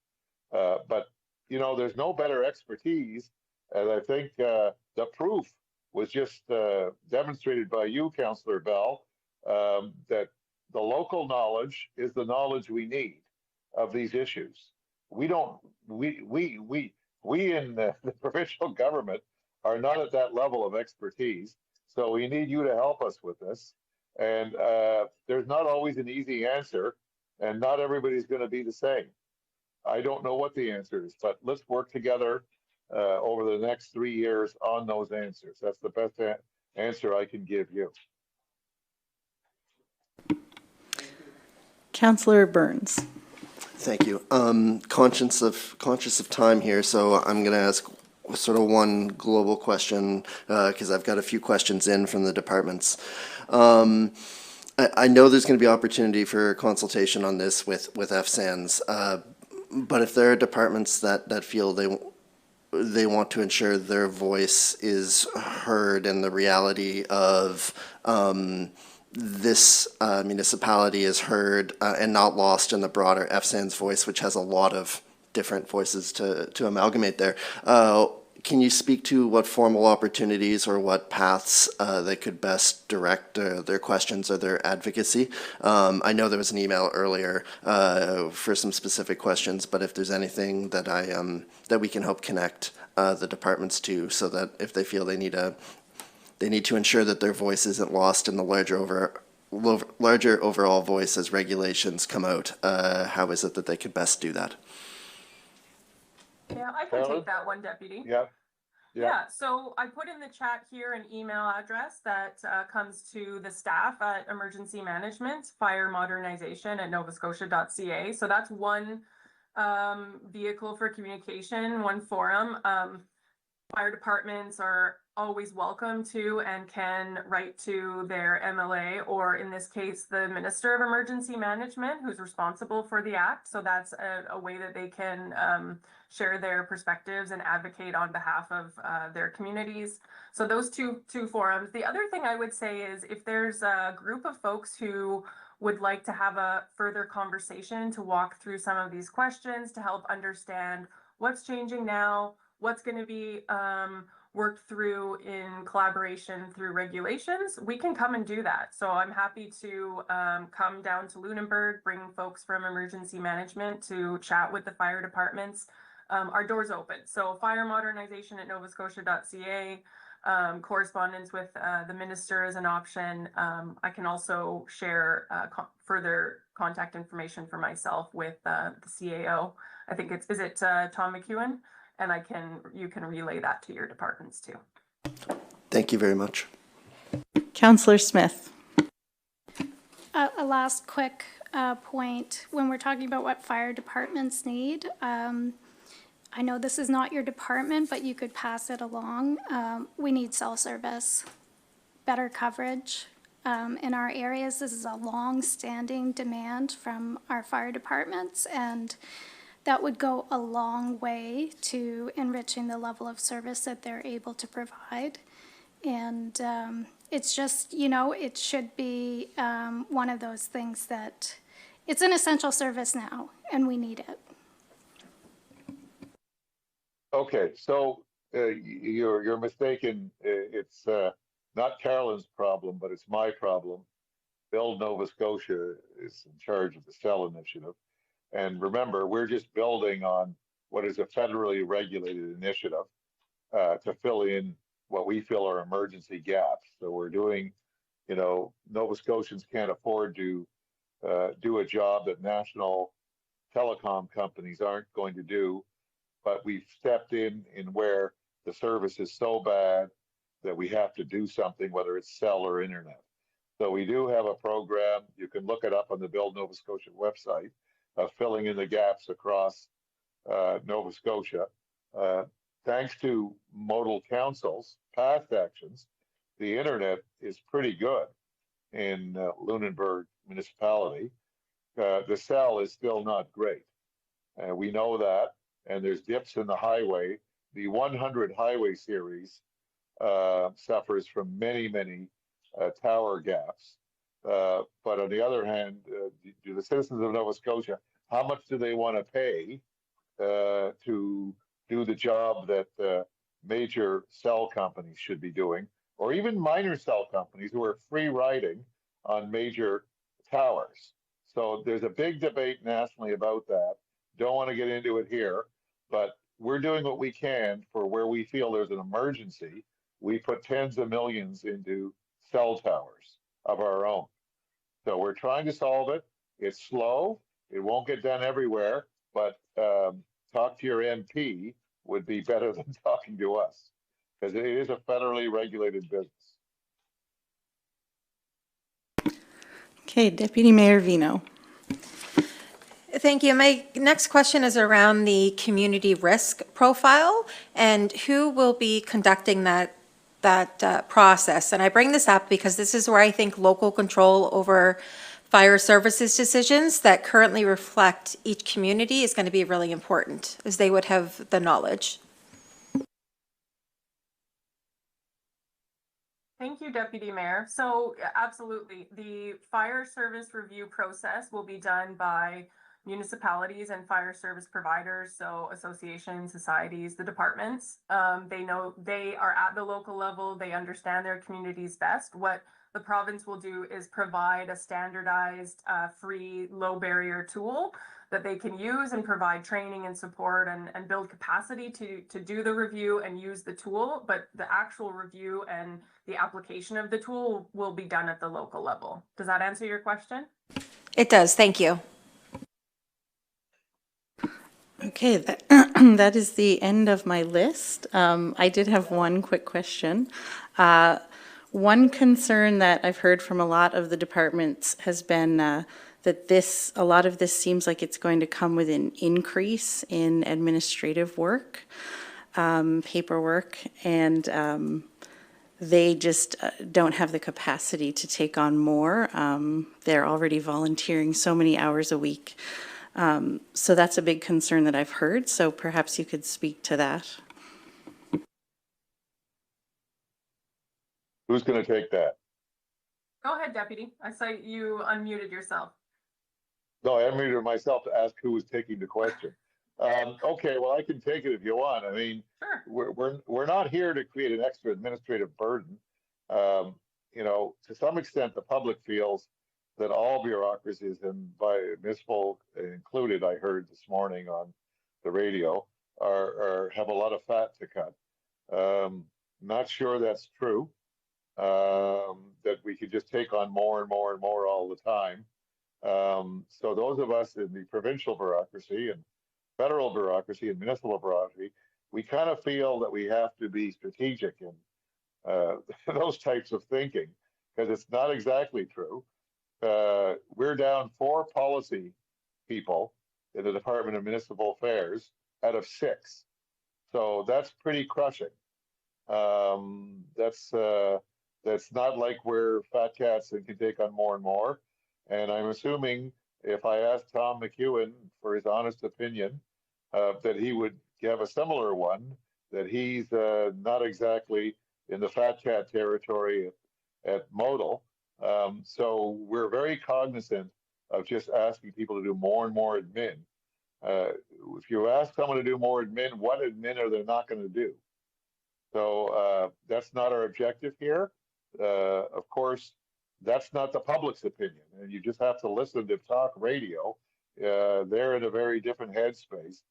But, you know, there's no better expertise, and I think the proof was just demonstrated by you, Councillor Bell, that the local knowledge is the knowledge we need of these issues. We don't, we in the provincial government are not at that level of expertise. So we need you to help us with this. And there's not always an easy answer, and not everybody's going to be the same. I don't know what the answer is, but let's work together over the next 3 years on those answers. That's the best answer I can give you. Councillor Burns. Thank you. Conscious of time here, so I'm going to ask sort of one global question because I've got a few questions in from the departments. I know there's going to be opportunity for consultation on this with FSANS, but if there are departments that feel they want to ensure their voice is heard and the reality of this municipality is heard and not lost in the broader FSANS voice, which has a lot of different voices to amalgamate there. Can you speak to what formal opportunities or what paths they could best direct their questions or their advocacy? I know there was an email earlier for some specific questions, but if there's anything that that we can help connect the departments to, so that if they feel they need to ensure that their voice isn't lost in the larger overall voice as regulations come out, how is it that they could best do that? Yeah, I can take that one, Deputy. Yeah. Yeah, so I put in the chat here an email address that comes to the staff at Emergency Management, Fire Modernization at novascotia.ca. So that's one vehicle for communication, one forum. Fire departments are always welcome to and can write to their MLA, or in this case, the Minister of Emergency Management, who's responsible for the act. So that's a way that they can share their perspectives and advocate on behalf of their communities. So those two forums. The other thing I would say is if there's a group of folks who would like to have a further conversation to walk through some of these questions to help understand what's changing now, what's going to be worked through in collaboration through regulations, we can come and do that. So I'm happy to come down to Lunenburg, bring folks from emergency management to chat with the fire departments. Our door's open. So fire modernization at novascotia.ca, correspondence with the minister is an option. I can also share further contact information for myself with the CAO. I think is it Tom McEwen? And you can relay that to your departments too. Thank you very much. Councillor Smith. A last quick point. When we're talking about what fire departments need, I know this is not your department, but you could pass it along. We need cell service, better coverage. In our areas, this is a long-standing demand from our fire departments, and that would go a long way to enriching the level of service that they're able to provide. And it's just, it should be one of those things that it's an essential service now, and we need it. Okay, so you're mistaken. It's not Carolyn's problem, but it's my problem. Build Nova Scotia is in charge of the cell initiative. And remember, we're just building on what is a federally regulated initiative to fill in what we feel are emergency gaps. So we're doing, Nova Scotians can't afford to do a job that national telecom companies aren't going to do, but we've stepped in where the service is so bad that we have to do something, whether it's cell or internet. So we do have a program. You can look it up on the Build Nova Scotia website, filling in the gaps across Nova Scotia. Thanks to modal councils, past actions, the internet is pretty good in Lunenburg municipality. The cell is still not great. We know that, and there's dips in the highway. The 100 highway series suffers from many, many tower gaps. But on the other hand, do the citizens of Nova Scotia, how much do they want to pay to do the job that major cell companies should be doing, or even minor cell companies who are free riding on major towers. So there's a big debate nationally about that. Don't want to get into it here, but we're doing what we can for where we feel there's an emergency. We put tens of millions into cell towers of our own. So we're trying to solve it. It's slow. It won't get done everywhere, but talk to your MP would be better than talking to us because it is a federally regulated business. Okay, Deputy Mayor Vino. Thank you. My next question is around the community risk profile and who will be conducting that process. And I bring this up because this is where I think local control over fire services decisions that currently reflect each community is going to be really important, as they would have the knowledge. Thank you, Deputy Mayor. So absolutely, the fire service review process will be done by municipalities and fire service providers, so associations, societies, the departments. They know they are at the local level, they understand their communities best. What the province will do is provide a standardized, free, low barrier tool that they can use and provide training and support and build capacity to do the review and use the tool. But the actual review and the application of the tool will be done at the local level. Does that answer your question? It does. Thank you. Okay, that is the end of my list. I did have one quick question. One concern that I've heard from a lot of the departments has been that a lot of this seems like it's going to come with an increase in administrative work, paperwork, and they just don't have the capacity to take on more. They're already volunteering so many hours a week. So that's a big concern that I've heard. So perhaps you could speak to that. Who's going to take that? Go ahead, Deputy. I saw you unmuted yourself. No, I unmuted myself to ask who was taking the question. Okay, well, I can take it if you want. I mean, sure. we're not here to create an extra administrative burden. You know, to some extent, the public feels that all bureaucracies, and by municipal included, I heard this morning on the radio, have a lot of fat to cut. Not sure that's true. That we could just take on more and more and more all the time. So those of us in the provincial bureaucracy and federal bureaucracy and municipal bureaucracy, we kind of feel that we have to be strategic in those types of thinking, because it's not exactly true. We're down 4 policy people in the Department of Municipal Affairs out of 6. So that's pretty crushing. That's not like we're fat cats and can take on more and more. And I'm assuming if I asked Tom McEwen for his honest opinion, that he would have a similar one, that he's not exactly in the fat cat territory at modal. So we're very cognizant of just asking people to do more and more admin. If you ask someone to do more admin, what admin are they not going to do? So that's not our objective here. Of course, that's not the public's opinion, and you just have to listen to talk radio. They're in a very different headspace.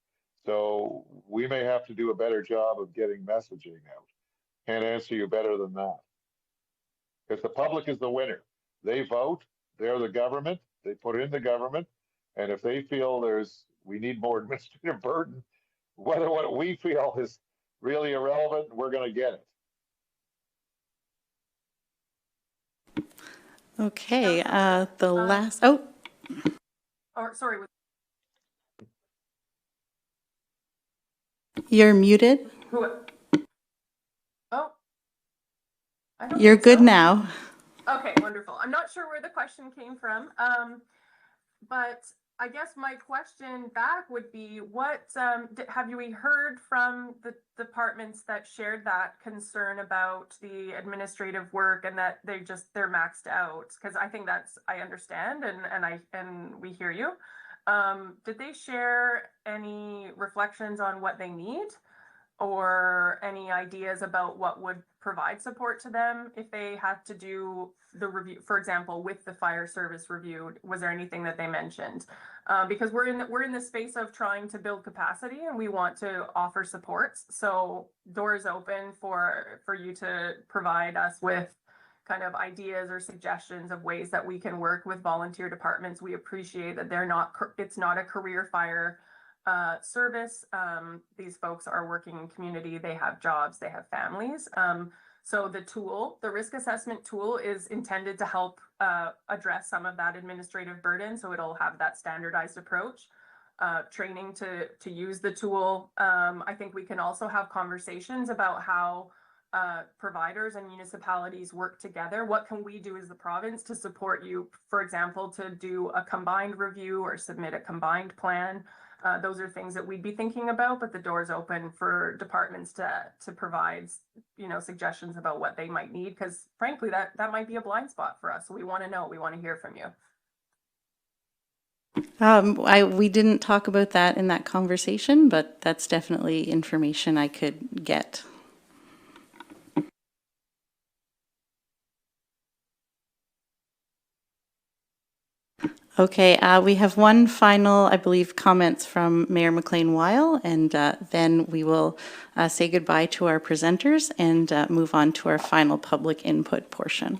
So we may have to do a better job of getting messaging out. Can't answer you better than that. Because the public is the winner. They vote, they're the government, they put in the government, and if they feel we need more administrative burden, whether what we feel is really irrelevant, we're going to get it. Okay, the last, Sorry. You're muted. Oh. You're good now. Okay, wonderful. I'm not sure where the question came from, but I guess my question back would be, what have we heard from the departments that shared that concern about the administrative work and that they're maxed out? Because I think I understand and we hear you. Did they share any reflections on what they need, or any ideas about what would provide support to them if they had to do the review, for example, with the fire service review? Was there anything that they mentioned? Because we're in the space of trying to build capacity, and we want to offer supports. So doors open for you to provide us with kind of ideas or suggestions of ways that we can work with volunteer departments. We appreciate that it's not a career fire service. These folks are working in community, they have jobs, they have families. So the risk assessment tool is intended to help address some of that administrative burden. So it'll have that standardized approach, training to use the tool. I think we can also have conversations about how providers and municipalities work together. What can we do as the province to support you, for example, to do a combined review or submit a combined plan? Those are things that we'd be thinking about, but the door's open for departments to provide, suggestions about what they might need, because frankly, that might be a blind spot for us. So we want to know, we want to hear from you. We didn't talk about that in that conversation, but that's definitely information I could get. Okay, we have one final, I believe, comments from Mayor McLean-Weil, and then we will say goodbye to our presenters and move on to our final public input portion.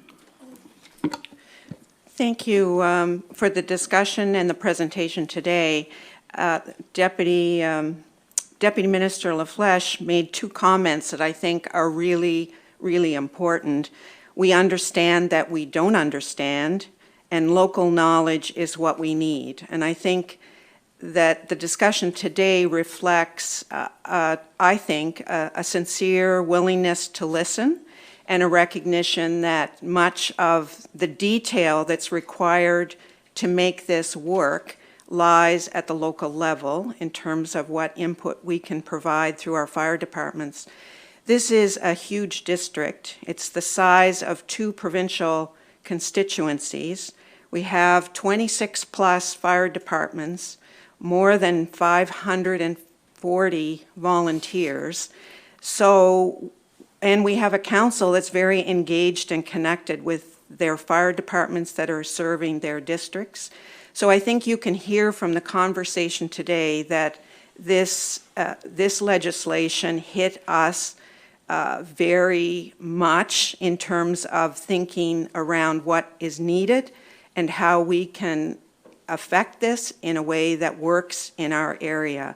Thank you for the discussion and the presentation today. Deputy Minister LaFlèche made two comments that I think are really, really important. We understand that we don't understand, and local knowledge is what we need. And I think that the discussion today reflects, I think, a sincere willingness to listen and a recognition that much of the detail that's required to make this work lies at the local level in terms of what input we can provide through our fire departments. This is a huge district. It's the size of 2 provincial constituencies. We have 26 plus fire departments, more than 540 volunteers. And we have a council that's very engaged and connected with their fire departments that are serving their districts. So I think you can hear from the conversation today that this legislation hit us very much in terms of thinking around what is needed and how we can affect this in a way that works in our area.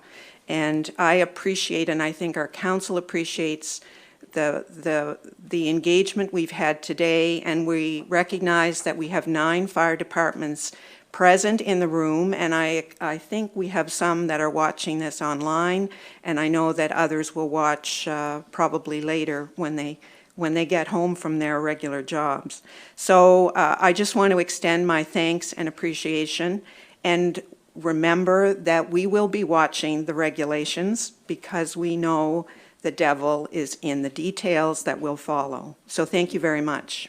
And I appreciate, and I think our council appreciates, the engagement we've had today, and we recognize that we have 9 fire departments present in the room, and I think we have some that are watching this online, and I know that others will watch probably later when they get home from their regular jobs. So I just want to extend my thanks and appreciation, and remember that we will be watching the regulations because we know the devil is in the details that will follow. So thank you very much.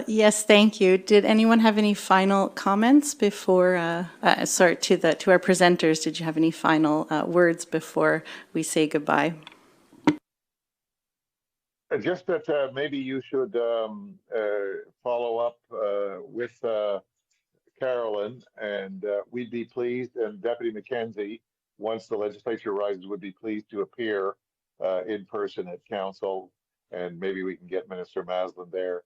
Yes, thank you. Did anyone have any final comments before, sorry, to our presenters, did you have any final words before we say goodbye? Just that maybe you should follow up with Carolyn, and we'd be pleased, and Deputy McKenzie, once the legislature rises, would be pleased to appear in person at council, and maybe we can get Minister Maslin there.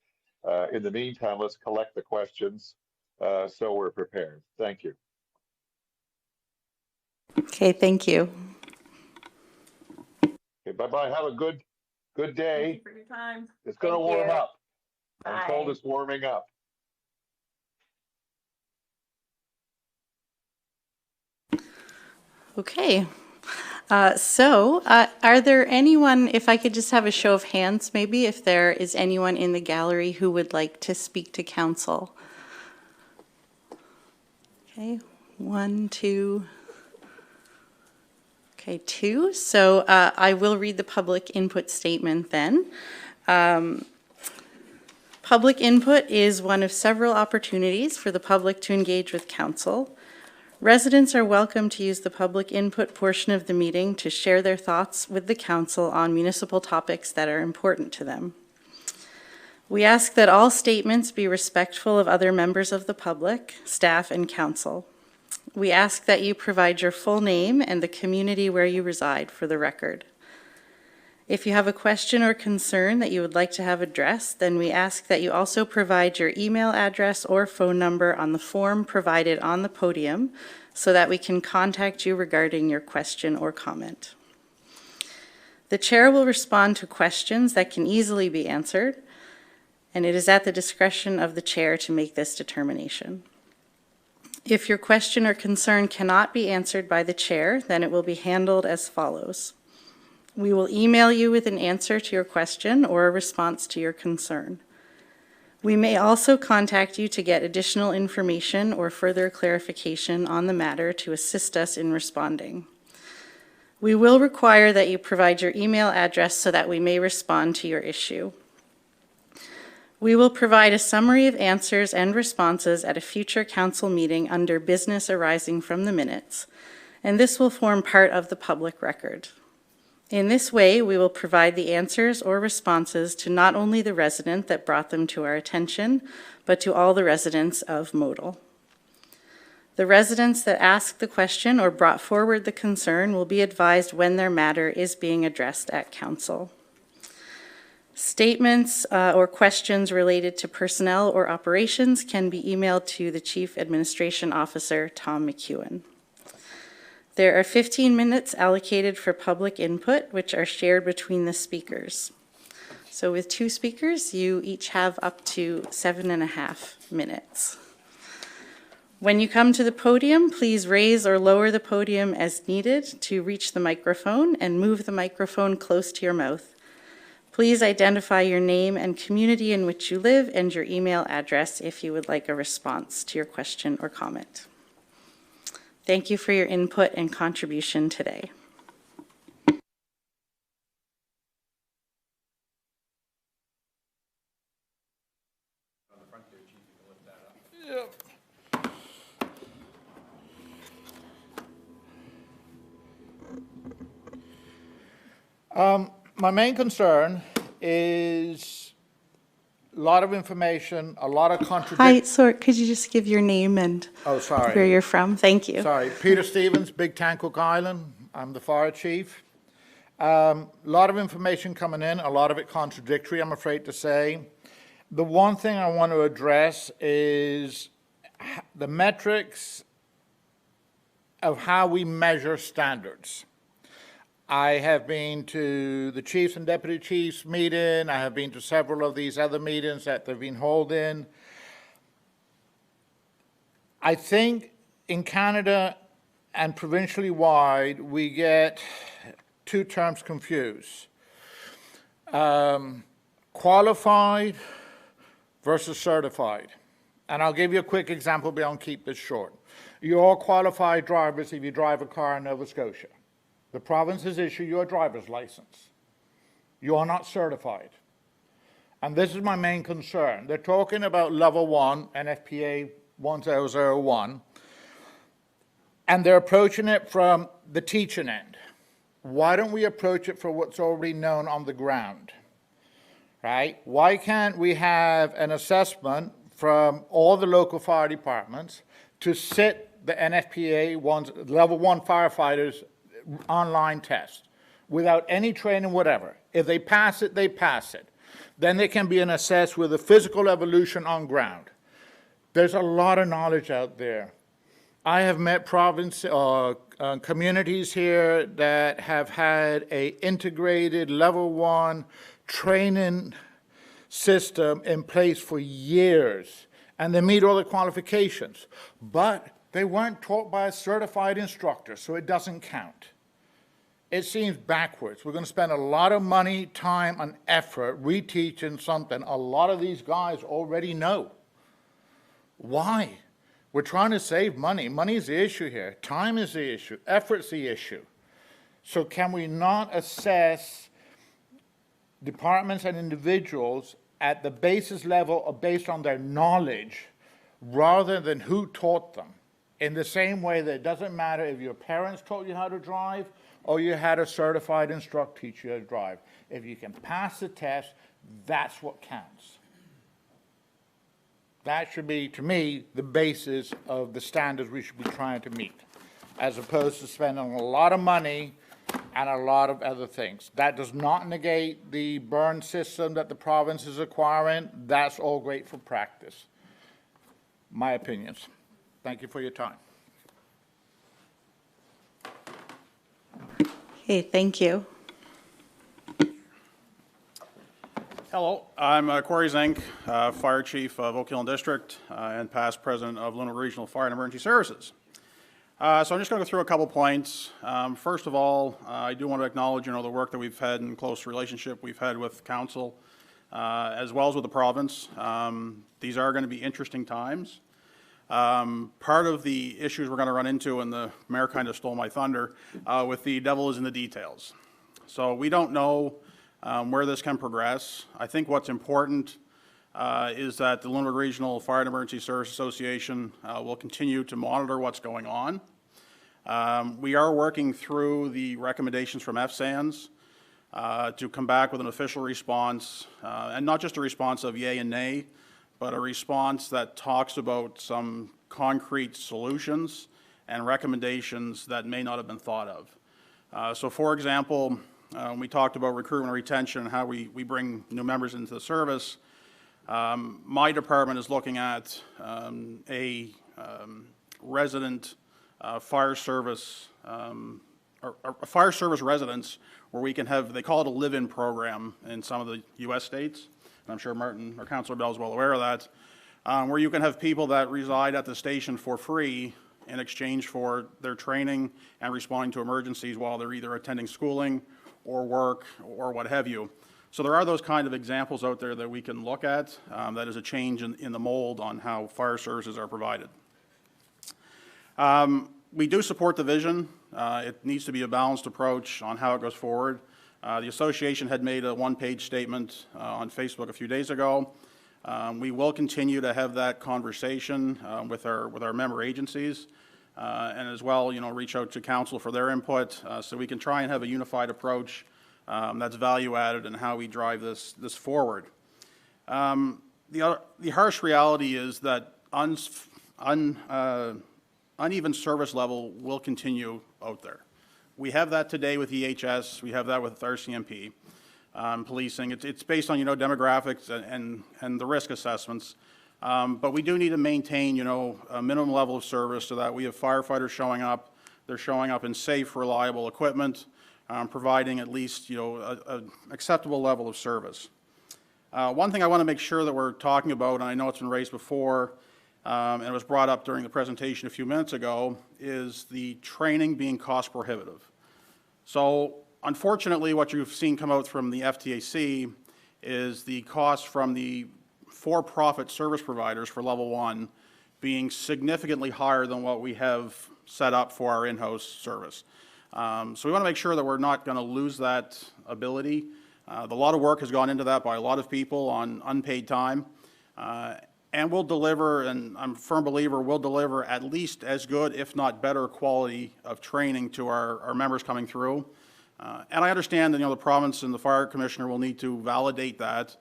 In the meantime, let's collect the questions so we're prepared. Thank you. Okay, thank you. Okay, bye-bye. Have a good day. Thank you for your time. It's going to warm up. I'm told Bye. it's warming up. Okay. Are there anyone, if I could just have a show of hands, maybe, if there is anyone in the gallery who would like to speak to council? Okay, 1, 2. Okay, 2. So I will read the public input statement then. Public input is one of several opportunities for the public to engage with council. Residents are welcome to use the public input portion of the meeting to share their thoughts with the council on municipal topics that are important to them. We ask that all statements be respectful of other members of the public, staff, and council. We ask that you provide your full name and the community where you reside for the record. If you have a question or concern that you would like to have addressed, then we ask that you also provide your email address or phone number on the form provided on the podium so that we can contact you regarding your question or comment. The chair will respond to questions that can easily be answered, and it is at the discretion of the chair to make this determination. If your question or concern cannot be answered by the chair, then it will be handled as follows. We will email you with an answer to your question or a response to your concern. We may also contact you to get additional information or further clarification on the matter to assist us in responding. We will require that you provide your email address so that we may respond to your issue. We will provide a summary of answers and responses at a future council meeting under business arising from the minutes, and this will form part of the public record. In this way, we will provide the answers or responses to not only the resident that brought them to our attention, but to all the residents of Modal. The residents that asked the question or brought forward the concern will be advised when their matter is being addressed at council. Statements or questions related to personnel or operations can be emailed to the Chief Administration Officer, Tom McEwen. There are 15 minutes allocated for public input, which are shared between the speakers. So with 2 speakers, you each have up to 7.5 minutes. When you come to the podium, please raise or lower the podium as needed to reach the microphone and move the microphone close to your mouth. Please identify your name and community in which you live and your email address if you would like a response to your question or comment. Thank you for your input and contribution today. My main concern is a lot of information, a lot of contradiction. Hi, sorry, could you just give your name and where you're from? Thank you. Sorry, Peter Stevens, Big Tancook Island. I'm the fire chief. A lot of information coming in, a lot of it contradictory, I'm afraid to say. The one thing I want to address is the metrics of how we measure standards. I have been to the chiefs and deputy chiefs meeting. I have been to several of these other meetings that they've been holding. I think in Canada and provincially wide, we get 2 terms confused. Qualified versus certified. And I'll give you a quick example, but I'll keep this short. You're all qualified drivers if you drive a car in Nova Scotia. The province has issued you a driver's license. You are not certified. And this is my main concern. They're talking about level 1, NFPA 1001, and they're approaching it from the teaching end. Why don't we approach it for what's already known on the ground? Right? Why can't we have an assessment from all the local fire departments to sit the NFPA level 1 firefighters online test without any training, whatever. If they pass it, they pass it. Then they can be assessed with a physical evolution on ground. There's a lot of knowledge out there. I have met communities here that have had an integrated level 1 training system in place for years, and they meet all the qualifications, but they weren't taught by a certified instructor, so it doesn't count. It seems backwards. We're going to spend a lot of money, time, and effort reteaching something a lot of these guys already know. Why? We're trying to save money. Money is the issue here. Time is the issue. Effort's the issue. So can we not assess departments and individuals at the basis level or based on their knowledge rather than who taught them? In the same way that it doesn't matter if your parents taught you how to drive or you had a certified instructor teach you how to drive. If you can pass the test, that's what counts. That should be, to me, the basis of the standards we should be trying to meet, as opposed to spending a lot of money and a lot of other things. That does not negate the burn system that the province is acquiring. That's all great for practice. My opinions. Thank you for your time. Okay, thank you. Hello, I'm Corey Zink, Fire Chief of Oak Hill District and past President of Lunenburg Regional Fire and Emergency Services. So I'm just going to go through a couple points. First of all, I do want to acknowledge, the work that we've had and close relationship we've had with Council, as well as with the province. These are going to be interesting times. Part of the issues we're going to run into, and the mayor kind of stole my thunder, with the devil is in the details. So we don't know where this can progress. I think what's important is that the Lunenburg Regional Fire and Emergency Service Association will continue to monitor what's going on. We are working through the recommendations from FSANS to come back with an official response, and not just a response of yay and nay, but a response that talks about some concrete solutions and recommendations that may not have been thought of. So for example, we talked about recruitment and retention and how we bring new members into the service. My department is looking at a resident fire service, or a fire service residence where we can have, they call it a live-in program in some of the U.S. states. And I'm sure Martin or Councillor Bell is well aware of that, where you can have people that reside at the station for free in exchange for their training and responding to emergencies while they're either attending schooling or work or what have you. So there are those kind of examples out there that we can look at. That is a change in the mold on how fire services are provided. We do support the vision. It needs to be a balanced approach on how it goes forward. The association had made a one-page statement on Facebook a few days ago. We will continue to have that conversation with our member agencies, and as well, reach out to council for their input, so we can try and have a unified approach that's value added in how we drive this forward. The harsh reality is that uneven service level will continue out there. We have that today with EHS. We have that with RCMP, policing. It's based on demographics and the risk assessments. But we do need to maintain a minimum level of service so that we have firefighters showing up. They're showing up in safe, reliable equipment, providing at least an acceptable level of service. One thing I want to make sure that we're talking about, and I know it's been raised before, and it was brought up during the presentation a few minutes ago, is the training being cost prohibitive. So unfortunately, what you've seen come out from the FTAC is the cost from the for-profit service providers for level 1 being significantly higher than what we have set up for our in-house service. So we want to make sure that we're not going to lose that ability. A lot of work has gone into that by a lot of people on unpaid time. And we'll deliver, and I'm a firm believer, we'll deliver at least as good, if not better quality of training to our members coming through. And I understand that the province and the fire commissioner will need to validate that,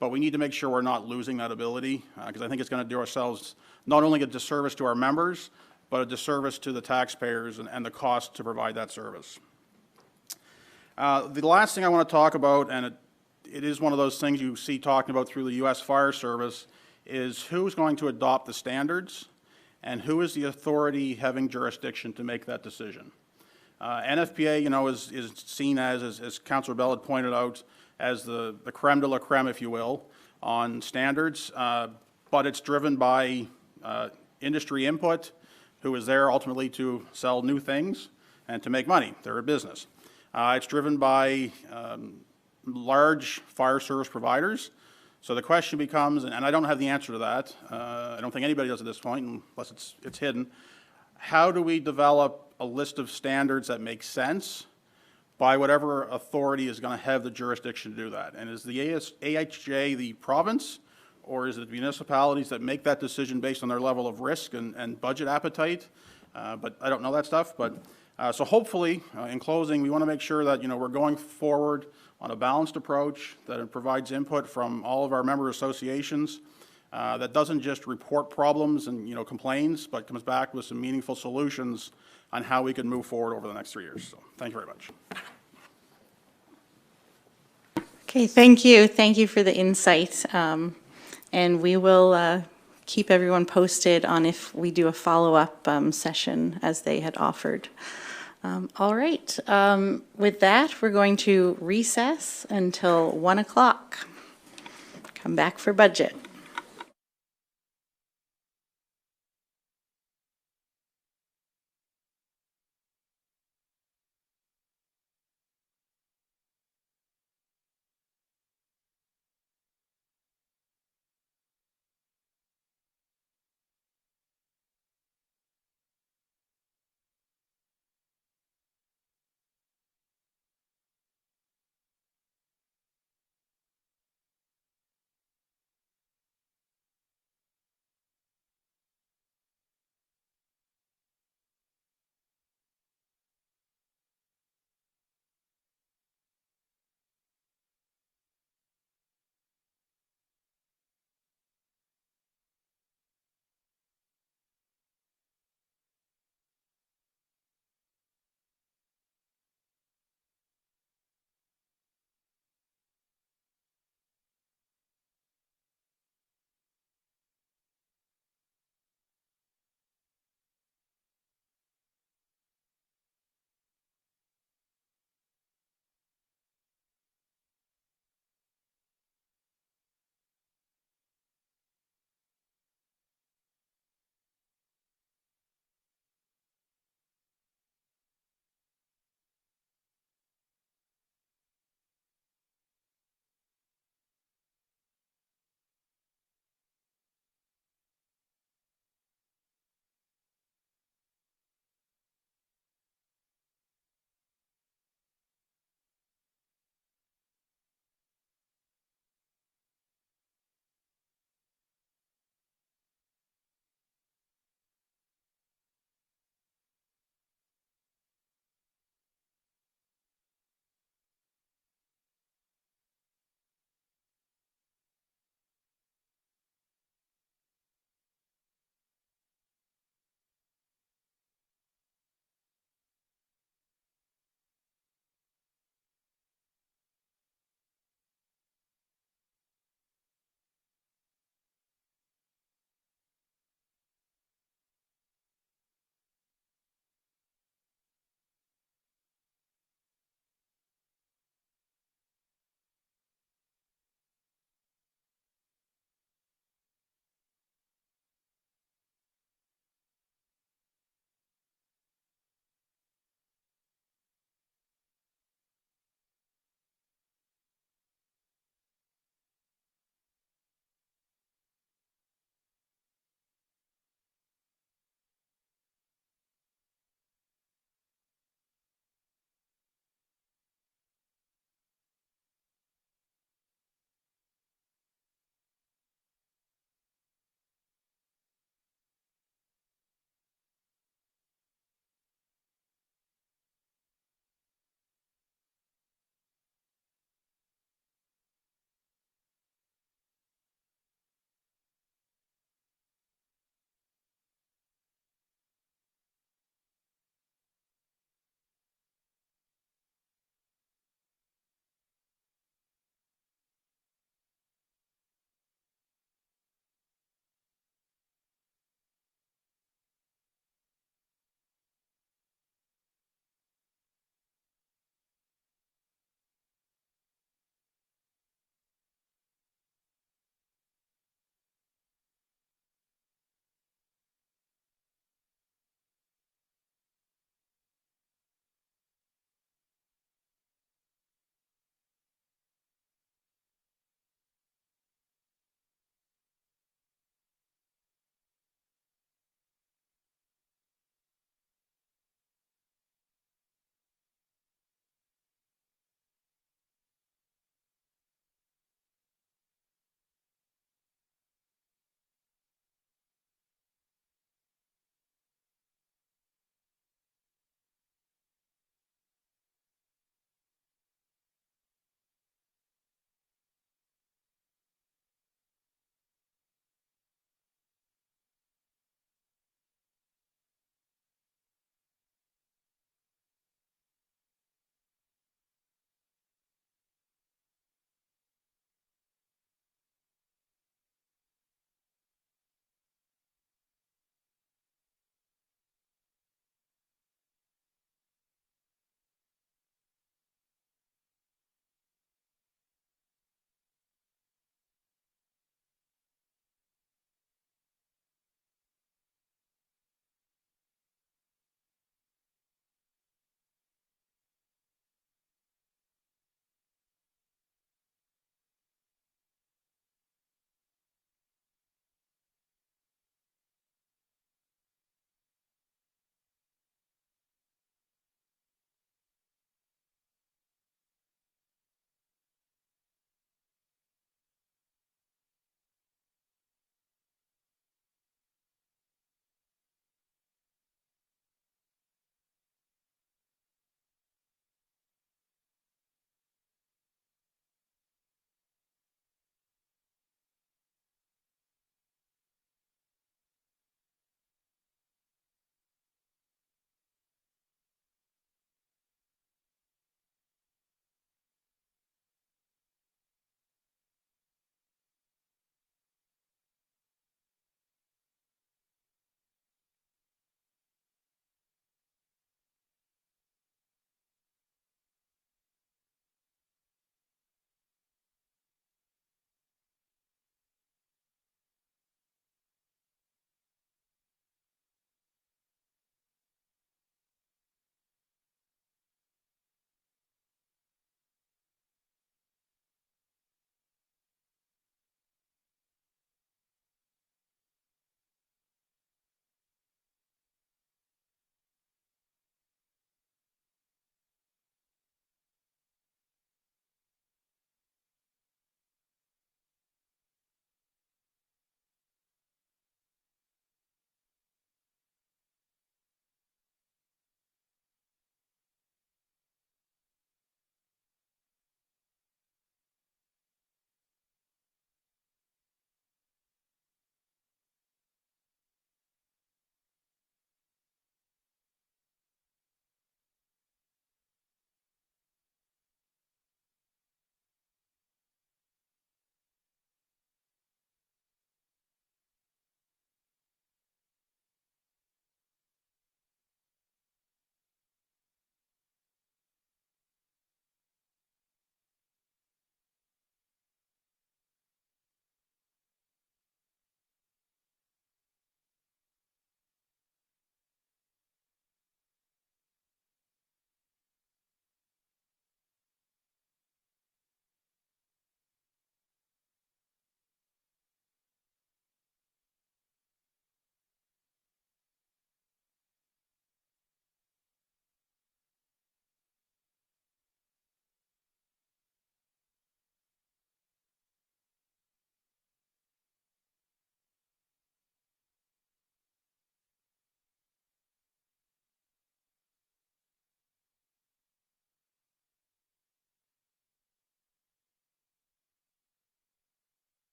but we need to make sure we're not losing that ability, because I think it's going to do ourselves not only a disservice to our members, but a disservice to the taxpayers and the cost to provide that service. The last thing I want to talk about, and it is one of those things you see talking about through the U.S. Fire Service, is who's going to adopt the standards and who is the authority having jurisdiction to make that decision. NFPA, is seen as Councillor Bell had pointed out, as the creme de la creme, if you will, on standards, but it's driven by industry input, who is there ultimately to sell new things and to make money. They're a business. It's driven by large fire service providers. So the question becomes, and I don't have the answer to that, I don't think anybody does at this point, unless it's hidden, how do we develop a list of standards that make sense by whatever authority is going to have the jurisdiction to do that? And is the AHJ the province, or is it municipalities that make that decision based on their level of risk and budget appetite? But I don't know that stuff. But so hopefully, in closing, we want to make sure that, you know, we're going forward on a balanced approach, that it provides input from all of our member associations, that doesn't just report problems and, you know, complains, but comes back with some meaningful solutions on how we can move forward over the next 3 years. So thank you very much. Okay, thank you. Thank you for the insight. And we will keep everyone posted on if we do a follow-up session as they had offered. All right. With that, we're going to recess until 1 o'clock. Come back for budget.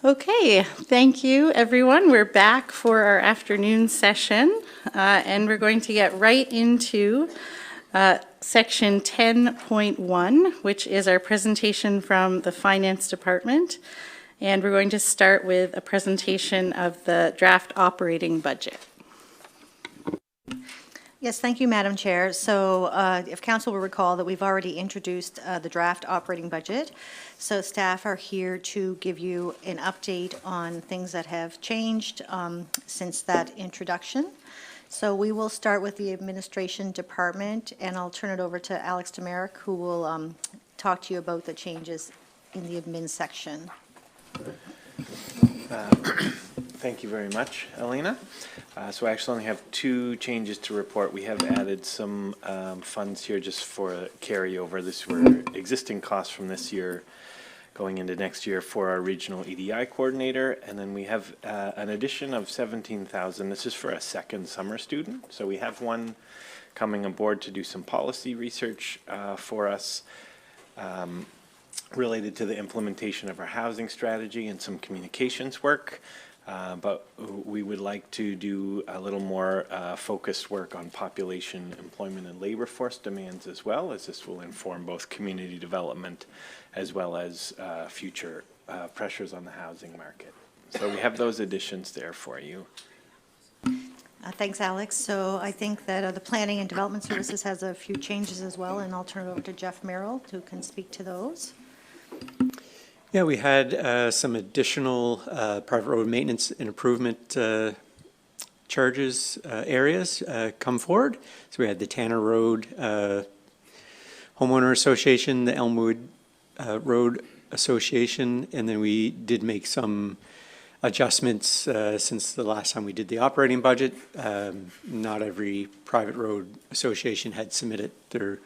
Okay, thank you, everyone. We're back for our afternoon session, and we're going to get right into Section 10.1, which is our presentation from the Finance Department. And we're going to start with a presentation of the draft operating budget. Yes, thank you, Madam Chair. So if Council will recall that we've already introduced the draft operating budget. So staff are here to give you an update on things that have changed since that introduction. So we will start with the Administration Department, and I'll turn it over to Alex Demerick, who will talk to you about the changes in the admin section. Thank you very much, Elena. So I actually only have two changes to report. We have added some funds here just for carryover. This were existing costs from this year going into next year for our regional EDI coordinator. And then we have an addition of $17,000. This is for a second summer student. So we have one coming aboard to do some policy research for us. Related to the implementation of our housing strategy and some communications work. But we would like to do a little more focused work on population, employment, and labor force demands as well, as this will inform both community development as well as future pressures on the housing market. So we have those additions there for you. Thanks, Alex. So I think that the Planning and Development Services has a few changes as well, and I'll turn it over to Jeff Merrill, who can speak to those. Yeah, we had some additional private road maintenance and improvement charges areas come forward. So we had the Tanner Road Homeowner Association, the Elmwood Road Association, and then we did make some adjustments since the last time we did the operating budget. Not every private road association had submitted their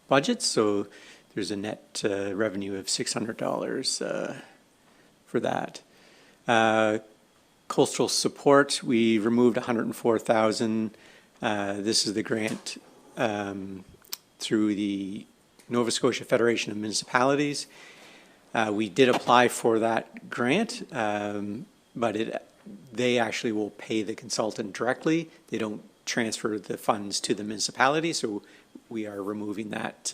budgets, so there's a net revenue of $600 for that. Coastal support, we removed $104,000. This is the grant through the Nova Scotia Federation of Municipalities. We did apply for that grant, but they actually will pay the consultant directly. They don't transfer the funds to the municipality, so we are removing that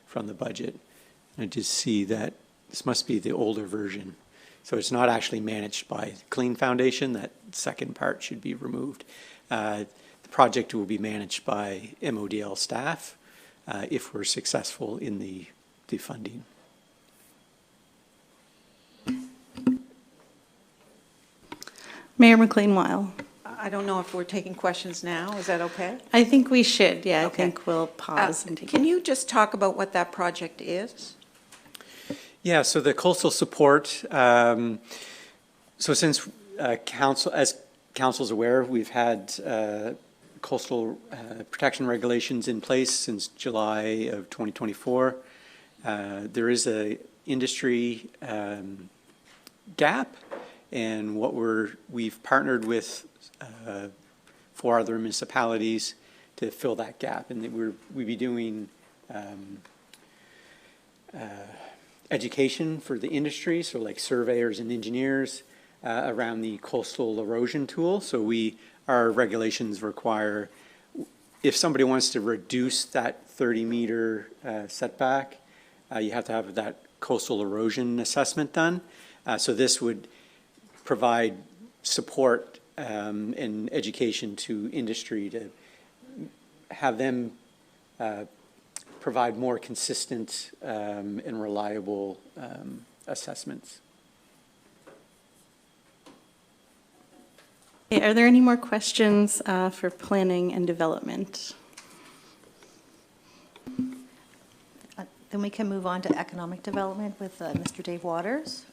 from the budget. I just see that this must be the older version. So it's not actually managed by Clean Foundation. That second part should be removed. The project will be managed by MODL staff if we're successful in the funding. Mayor McLean-Weil. I don't know if we're taking questions now. Is that okay? I think we should, yeah. Okay. I think we'll pause and take. Can you just talk about what that project is? Yeah, so the coastal support, so since as council's aware, we've had coastal protection regulations in place since July of 2024. There is a industry gap, and what we've partnered with 4 other municipalities to fill that gap, and we'll be doing education for the industry, so like surveyors and engineers around the coastal erosion tool. So our regulations require, if somebody wants to reduce that 30-meter setback, you have to have that coastal erosion assessment done. So this would provide support and education to industry to have them provide more consistent and reliable assessments. Okay, are there any more questions for planning and development? Then we can move on to economic development with Mr. Dave Waters.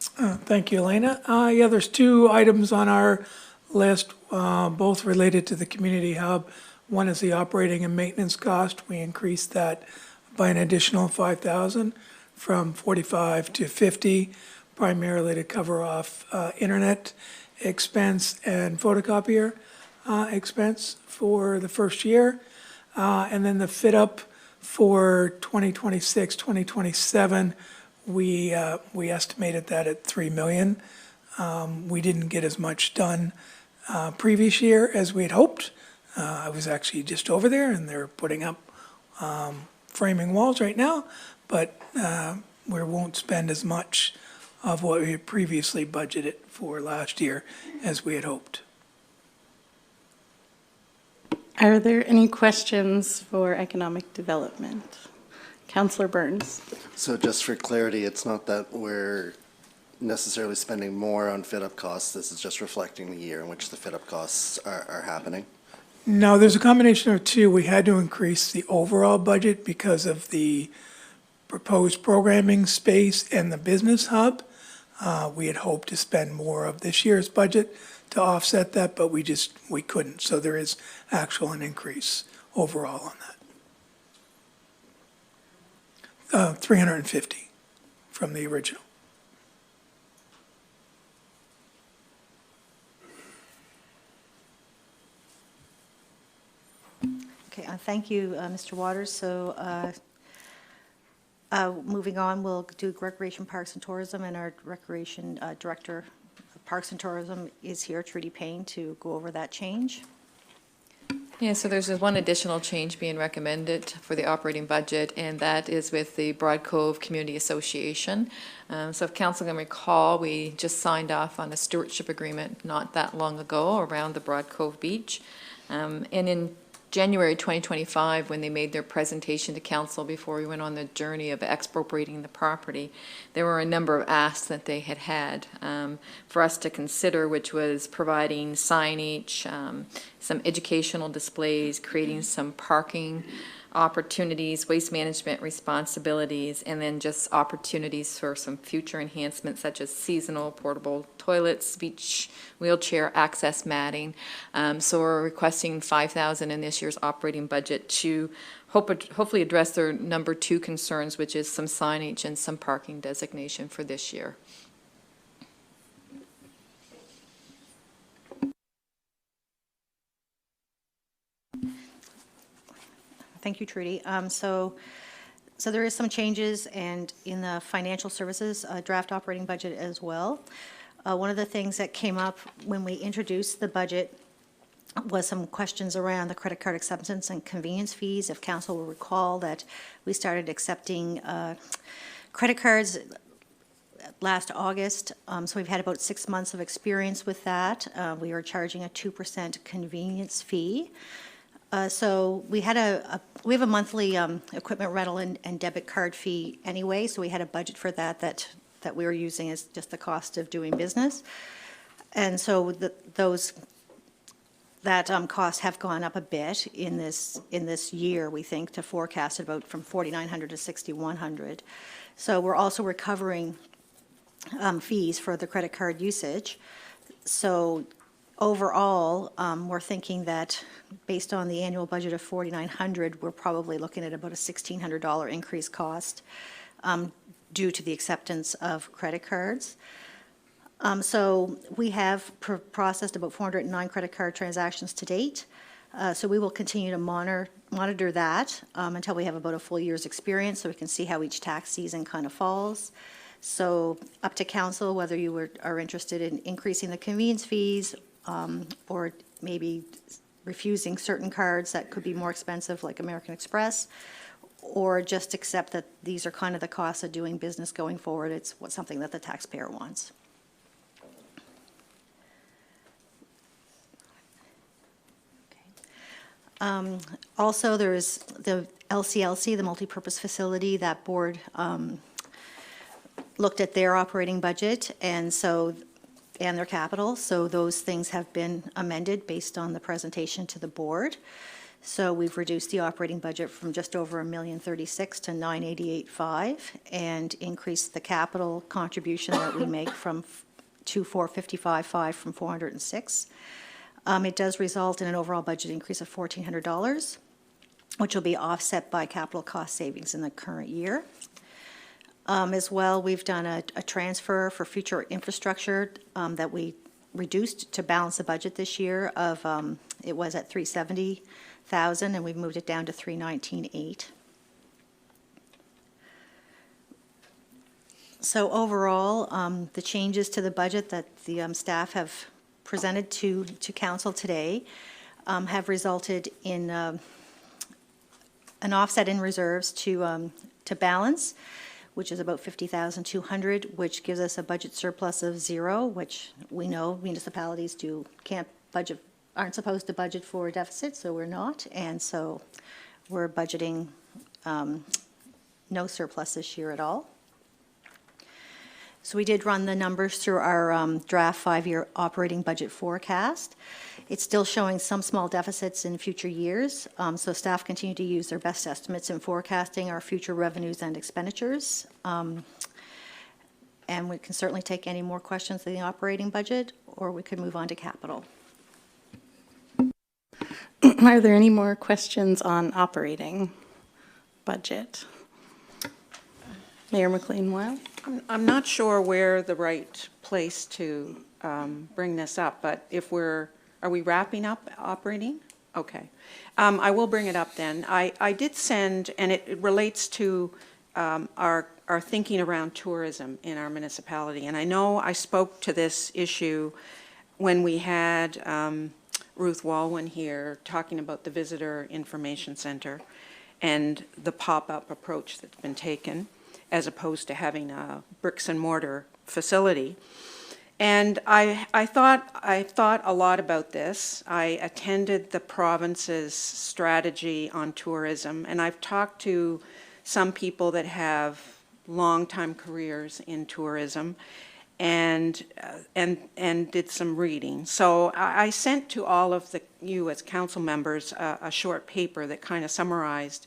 Thank you, Elena. Yeah, there's 2 items on our list, both related to the community hub. One is the operating and maintenance cost. We increased that by an additional $5,000 from 45 to 50, primarily to cover off internet expense and photocopier expense for the first year. And then the fit up for 2026, 2027, we estimated that at $3 million. We didn't get as much done previous year as we had hoped. I was actually just over there, and they're putting up framing walls right now, but we won't spend as much of what we had previously budgeted for last year as we had hoped. Are there any questions for economic development? Councillor Burns. So just for clarity, it's not that we're necessarily spending more on fit-up costs. This is just reflecting the year in which the fit-up costs are happening. No, there's a combination of two. We had to increase the overall budget because of the proposed programming space and the business hub. We had hoped to spend more of this year's budget to offset that, but we couldn't. So there is actual an increase overall on that. 350 from the original. Okay, thank you, Mr. Waters. So moving on, we'll do Recreation, Parks and Tourism, and our Recreation Director of Parks and Tourism is here, Trudy Payne, to go over that change. Yeah, so there's one additional change being recommended for the operating budget, and that is with the Broad Cove Community Association. So if council can recall, we just signed off on a stewardship agreement not that long ago around the Broad Cove Beach. And in January 2025, when they made their presentation to council before we went on the journey of expropriating the property, there were a number of asks that they had for us to consider, which was providing signage, some educational displays, creating some parking opportunities, waste management responsibilities, and then just opportunities for some future enhancements such as seasonal portable toilets, beach wheelchair access matting. So we're requesting $5,000 in this year's operating budget to hopefully address their number two concerns, which is some signage and some parking designation for this year. Thank you, Trudy. So there is some changes and in the financial services draft operating budget as well. One of the things that came up when we introduced the budget was some questions around the credit card acceptance and convenience fees. If council will recall that we started accepting credit cards last August, so we've had about 6 months of experience with that. We are charging a 2% convenience fee. So we have a monthly equipment rental and debit card fee anyway, so we had a budget for that we were using as just the cost of doing business. And so that costs have gone up a bit in this year, we think, to forecast about from $4,900 to $6,100. So we're also recovering fees for the credit card usage. So overall, we're thinking that based on the annual budget of $4,900, we're probably looking at about a $1,600 increased cost due to the acceptance of credit cards. So we have processed about 409 credit card transactions to date. So we will continue to monitor that until we have about a full year's experience, so we can see how each tax season kind of falls. So up to council whether you are interested in increasing the convenience fees or maybe refusing certain cards that could be more expensive, like American Express, or just accept that these are kind of the costs of doing business going forward. It's something that the taxpayer wants. Also, there is the LCLC, the multipurpose facility. That board looked at their operating budget and their capital. So those things have been amended based on the presentation to the board. So we've reduced the operating budget from just over $1,036,000 to $988,500 and increased the capital contribution that we make from to $455,500 from $406,000. It does result in an overall budget increase of $1,400, which will be offset by capital cost savings in the current year. As well, we've done a transfer for future infrastructure that we reduced to balance the budget this year of, it was at $370,000 and we've moved it down to $319,800. So overall, the changes to the budget that the staff have presented to council today have resulted in an offset in reserves to balance, which is about 50,200, which gives us a budget surplus of 0, which we know municipalities aren't supposed to budget for a deficit, so we're not, and so we're budgeting no surplus this year at all. So we did run the numbers through our draft 5-year operating budget forecast. It's still showing some small deficits in future years, so staff continue to use their best estimates in forecasting our future revenues and expenditures. And we can certainly take any more questions in the operating budget, or we could move on to capital. Are there any more questions on operating budget? Mayor McLean-Weil? I'm not sure where the right place to bring this up, but are we wrapping up operating? Okay. I will bring it up then. I did send, and it relates to our thinking around tourism in our municipality. And I know I spoke to this issue when we had Ruth Walwyn here talking about the Visitor Information Center and the pop-up approach that's been taken, as opposed to having a bricks and mortar facility. And I thought a lot about this. I attended the province's strategy on tourism, and I've talked to some people that have long-time careers in tourism and did some reading. So I sent to all of you as council members a short paper that kind of summarized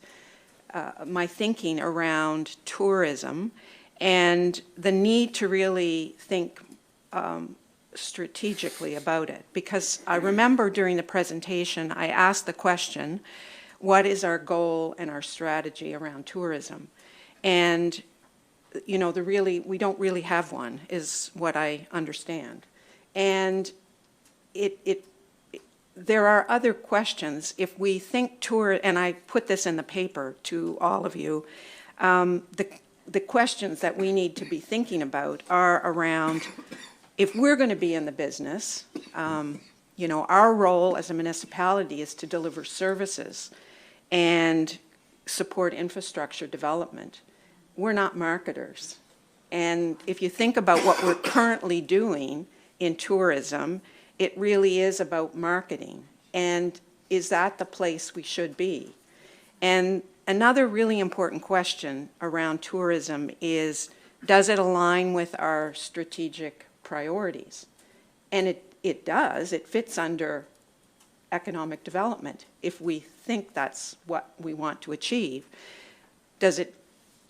my thinking around tourism and the need to really think strategically about it. Because I remember during the presentation, I asked the question, what is our goal and our strategy around tourism? And, you know, we don't really have one, is what I understand. And there are other questions. If we think and I put this in the paper to all of you, the questions that we need to be thinking about are around, if we're going to be in the business, you know, our role as a municipality is to deliver services and support infrastructure development. We're not marketers. And if you think about what we're currently doing in tourism, it really is about marketing. And is that the place we should be? And another really important question around tourism is, does it align with our strategic priorities? And it does. It fits under economic development if we think that's what we want to achieve. Does it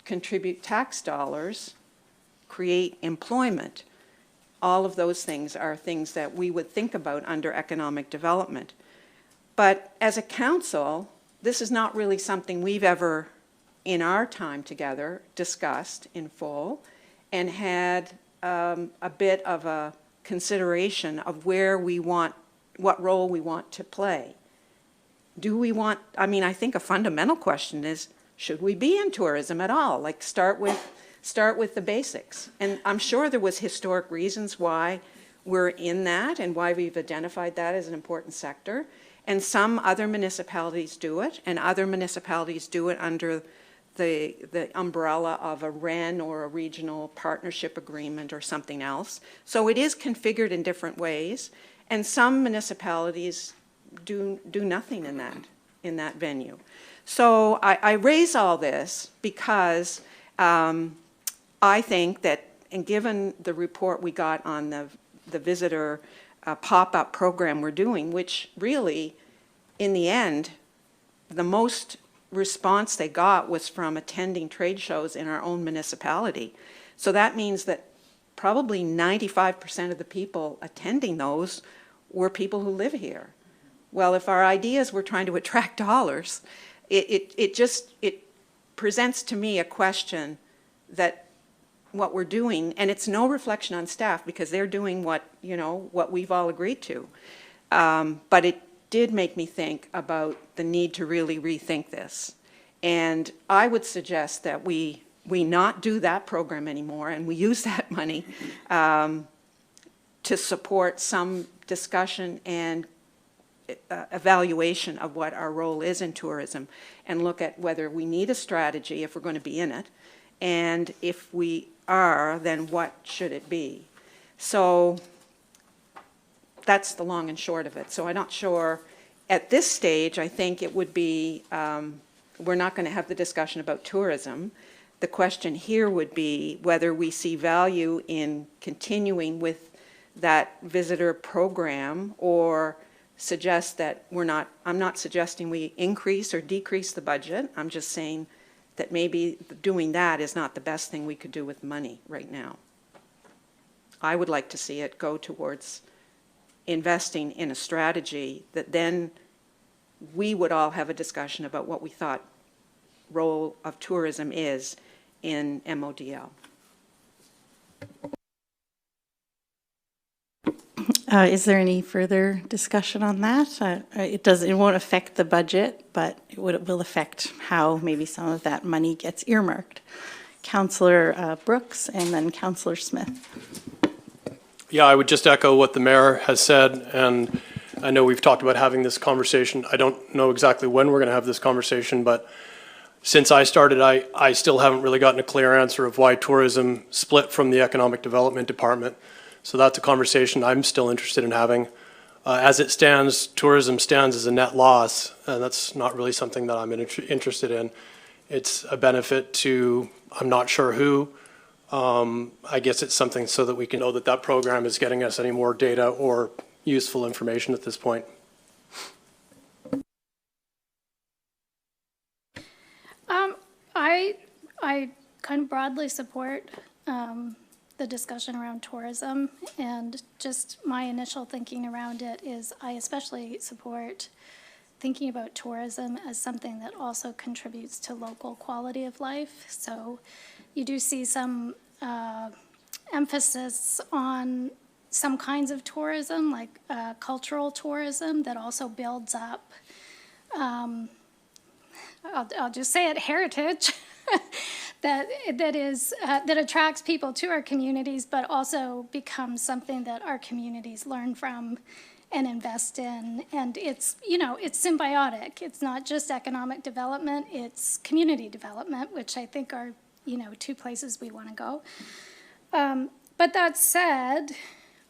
contribute tax dollars, create employment? All of those things are things that we would think about under economic development. But as a council, this is not really something we've ever, in our time together, discussed in full and had a bit of a consideration of what role we want to play. I think a fundamental question is, should we be in tourism at all? Like, start with the basics. And I'm sure there was historic reasons why we're in that and why we've identified that as an important sector. And some other municipalities do it, and other municipalities do it under the umbrella of a REN or a regional partnership agreement or something else. So it is configured in different ways, and some municipalities do nothing in that venue. So I raise all this because I think that, and given the report we got on the visitor pop-up program we're doing, which really, in the end, the most response they got was from attending trade shows in our own municipality. So that means that probably 95% of the people attending those were people who live here. Well, if our ideas were trying to attract dollars, it presents to me a question that what we're doing, and it's no reflection on staff because they're doing what we've all agreed to. But it did make me think about the need to really rethink this. And I would suggest that we we not do that program anymore and we use that money to support some discussion and evaluation of what our role is in tourism, and look at whether we need a strategy if we're going to be in it, and if we are, then what should it be? So that's the long and short of it. So I'm not sure, at this stage, I think it would be, we're not going to have the discussion about tourism. The question here would be whether we see value in continuing with that visitor program, or suggest that I'm not suggesting we increase or decrease the budget. I'm just saying that maybe doing that is not the best thing we could do with money right now. I would like to see it go towards investing in a strategy that then we would all have a discussion about what we thought role of tourism is in MODL. Is there any further discussion on that? It won't affect the budget, but it will affect how maybe some of that money gets earmarked. Councillor Brooks and then Councillor Smith. Yeah, I would just echo what the mayor has said, and I know we've talked about having this conversation. I don't know exactly when we're going to have this conversation, but since I started, I still haven't really gotten a clear answer of why tourism split from the economic development department. So that's a conversation I'm still interested in having. As it stands, tourism stands as a net loss, and that's not really something that I'm interested in. It's a benefit to, I'm not sure who. I guess it's something so that we can know that that program is getting us any more data or useful information at this point. I kind of broadly support the discussion around tourism, and just my initial thinking around it is I especially support thinking about tourism as something that also contributes to local quality of life. So you do see some emphasis on some kinds of tourism, like cultural tourism, that also builds up, I'll just say it, heritage. that attracts people to our communities, but also becomes something that our communities learn from and invest in. And it's, it's symbiotic. It's not just economic development, it's community development, which I think are, two places we want to go. But that said,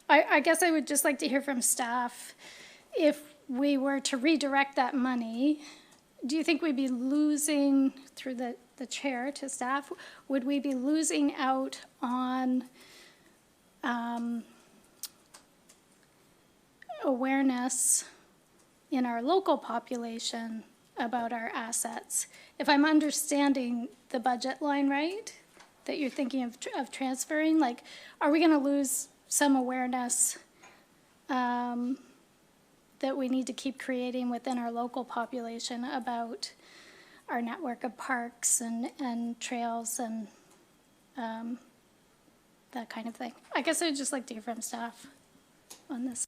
I guess I would just like to hear from staff, if we were to redirect that money, do you think we'd be losing, through the chair to staff, would we be losing out on awareness in our local population about our assets? If I'm understanding the budget line right, that you're thinking of transferring, like, are we going to lose some awareness that we need to keep creating within our local population about our network of parks and trails and that kind of thing? I guess I'd just like to hear from staff on this.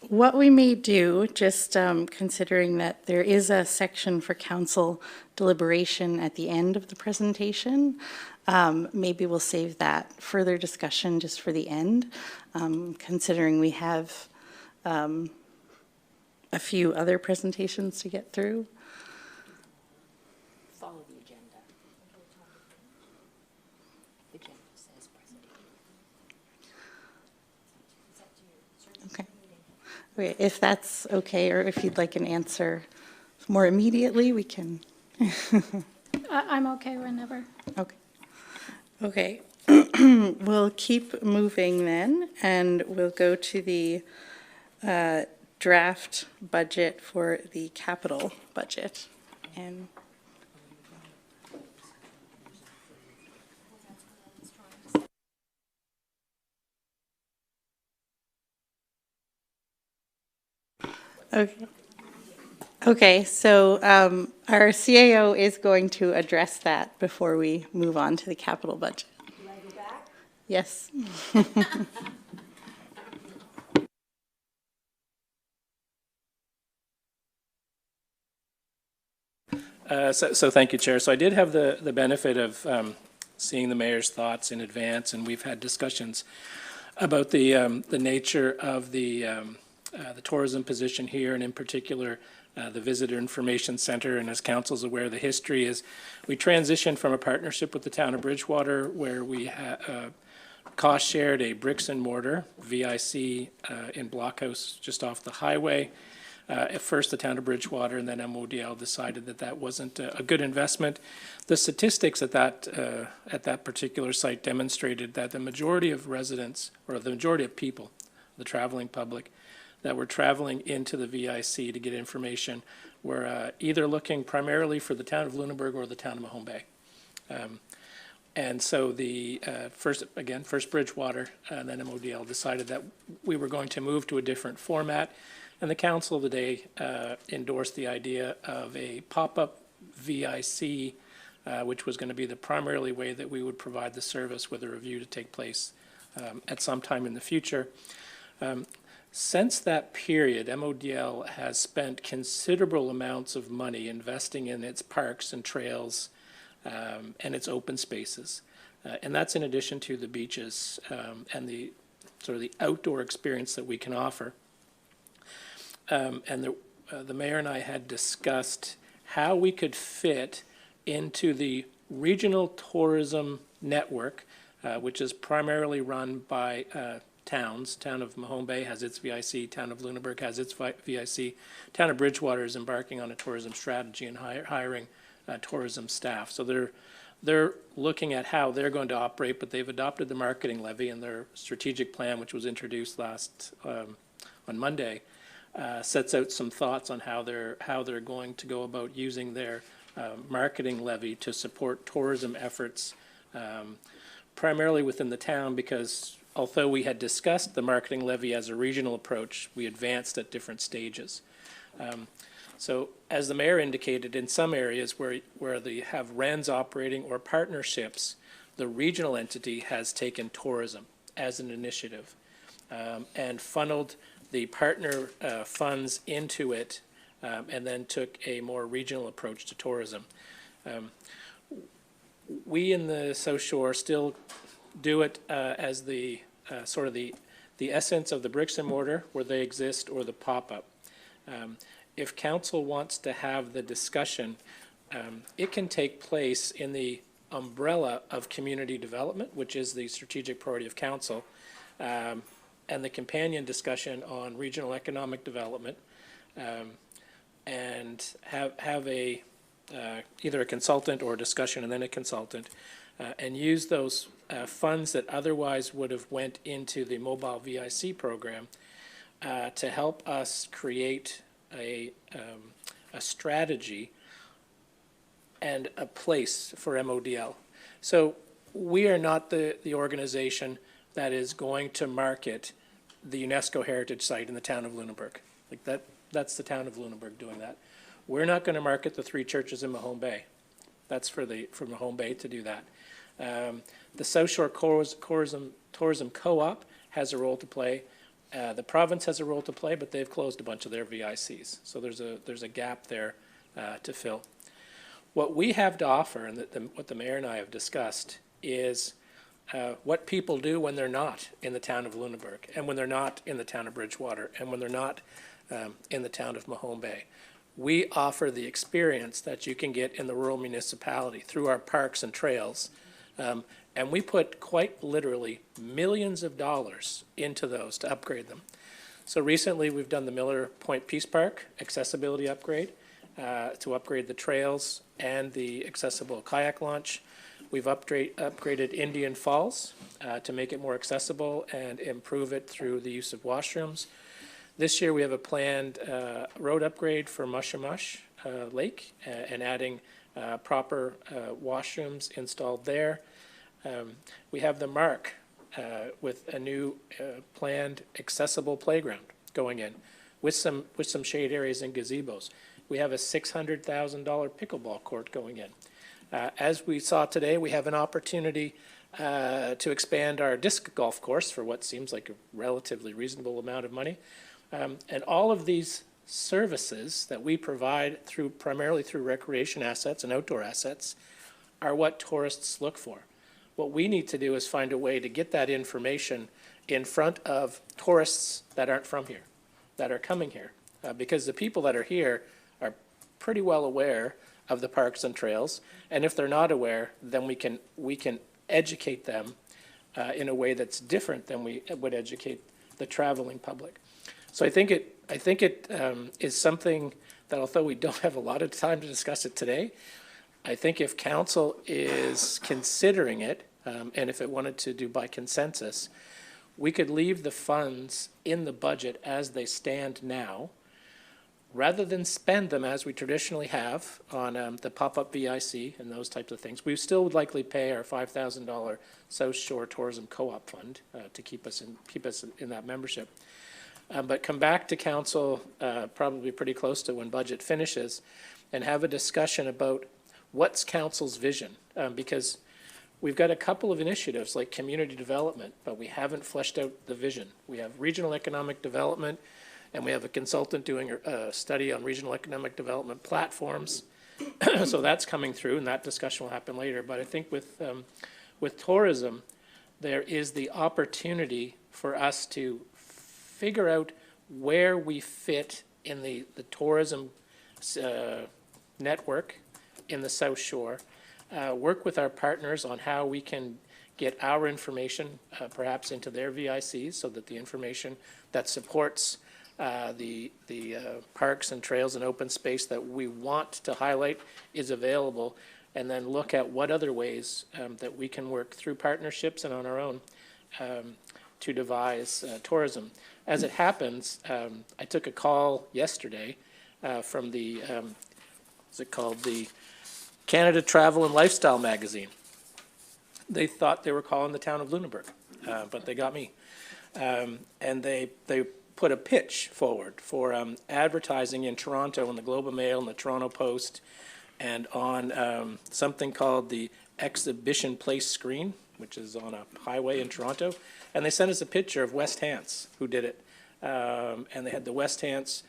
What we may do, just considering that there is a section for council deliberation at the end of the presentation, maybe we'll save that further discussion just for the end, considering we have a few other presentations to get through. Follow the agenda. The agenda says presentation. Okay, if that's okay, or if you'd like an answer more immediately, we can. I'm okay whenever. Okay. We'll keep moving then, and we'll go to the draft budget for the capital budget. And Okay, so our CAO is going to address that before we move on to the capital budget. Do I go back? Yes. So thank you, Chair. So I did have the benefit of seeing the mayor's thoughts in advance, and we've had discussions about the nature of the tourism position here, and in particular, the Visitor Information Center. And as council's aware, the history is we transitioned from a partnership with the town of Bridgewater where we cost shared a bricks and mortar VIC in Blockhouse just off the highway. At first, the town of Bridgewater and then MODL decided that that wasn't a good investment. The statistics at that particular site demonstrated that the majority of residents, or the majority of people, the traveling public, that were traveling into the VIC to get information were either looking primarily for the town of Lunenburg or the town of Mahone Bay. And so the first Bridgewater and then MODL decided that we were going to move to a different format. And the council today endorsed the idea of a pop-up VIC, which was going to be the primarily way that we would provide the service with a review to take place at some time in the future. Since that period, MODL has spent considerable amounts of money investing in its parks and trails and its open spaces. And that's in addition to the beaches and the sort of the outdoor experience that we can offer. And the mayor and I had discussed how we could fit into the regional tourism network, which is primarily run by towns. Town of Mahone Bay has its VIC, Town of Lunenburg has its VIC, Town of Bridgewater is embarking on a tourism strategy and hiring tourism staff. So they're looking at how they're going to operate, but they've adopted the marketing levy, and their strategic plan, which was introduced on Monday, sets out some thoughts on how they're going to go about using their marketing levy to support tourism efforts, primarily within the town, because although we had discussed the marketing levy as a regional approach, we advanced at different stages. So as the mayor indicated, in some areas where they have RENs operating or partnerships, the regional entity has taken tourism as an initiative and funneled the partner funds into it and then took a more regional approach to tourism. We in the South Shore still do it as the sort of the essence of the bricks and mortar where they exist, or the pop-up. If council wants to have the discussion, it can take place in the umbrella of community development, which is the strategic priority of council, and the companion discussion on regional economic development, and have a either a consultant or a discussion and then a consultant, and use those funds that otherwise would have went into the mobile VIC program to help us create a strategy and a place for MODL. So we are not the organization that is going to market the UNESCO heritage site in the town of Lunenburg. Like that's the town of Lunenburg doing that. We're not going to market the 3 churches in Mahone Bay. That's for Mahone Bay to do that. The South Shore Tourism Co-op has a role to play. The province has a role to play, but they've closed a bunch of their VICs. So there's a gap there to fill. What we have to offer, and what the mayor and I have discussed, is what people do when they're not in the town of Lunenburg, and when they're not in the town of Bridgewater, and when they're not in the town of Mahone Bay. We offer the experience that you can get in the rural municipality through our parks and trails. And we put quite literally millions of dollars into those to upgrade them. So recently we've done the Miller Point Peace Park accessibility upgrade to upgrade the trails and the accessible kayak launch. We've upgraded Indian Falls to make it more accessible and improve it through the use of washrooms. This year we have a planned road upgrade for Mushamush Lake and adding proper washrooms installed there. We have the Mark with a new planned accessible playground going in with some shade areas and gazebos. We have a $600,000 pickleball court going in. As we saw today, we have an opportunity to expand our disc golf course for what seems like a relatively reasonable amount of money. And all of these services that we provide primarily through recreation assets and outdoor assets are what tourists look for. What we need to do is find a way to get that information in front of tourists that aren't from here, that are coming here. Because the people that are here are pretty well aware of the parks and trails, and if they're not aware, then we can educate them in a way that's different than we would educate the traveling public. So I think it is something that, although we don't have a lot of time to discuss it today, I think if council is considering it, and if it wanted to do by consensus, we could leave the funds in the budget as they stand now, rather than spend them as we traditionally have on the pop-up VIC and those types of things. We still would likely pay our $5,000 South Shore Tourism Co-op Fund to keep us in that membership. But come back to council probably pretty close to when budget finishes and have a discussion about what's council's vision, because we've got a couple of initiatives like community development, but we haven't fleshed out the vision. We have regional economic development, and we have a consultant doing a study on regional economic development platforms. So that's coming through, and that discussion will happen later. But I think with tourism, there is the opportunity for us to figure out where we fit in the tourism network in the South Shore, work with our partners on how we can get our information perhaps into their VICs so that the information that supports the parks and trails and open space that we want to highlight is available, and then look at what other ways that we can work through partnerships and on our own to devise tourism. As it happens, I took a call yesterday from the, what's it called, the Canada Travel and Lifestyle magazine. They thought they were calling the town of Lunenburg, but they got me. And they put a pitch forward for advertising in Toronto in the Globe and Mail and the Toronto Post, and on something called the Exhibition Place Screen, which is on a highway in Toronto. And they sent us a picture of West Hants, who did it. And they had the West Hants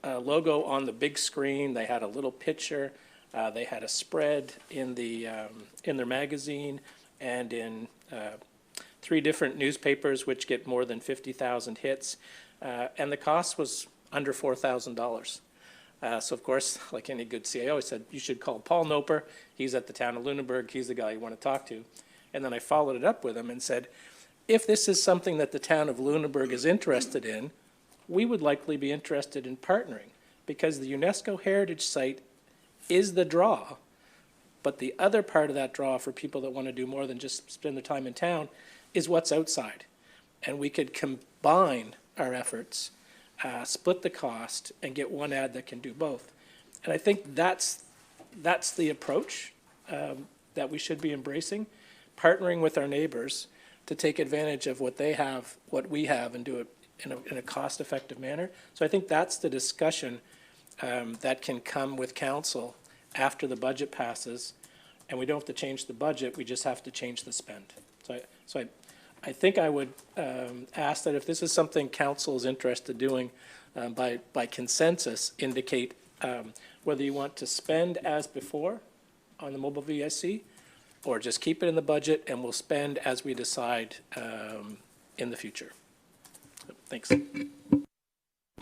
logo on the big screen. They had a little picture. They had a spread in their magazine and in 3 different newspapers, which get more than 50,000 hits. And the cost was under $4,000. So of course, like any good CAO, I said, you should call Paul Noper. He's at the town of Lunenburg. He's the guy you want to talk to. And then I followed it up with him and said, if this is something that the town of Lunenburg is interested in, we would likely be interested in partnering, because the UNESCO Heritage Site is the draw. But the other part of that draw for people that want to do more than just spend their time in town is what's outside. And we could combine our efforts, split the cost, and get one ad that can do both. And I think that's the approach that we should be embracing, partnering with our neighbors to take advantage of what they have, what we have, and do it in a cost-effective manner. So I think that's the discussion that can come with council after the budget passes, and we don't have to change the budget, we just have to change the spend. So I think I would ask that if this is something council is interested in doing, by consensus, indicate whether you want to spend as before on the mobile VIC, or just keep it in the budget and we'll spend as we decide in the future. Thanks.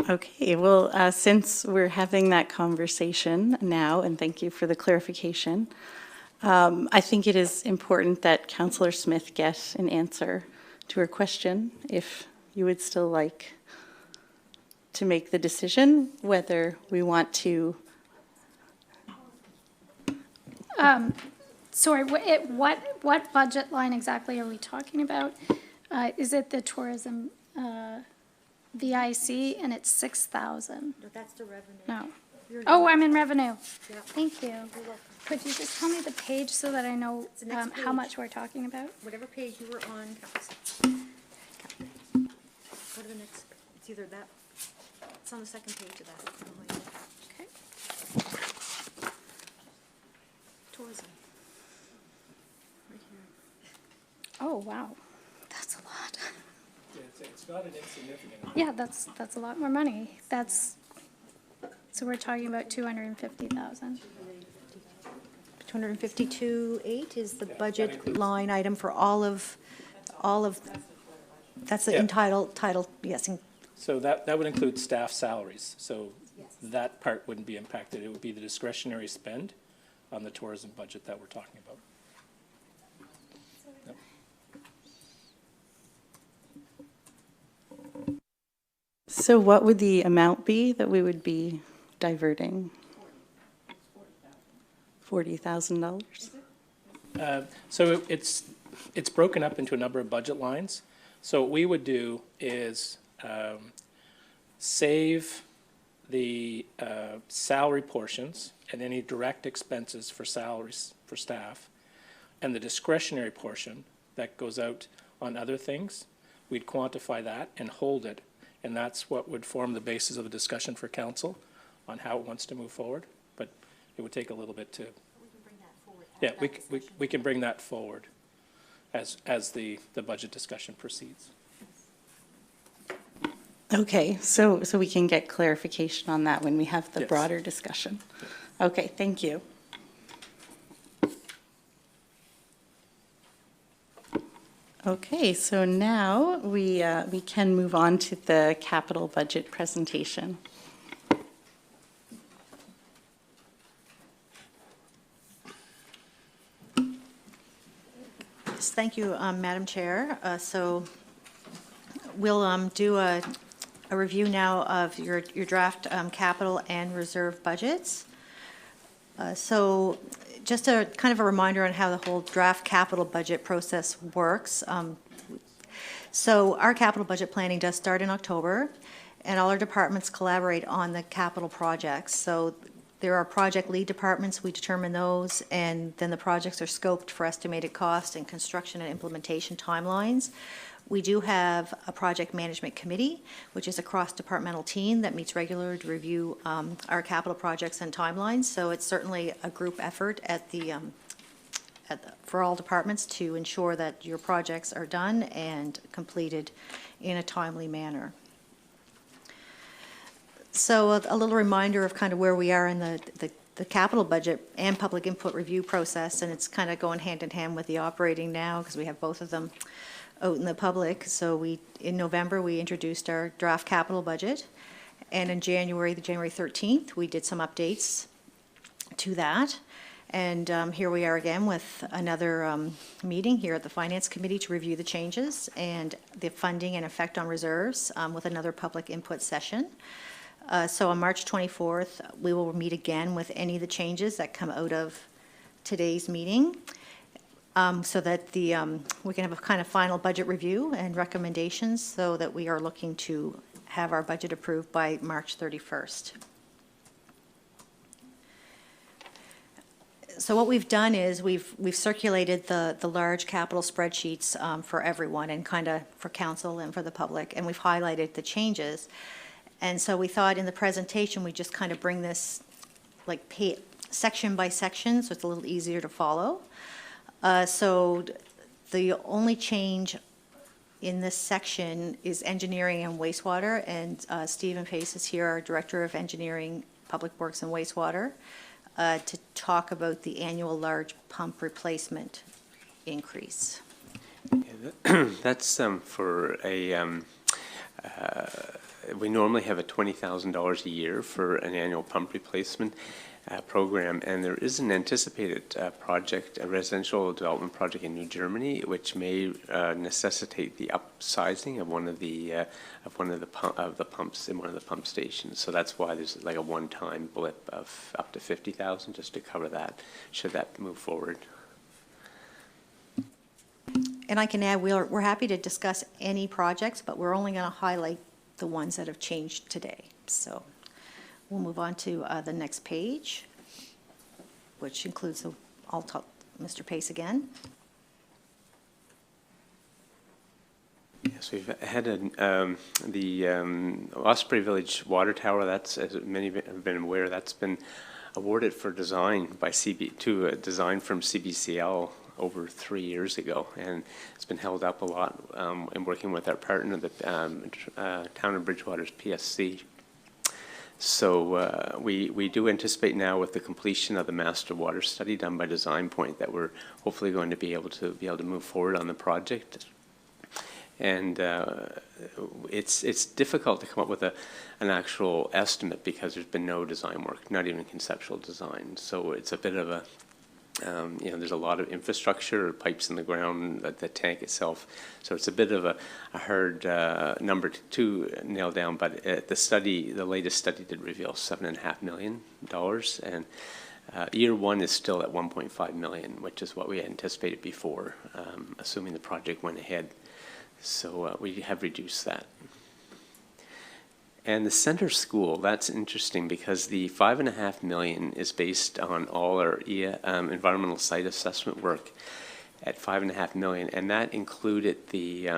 Okay, well, since we're having that conversation now, and thank you for the clarification, I think it is important that Councillor Smith get an answer to her question, if you would still like to make the decision whether we want to. Sorry, what budget line exactly are we talking about? Is it the tourism VIC, and it's 6,000? No, that's the revenue. No. You're Oh, right. I'm in revenue. Yeah. Thank you. You're welcome. Could you just tell me the page so that I know It's the next how page. much we're talking about? Whatever page you were on, go to the next, it's either that, it's on the second page of that. Okay. Tourism. Right here. Oh, wow. That's a lot. It's not an insignificant amount. Yeah, that's a lot more money. That's, So we're talking about 250,000. 252.8 is the budget line item for all of, that's the Yeah. title, yes. So that would include staff salaries. So that part wouldn't be impacted. It would be the discretionary spend on the tourism budget that we're talking about. Yep. So what would the amount be that we would be diverting? $40,000? So it's broken up into a number of budget lines. So what we would do is save the salary portions and any direct expenses for salaries for staff, and the discretionary portion that goes out on other things, we'd quantify that and hold it. And that's what would form the basis of the discussion for council on how it wants to move forward. But it would take a little bit to. Yeah, we can bring that forward as the budget discussion proceeds. Okay, so we can get clarification on that when we have the Yes. broader discussion. Okay, thank you. Okay, so now we can move on to the capital budget presentation. Yes, thank you, Madam Chair. So we'll do a review now of your draft capital and reserve budgets. So just a kind of a reminder on how the whole draft capital budget process works. So our capital budget planning does start in October, and all our departments collaborate on the capital projects. So there are project lead departments, we determine those, and then the projects are scoped for estimated cost and construction and implementation timelines. We do have a project management committee, which is a cross-departmental team that meets regularly to review our capital projects and timelines. So it's certainly a group effort for all departments to ensure that your projects are done and completed in a timely manner. So a little reminder of kind of where we are in the capital budget and public input review process, and it's kind of going hand in hand with the operating now because we have both of them out in the public. So in November, we introduced our draft capital budget, and in January, the January 13th, we did some updates to that. And here we are again with another meeting here at the Finance Committee to review the changes and the funding and effect on reserves with another public input session. So on March 24th, we will meet again with any of the changes that come out of today's meeting so that we can have a kind of final budget review and recommendations so that we are looking to have our budget approved by March 31st. So what we've done is we've circulated the large capital spreadsheets for everyone and kind of for council and for the public, and we've highlighted the changes. And so we thought in the presentation we just kind of bring this like section by section so it's a little easier to follow. So the only change in this section is engineering and wastewater, and Stephen Pace is here, our Director of Engineering, Public Works and Wastewater, to talk about the annual large pump replacement increase. Yeah, that's for a, we normally have a $20,000 a year for an annual pump replacement program, and there is an anticipated project, a residential development project in New Germany, which may necessitate the upsizing of one of the pumps in one of the pump stations. So that's why there's like a one-time blip of up to $50,000 just to cover that, should that move forward. And I can add, we're happy to discuss any projects, but we're only going to highlight the ones that have changed today. So we'll move on to the next page, which includes I'll talk Mr. Pace again. Yes, we've had the Osprey Village water tower. That's, as many have been aware, that's been awarded for design by to a design from CBCL over 3 years ago, and it's been held up a lot in working with our partner, the Town of Bridgewater's PSC. So we do anticipate now with the completion of the master water study done by Design Point that we're hopefully going to be able to move forward on the project. And it's difficult to come up with an actual estimate because there's been no design work, not even conceptual design. So it's a bit of a, there's a lot of infrastructure, pipes in the ground, the tank itself. So it's a bit of a hard number to nail down. But the latest study did reveal $7.5 million, and year one is still at 1.5 million, which is what we anticipated before, assuming the project went ahead. So we have reduced that. And the center school, that's interesting because the $5.5 million is based on all our environmental site assessment work at $5.5 million, and that included the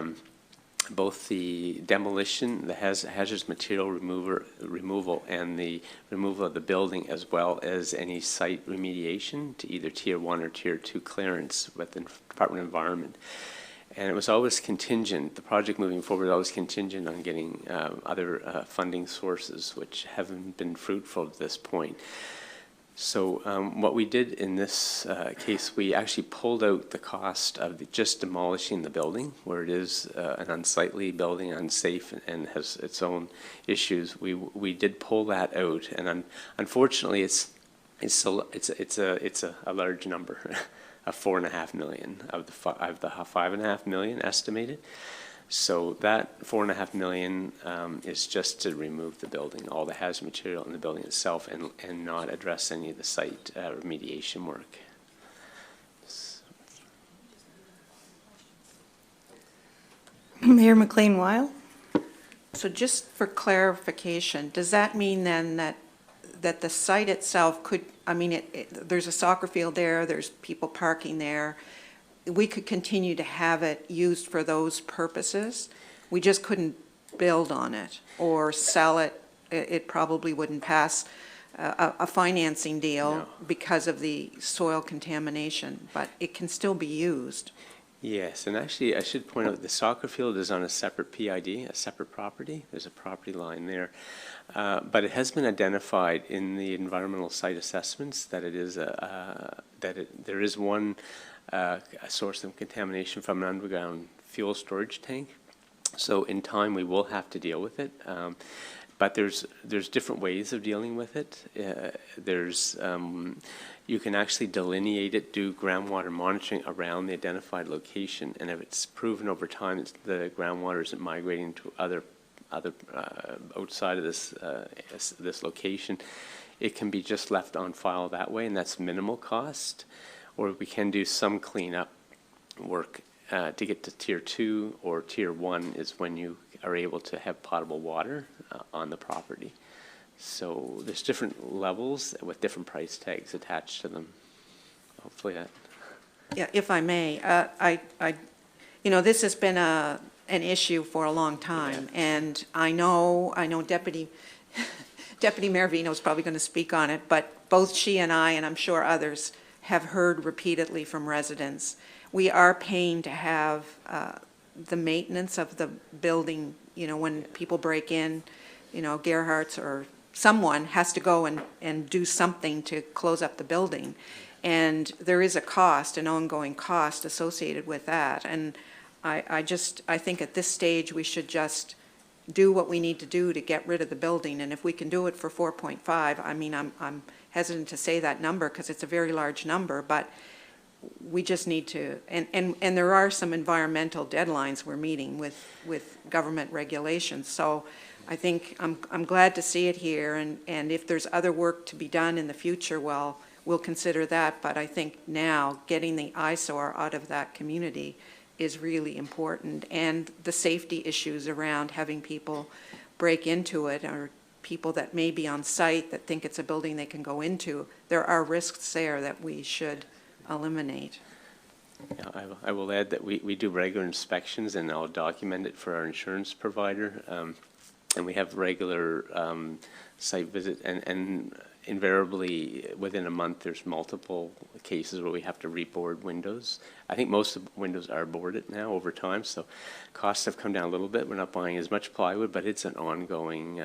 both the demolition, the hazardous material removal, and the removal of the building, as well as any site remediation to either Tier 1 or Tier 2 clearance with the Department of Environment. And it was always contingent, the project moving forward was always contingent on getting other funding sources, which haven't been fruitful at this point. So what we did in this case, we actually pulled out the cost of just demolishing the building, where it is an unsightly building, unsafe, and has its own issues. We did pull that out, and unfortunately, it's a large number. Of $4.5 million of the $5.5 million estimated. So that $4.5 million is just to remove the building, all the hazard material in the building itself, and not address any of the site remediation work. Mayor McLean-Weil? So just for clarification, does that mean then that the site itself could, I mean, there's a soccer field there, there's people parking there. We could continue to have it used for those purposes. We just couldn't build on it or sell it. It probably wouldn't pass a financing deal because of the soil contamination, but it can still be used. Yes, and actually I should point out the soccer field is on a separate PID, a separate property. There's a property line there. But it has been identified in the environmental site assessments that it is there is one source of contamination from an underground fuel storage tank. So in time we will have to deal with it. But there's different ways of dealing with it. You can actually delineate it, do groundwater monitoring around the identified location, and if it's proven over time that the groundwater isn't migrating to other outside of this location, it can be just left on file that way, and that's minimal cost. Or we can do some cleanup work to get to Tier 2 or Tier 1 is when you are able to have potable water on the property. So there's different levels with different price tags attached to them. Hopefully that. Yeah, if I may, this has been an issue for a long time, and I know Deputy Mayor Vino is probably going to speak on it, but both she and I'm sure others, have heard repeatedly from residents. We are paying to have the maintenance of the building, when people break in, Gerhardt's or someone has to go and do something to close up the building. And there is a cost, an ongoing cost associated with that. And I think at this stage we should just do what we need to do to get rid of the building. And if we can do it for 4.5, I mean, I'm hesitant to say that number because it's a very large number, but we just need to, and there are some environmental deadlines we're meeting with government regulations. So I think I'm glad to see it here, and if there's other work to be done in the future, well, we'll consider that. But I think now getting the eyesore out of that community is really important, and the safety issues around having people break into it, or people that may be on site that think it's a building they can go into. There are risks there that we should eliminate. Yeah, I will add that we do regular inspections, and I'll document it for our insurance provider. And we have regular site visit, and invariably, within a month, there's multiple cases where we have to reboard windows. I think most of the windows are boarded now over time, so costs have come down a little bit. We're not buying as much plywood, but it's an ongoing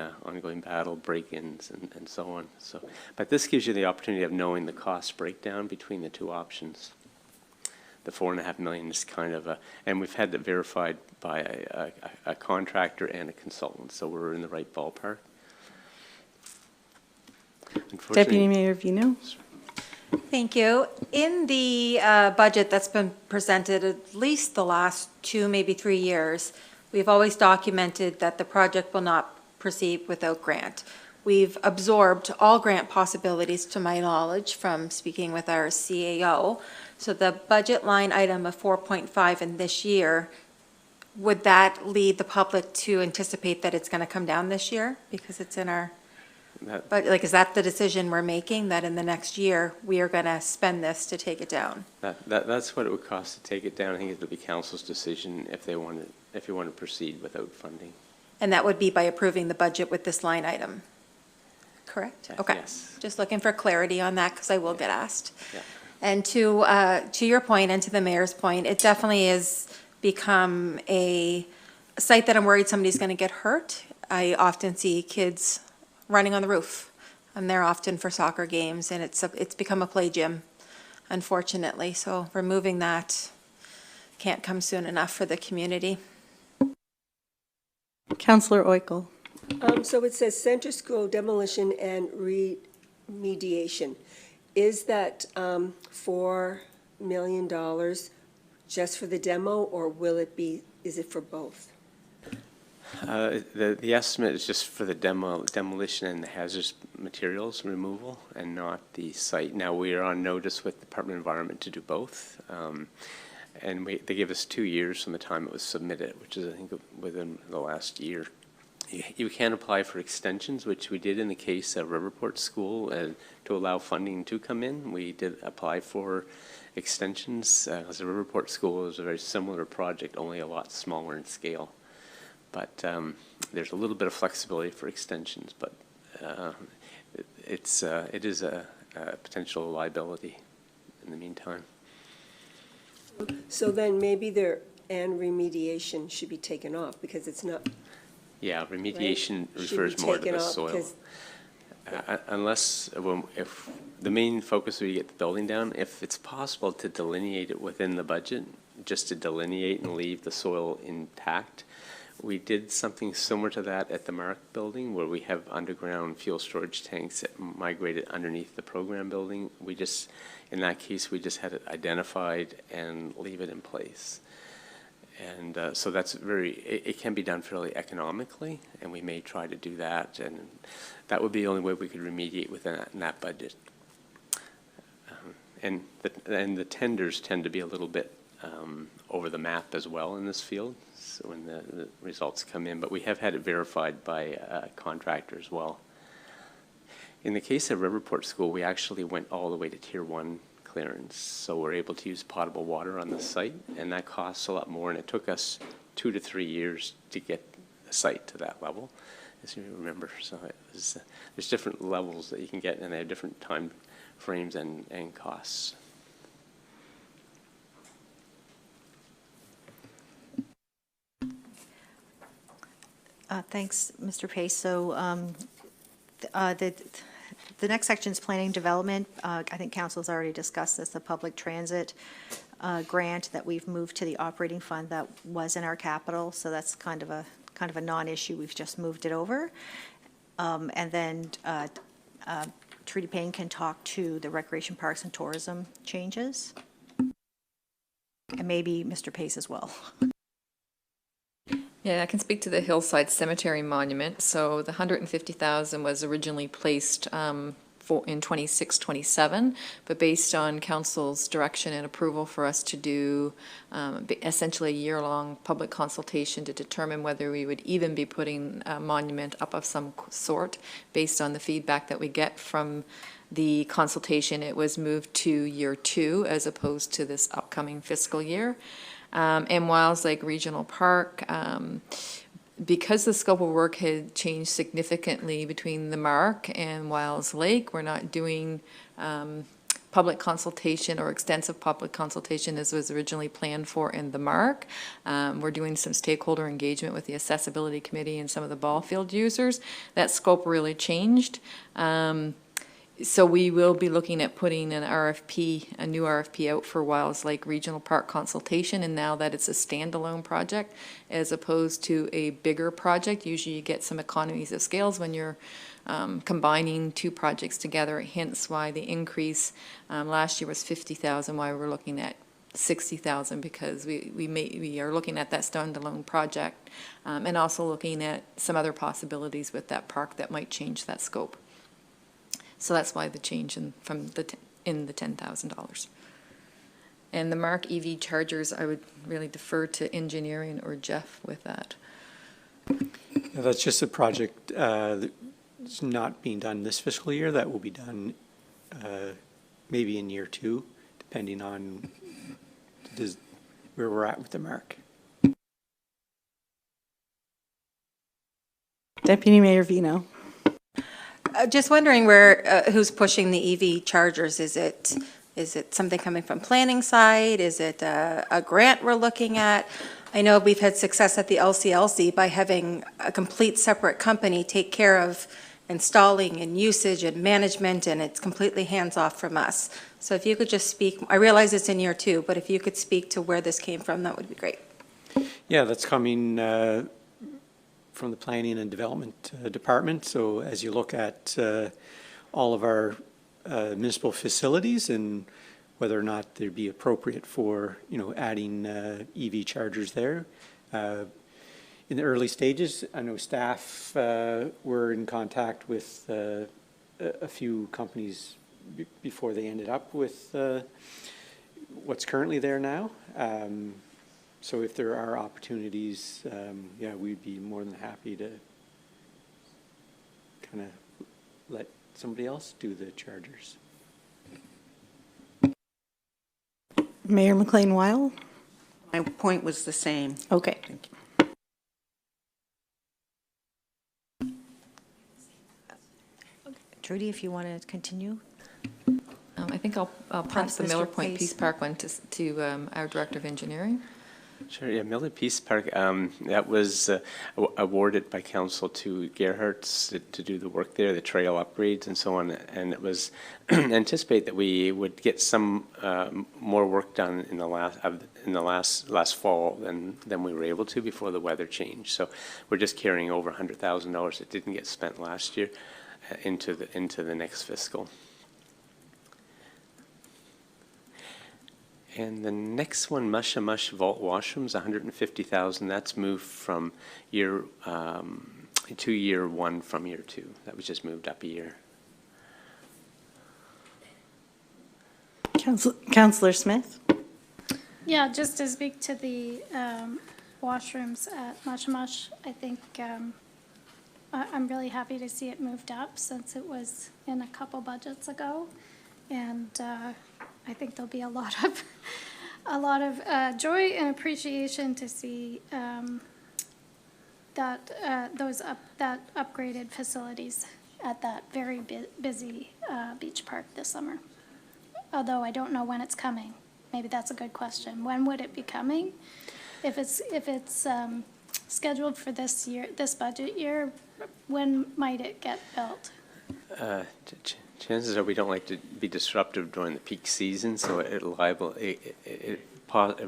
battle, break-ins and so on. So, but this gives you the opportunity of knowing the cost breakdown between the two options. The $4.5 million is kind of and we've had it verified by a contractor and a consultant, so we're in the right ballpark. Deputy Mayor Vino. Thank you. In the budget that's been presented at least the last 2, maybe 3 years, we've always documented that the project will not proceed without grant. We've absorbed all grant possibilities, to my knowledge, from speaking with our CAO. So the budget line item of 4.5 in this year, would that lead the public to anticipate that it's going to come down this year because it's in our... But like, is that the decision we're making, that in the next year we are going to spend this to take it down? That's what it would cost to take it down. I think it would be council's decision if you want to proceed without funding. And that would be by approving the budget with this line item, correct? Okay. Yes. Just looking for clarity on that because I will get asked. Yeah. And to your point and to the mayor's point, it definitely has become a site that I'm worried somebody's going to get hurt. I often see kids running on the roof. I'm there often for soccer games, and it's become a play gym, unfortunately. So removing that can't come soon enough for the community. Councillor Oikel. So it says Center School demolition and remediation. Is that $4 million just for the demo, or is it for both? The estimate is just for the demolition and the hazardous materials removal and not the site. Now, we are on notice with the Department of Environment to do both. And they give us 2 years from the time it was submitted, which is, I think, within the last year. You can apply for extensions, which we did in the case of Riverport School, to allow funding to come in. We did apply for extensions, as the Riverport School is a very similar project, only a lot smaller in scale. But there's a little bit of flexibility for extensions, but it is a potential liability in the meantime. So then maybe and remediation should be taken off because it's not. Yeah, remediation right? refers more to the soil. Unless, if the main focus would get the building down, if it's possible to delineate it within the budget, just to delineate and leave the soil intact. We did something similar to that at the Mark building, where we have underground fuel storage tanks that migrated underneath the program building. In that case, we just had it identified and leave it in place. And so that's it can be done fairly economically, and we may try to do that. And that would be the only way we could remediate within that budget. And the tenders tend to be a little bit over the map as well in this field. So when the results come in, but we have had it verified by a contractor as well. In the case of Riverport School, we actually went all the way to Tier 1 clearance, so we're able to use potable water on the site, and that costs a lot more, and it took us 2 to 3 years to get the site to that level, as you remember. So there's different levels that you can get, and they have different time frames and costs. Thanks, Mr. Pace. So the next section is planning development. I think council's already discussed this, the public transit grant that we've moved to the operating fund that was in our capital. So that's kind of a non-issue. We've just moved it over. And then Trudy Payne can talk to the recreation parks and tourism changes. And maybe Mr. Pace as well. Yeah, I can speak to the Hillside Cemetery Monument. So the $150,000 was originally placed in 26-27, but based on council's direction and approval for us to do essentially a year-long public consultation to determine whether we would even be putting a monument up of some sort, based on the feedback that we get from the consultation, it was moved to year 2 as opposed to this upcoming fiscal year. And Wiles Lake Regional Park, because the scope of work had changed significantly between the Mark and Wiles Lake, we're not doing public consultation or extensive public consultation as was originally planned for in the Mark. We're doing some stakeholder engagement with the accessibility committee and some of the ball field users. That scope really changed. So we will be looking at putting an RFP, a new RFP out for Wiles Lake Regional Park consultation, and now that it's a standalone project as opposed to a bigger project. Usually you get some economies of scales when you're combining two projects together, hence why the increase last year was 50,000, why we're looking at 60,000, because we are looking at that standalone project and also looking at some other possibilities with that park that might change that scope. So that's why the change in the $10,000. And the Mark EV chargers, I would really defer to engineering or Jeff with that. Yeah, that's just a project that's not being done this fiscal year. That will be done maybe in year 2, depending on where we're at with the Mark. Deputy Mayor Vino. Just wondering where, who's pushing the EV chargers? Is it something coming from planning side? Is it a grant we're looking at? I know we've had success at the LCLC by having a complete separate company take care of installing and usage and management, and it's completely hands-off from us. So if you could just speak, I realize it's in year 2, but if you could speak to where this came from, that would be great. Yeah, that's coming from the Planning and Development Department. So as you look at all of our municipal facilities and whether or not they'd be appropriate for, adding EV chargers there. In the early stages, I know staff were in contact with a few companies before they ended up with what's currently there now. So if there are opportunities, yeah, we'd be more than happy to kind of let somebody else do the chargers. Mayor McLean-Weil? My point was the same. Okay. Thank you. Trudy, if you want to continue. I think I'll punt the Miller Point Peace Park one to our Director of Engineering. Sure, yeah, Miller Peace Park, that was awarded by council to Gerhardt's to do the work there, the trail upgrades and so on, and it was anticipate that we would get some more work done in the last fall than we were able to before the weather changed. So we're just carrying over $100,000 that didn't get spent last year into the next fiscal. And the next one, Musha Mush Vault Washrooms, $150,000. That's moved from year to year 1 from year 2. That was just moved up a year. Councillor Smith. Yeah, just to speak to the washrooms at Mush Mush, I think I'm really happy to see it moved up since it was in a couple budgets ago, and I think there'll be a lot of joy and appreciation to see that upgraded facilities at that very busy beach park this summer. Although I don't know when it's coming. Maybe that's a good question. When would it be coming? If it's scheduled for this budget year, when might it get built? Chances are we don't like to be disruptive during the peak season, so it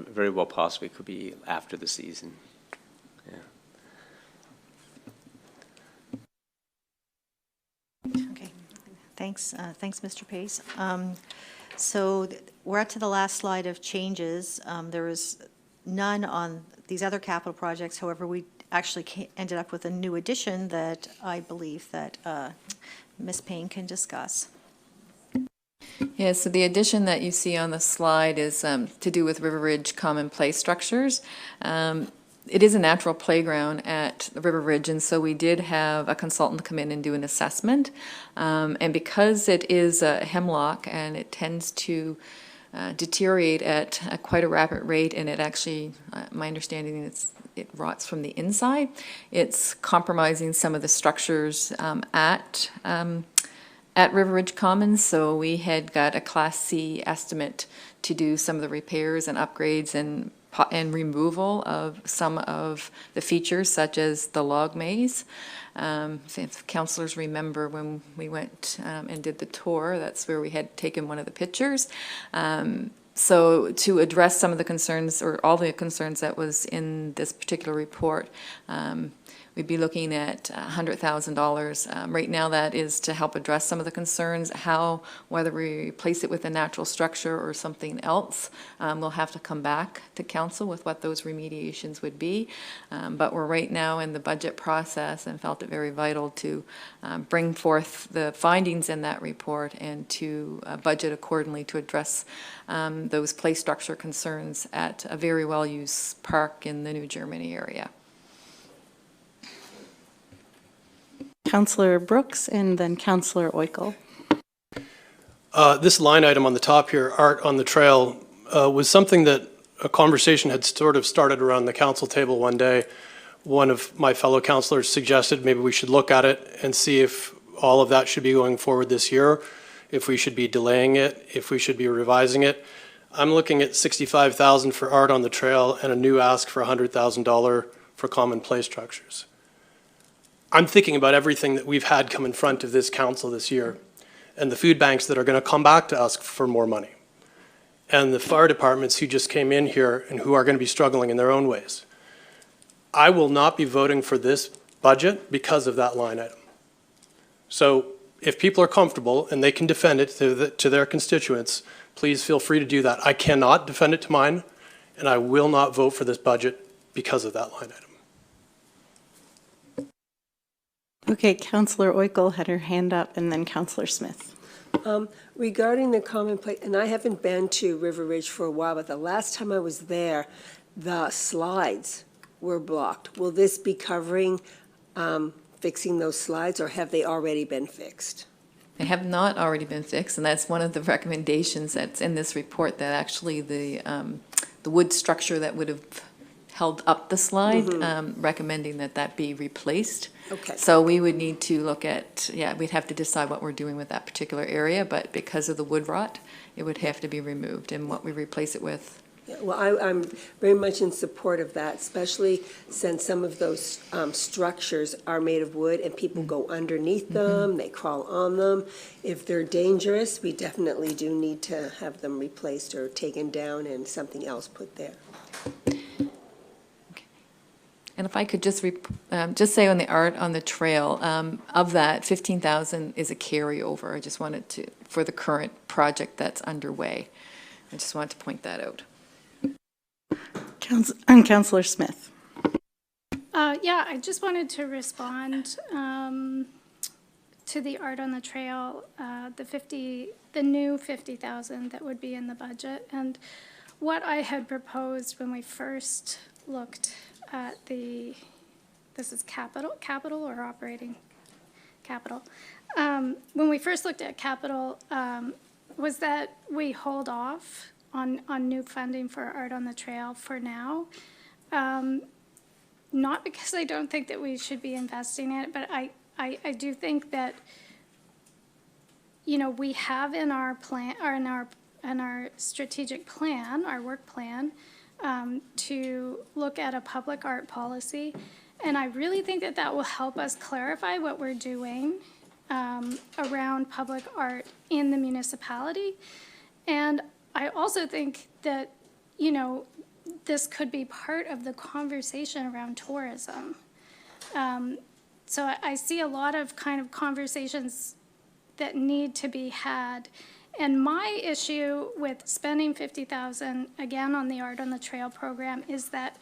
very well possibly could be after the season. Yeah. Okay, thanks, Mr. Pace. So we're up to the last slide of changes. There was none on these other capital projects. However, we actually ended up with a new addition that I believe that Ms. Payne can discuss. Yeah, so the addition that you see on the slide is to do with River Ridge common play structures. It is a natural playground at the River Ridge, and so we did have a consultant come in and do an assessment. And because it is a hemlock and it tends to deteriorate at quite a rapid rate, and it actually, my understanding is it rots from the inside. It's compromising some of the structures at River Ridge Commons, so we had got a Class C estimate to do some of the repairs and upgrades and removal of some of the features, such as the log maze. If councillors remember when we went and did the tour, that's where we had taken one of the pictures. So to address some of the concerns, or all the concerns that was in this particular report, we'd be looking at $100,000. Right now, that is to help address some of the concerns. Whether we replace it with a natural structure or something else, we'll have to come back to council with what those remediations would be. But we're right now in the budget process and felt it very vital to bring forth the findings in that report and to budget accordingly to address those play structure concerns at a very well-used park in the New Germany area. Councillor Brooks and then Councillor Oikel. This line item on the top here, art on the trail, was something that a conversation had sort of started around the council table one day. One of my fellow councillors suggested maybe we should look at it and see if all of that should be going forward this year, if we should be delaying it, if we should be revising it. I'm looking at $65,000 for art on the trail and a new ask for $100,000 for common play structures. I'm thinking about everything that we've had come in front of this council this year and the food banks that are going to come back to us for more money and the fire departments who just came in here and who are going to be struggling in their own ways. I will not be voting for this budget because of that line item. So if people are comfortable and they can defend it to their constituents, please feel free to do that. I cannot defend it to mine, and I will not vote for this budget because of that line item. Okay, Councillor Oikel had her hand up, and then Councillor Smith. Regarding the common place, and I haven't been to River Ridge for a while, but the last time I was there, the slides were blocked. Will this be covering fixing those slides, or have they already been fixed? They have not already been fixed, and that's one of the recommendations that's in this report, that actually the wood structure that would have held up the slide, recommending that be replaced. Okay. So we would need to look at, we'd have to decide what we're doing with that particular area, but because of the wood rot, it would have to be removed, and what we replace it with. Yeah, well, I'm very much in support of that, especially since some of those structures are made of wood and people go underneath them, they crawl on them. If they're dangerous, we definitely do need to have them replaced or taken down and something else put there. And if I could just say on the art on the trail, of that, 15,000 is a carryover. I just wanted to, for the current project that's underway. I just wanted to point that out. Councillor Smith. Yeah, I just wanted to respond to the art on the trail, the new 50,000 that would be in the budget, and what I had proposed when we first looked at this is capital or operating capital. When we first looked at capital, was that we hold off on new funding for art on the trail for now. Not because I don't think that we should be investing in it, but I do think that, we have in our plan, or in our strategic plan, our work plan, to look at a public art policy. And I really think that will help us clarify what we're doing around public art in the municipality. And I also think that, this could be part of the conversation around tourism. So I see a lot of kind of conversations that need to be had. And my issue with spending $50,000 again on the Art on the Trail program is that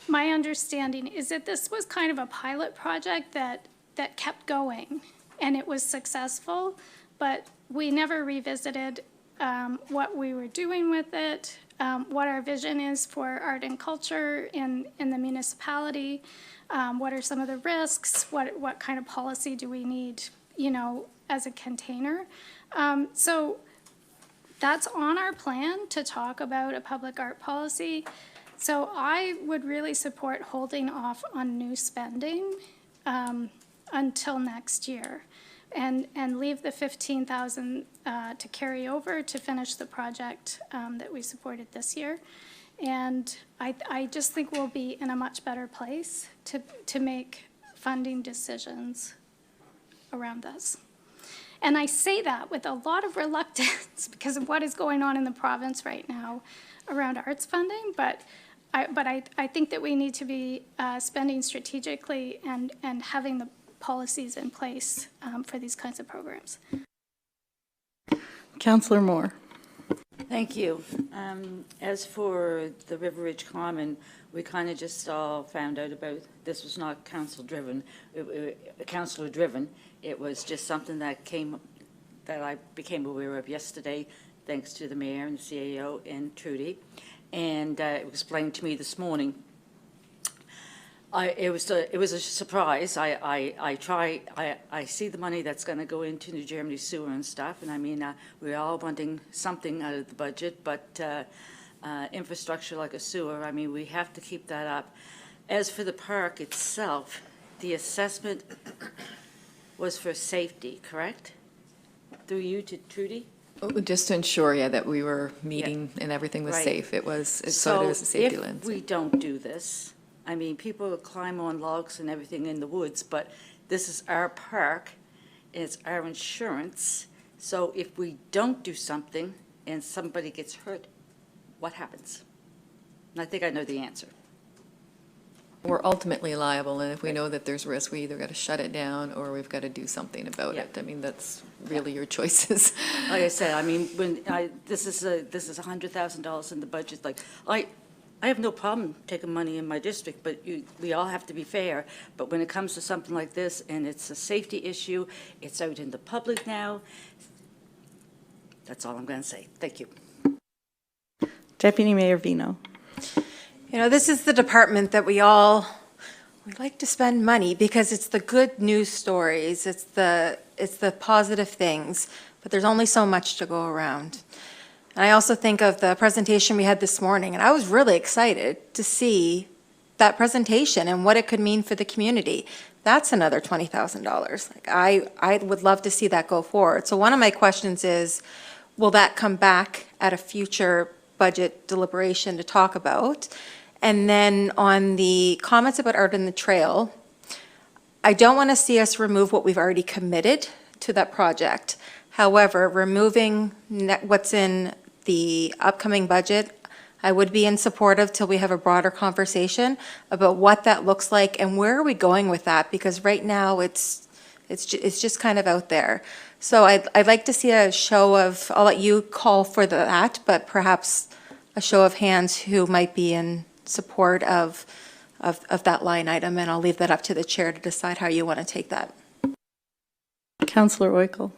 my understanding is that this was kind of a pilot project that kept going, and it was successful, but we never revisited what we were doing with it, what our vision is for art and culture in the municipality, what are some of the risks, what kind of policy do we need, as a container. So that's on our plan to talk about a public art policy. So I would really support holding off on new spending until next year, and leave the 15,000 to carry over to finish the project that we supported this year. And I just think we'll be in a much better place to make funding decisions around this. And I say that with a lot of reluctance because of what is going on in the province right now around arts funding, but I think that we need to be spending strategically and having the policies in place for these kinds of programs. Councillor Moore. Thank you. As for the River Ridge Common, we kind of just all found out about, this was not council-driven, councillor-driven. It was just something that I became aware of yesterday, thanks to the mayor and the CAO and Trudy. And it was explained to me this morning. It was a surprise. I see the money that's going to go into New Germany sewer and stuff, and I mean, we're all wanting something out of the budget, but infrastructure like a sewer, I mean, we have to keep that up. As for the park itself, the assessment was for safety, correct? Through you to Trudy? Just to ensure, yeah, that we were meeting and everything was Right. safe. It started as a safety if lens. we don't do this, I mean, people climb on logs and everything in the woods, but this is our park, and it's our insurance. So if we don't do something and somebody gets hurt, what happens? And I think I know the answer. We're ultimately liable, and if we know that there's risk, we either got to shut it down or we've got to do something about it. I mean, that's really your choices. Like I said, I mean, when this is $100,000 in the budget. Like I have no problem taking money in my district, but we all have to be fair. But when it comes to something like this, and it's a safety issue, it's out in the public now. That's all I'm going to say. Thank you. Deputy Mayor Vino. You know, this is the department that we like to spend money because it's the good news stories, it's the positive things, but there's only so much to go around. And I also think of the presentation we had this morning, and I was really excited to see that presentation and what it could mean for the community. That's another $20,000. Like I would love to see that go forward. So one of my questions is, will that come back at a future budget deliberation to talk about? And then on the comments about Art on the Trail, I don't want to see us remove what we've already committed to that project. However, removing what's in the upcoming budget, I would be in support of till we have a broader conversation about what that looks like and where are we going with that, because right now it's just kind of out there. So I'd like to see a show of, I'll let you call for that, but perhaps a show of hands who might be in support of that line item, and I'll leave that up to the chair to decide how you want to take that. Councillor Oikel.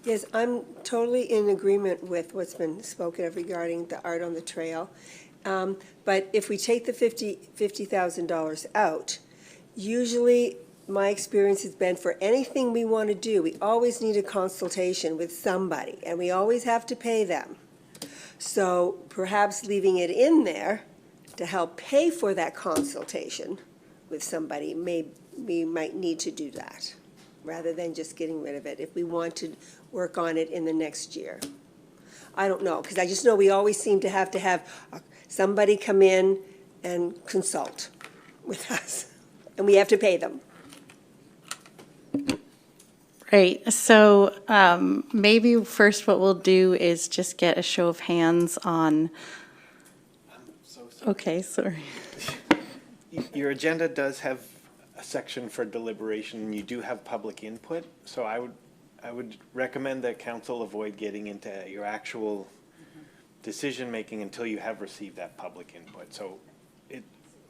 Yes, I'm totally in agreement with what's been spoken of regarding the Art on the Trail. But if we take the $50,000 out, usually my experience has been for anything we want to do, we always need a consultation with somebody, and we always have to pay them. So perhaps leaving it in there to help pay for that consultation with somebody, we might need to do that, rather than just getting rid of it if we want to work on it in the next year. I don't know, because I just know we always seem to have somebody come in and consult with us, and we have to pay them. Right, so maybe first what we'll do is just get a show of hands on. Okay, sorry. Your agenda does have a section for deliberation. You do have public input, so I would recommend that council avoid getting into your actual decision-making until you have received that public input. So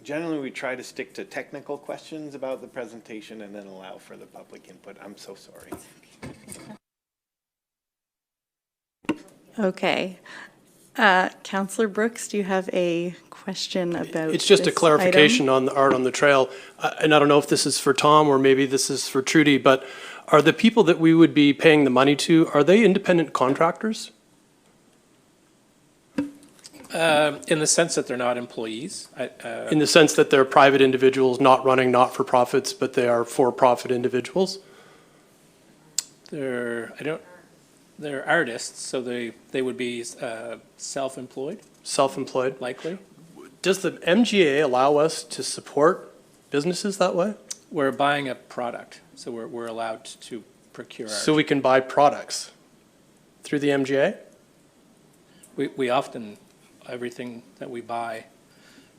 generally we try to stick to technical questions about the presentation and then allow for the public input. I'm so sorry. Okay. Councillor Brooks, do you have a question about It's just a this clarification item? on the Art on the Trail. And I don't know if this is for Tom or maybe this is for Trudy, but are the people that we would be paying the money to, are they independent contractors? In the sense that they're not employees. In the sense that they're private individuals not running not-for-profits, but they are for-profit individuals? They're artists, so they would be self-employed. Self-employed? Likely. Does the MGA allow us to support businesses that way? We're buying a product, so we're allowed to procure art. So we can buy products through the MGA? We often, everything that we buy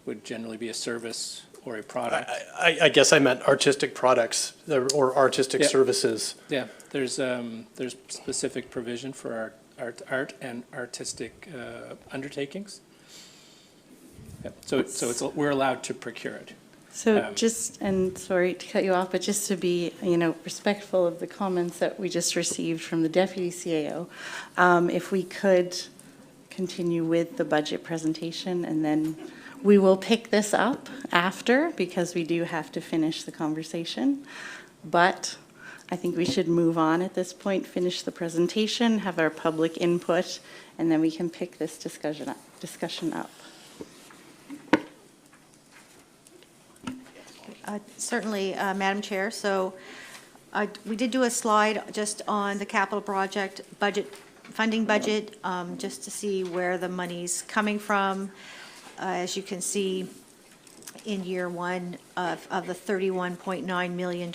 would generally be a service or a product. I guess I meant artistic products or artistic services. Yeah, there's specific provision for art and artistic undertakings. Yeah. So we're allowed to procure it. So just, and sorry to cut you off, but just to be, respectful of the comments that we just received from the Deputy CAO, if we could continue with the budget presentation, and then we will pick this up after, because we do have to finish the conversation. But I think we should move on at this point, finish the presentation, have our public input, and then we can pick this discussion up. Certainly, Madam Chair. So we did do a slide just on the capital project funding budget, just to see where the money's coming from. As you can see, in year one of the $31.9 million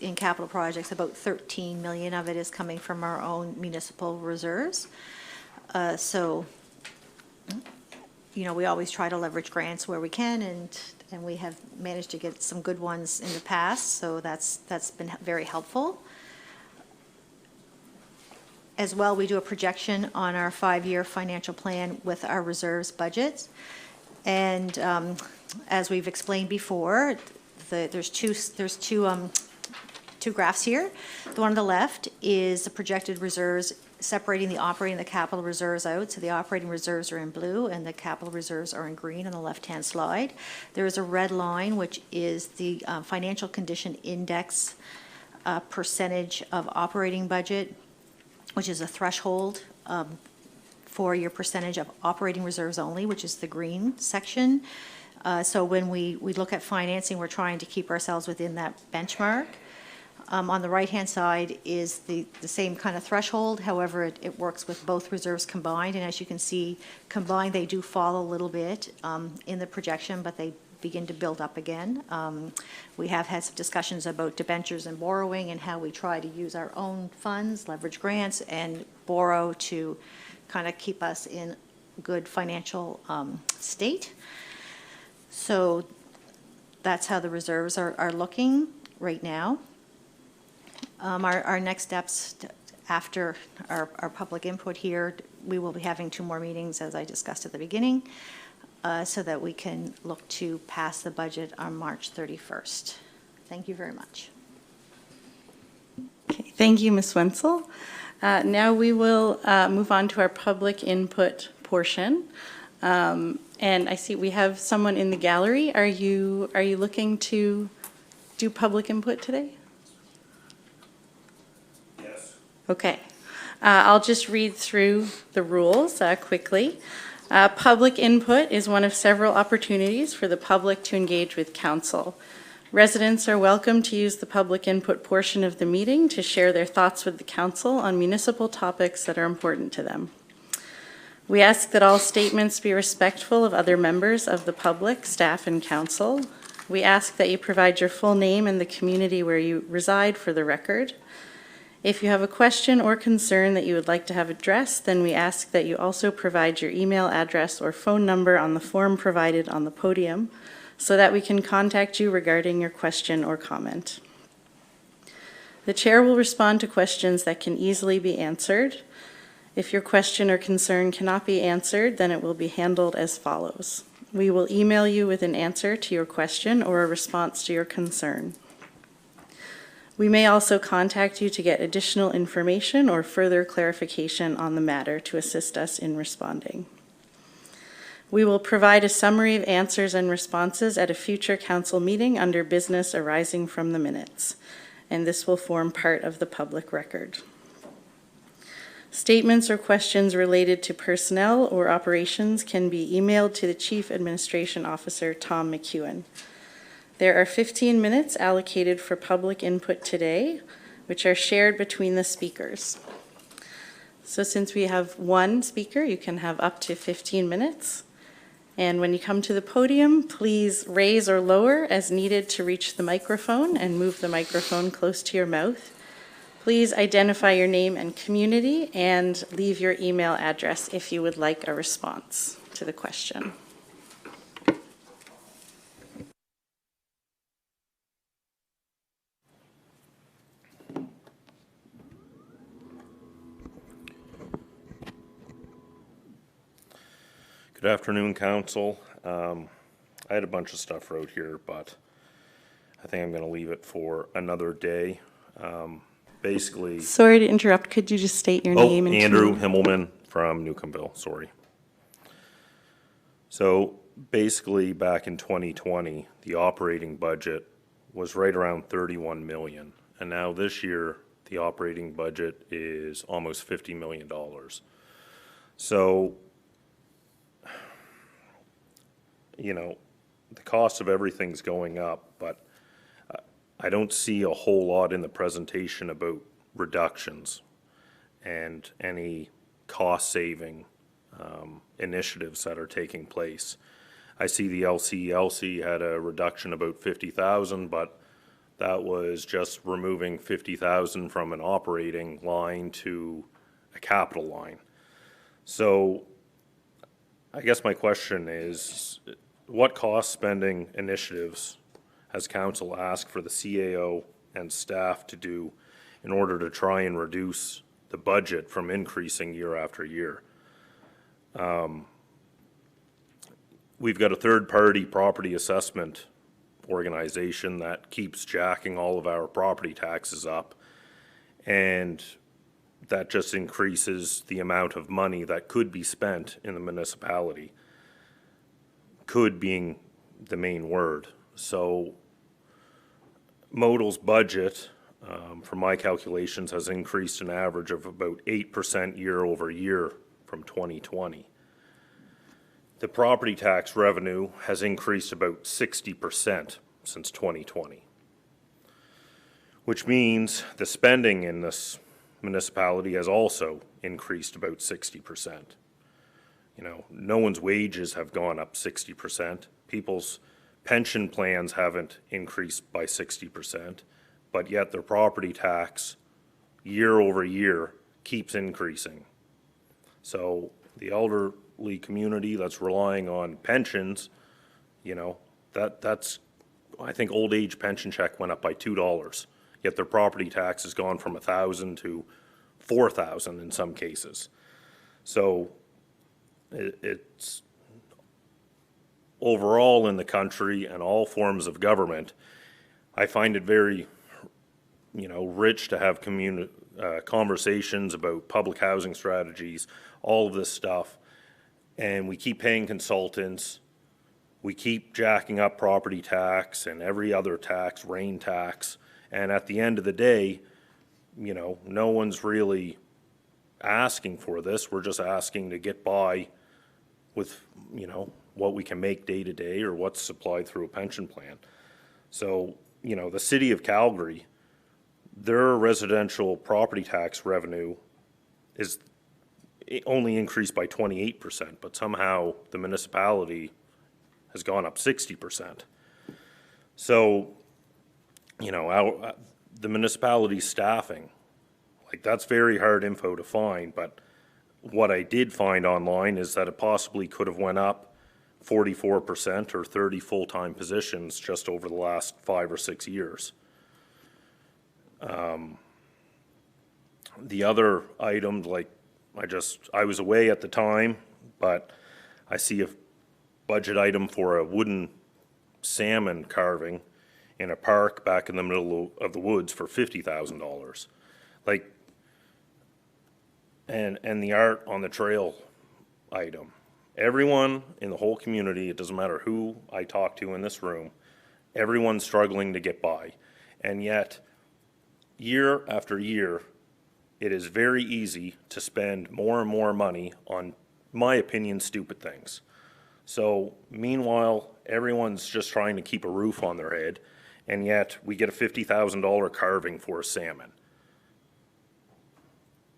in capital projects, about $13 million of it is coming from our own municipal reserves. So, we always try to leverage grants where we can, and we have managed to get some good ones in the past, so that's been very helpful. As well, we do a projection on our 5-year financial plan with our reserves budgets. And as we've explained before, there's two graphs here. The one on the left is the projected reserves, separating the operating and the capital reserves out. So the operating reserves are in blue and the capital reserves are in green on the left-hand slide. There is a red line, which is the financial condition index percentage of operating budget, which is a threshold for your percentage of operating reserves only, which is the green section. So when we look at financing, we're trying to keep ourselves within that benchmark. On the right-hand side is the same kind of threshold. However, it works with both reserves combined. And as you can see, combined, they do fall a little bit in the projection, but they begin to build up again. We have had some discussions about debentures and borrowing and how we try to use our own funds, leverage grants, and borrow to kind of keep us in good financial state. So that's how the reserves are looking right now. Our next steps after our public input here, we will be having 2 more meetings, as I discussed at the beginning, so that we can look to pass the budget on March 31st. Thank you very much. Okay, thank you, Ms. Wenzel. Now we will move on to our public input portion. And I see we have someone in the gallery. Are you looking to do public input today? Yes. Okay. I'll just read through the rules quickly. Public input is one of several opportunities for the public to engage with council. Residents are welcome to use the public input portion of the meeting to share their thoughts with the council on municipal topics that are important to them. We ask that all statements be respectful of other members of the public, staff, and council. We ask that you provide your full name and the community where you reside for the record. If you have a question or concern that you would like to have addressed, then we ask that you also provide your email address or phone number on the form provided on the podium so that we can contact you regarding your question or comment. The chair will respond to questions that can easily be answered. If your question or concern cannot be answered, then it will be handled as follows. We will email you with an answer to your question or a response to your concern. We may also contact you to get additional information or further clarification on the matter to assist us in responding. We will provide a summary of answers and responses at a future council meeting under business arising from the minutes, and this will form part of the public record. Statements or questions related to personnel or operations can be emailed to the Chief Administration Officer, Tom McEwen. There are 15 minutes allocated for public input today, which are shared between the speakers. So since we have one speaker, you can have up to 15 minutes. And when you come to the podium, please raise or lower as needed to reach the microphone and move the microphone close to your mouth. Please identify your name and community and leave your email address if you would like a response to the question. Good afternoon, Council. I had a bunch of stuff wrote here, but I think I'm going to leave it for another day. Basically... Sorry to interrupt. Could you just state your name and Andrew community? Himmelman from Newcombeville, sorry. So basically, back in 2020, the operating budget was right around 31 million. And now this year, the operating budget is almost $50 million. So, you know, the cost of everything's going up, but I don't see a whole lot in the presentation about reductions and any cost-saving initiatives that are taking place. I see the LCLC had a reduction about 50,000, but that was just removing 50,000 from an operating line to a capital line. So I guess my question is, what cost spending initiatives has council asked for the CAO and staff to do in order to try and reduce the budget from increasing year after year? We've got a third-party property assessment organization that keeps jacking all of our property taxes up, and that just increases the amount of money that could be spent in the municipality. Could being the main word. So Modal's budget, from my calculations, has increased an average of about 8% year over year from 2020. The property tax revenue has increased about 60% since 2020, which means the spending in this municipality has also increased about 60%. You know, no one's wages have gone up 60%. People's pension plans haven't increased by 60%, but yet their property tax year over year keeps increasing. So the elderly community that's relying on pensions, you know, that's, I think old age pension check went up by $2, yet their property tax has gone from $1,000 to $4,000 in some cases. So it's overall in the country and all forms of government, I find it very, you know, rich to have conversations about public housing strategies, all of this stuff, and we keep paying consultants, we keep jacking up property tax and every other tax, rain tax, and at the end of the day, you know, no one's really asking for this. We're just asking to get by with, you know, what we can make day to day or what's supplied through a pension plan. So, you know, the city of Calgary, their residential property tax revenue is only increased by 28%, but somehow the municipality has gone up 60%. So, you know, the municipality staffing, like that's very hard info to find, but what I did find online is that it possibly could have went up 44% or 30 full-time positions just over the last 5 or 6 years. The other items, like I was away at the time, but I see a budget item for a wooden salmon carving in a park back in the middle of the woods for $50,000. Like, and the art on the trail item. Everyone in the whole community, it doesn't matter who I talk to in this room, everyone's struggling to get by. And yet, year after year, it is very easy to spend more and more money on, my opinion, stupid things. So meanwhile, everyone's just trying to keep a roof on their head, and yet we get a $50,000 carving for a salmon.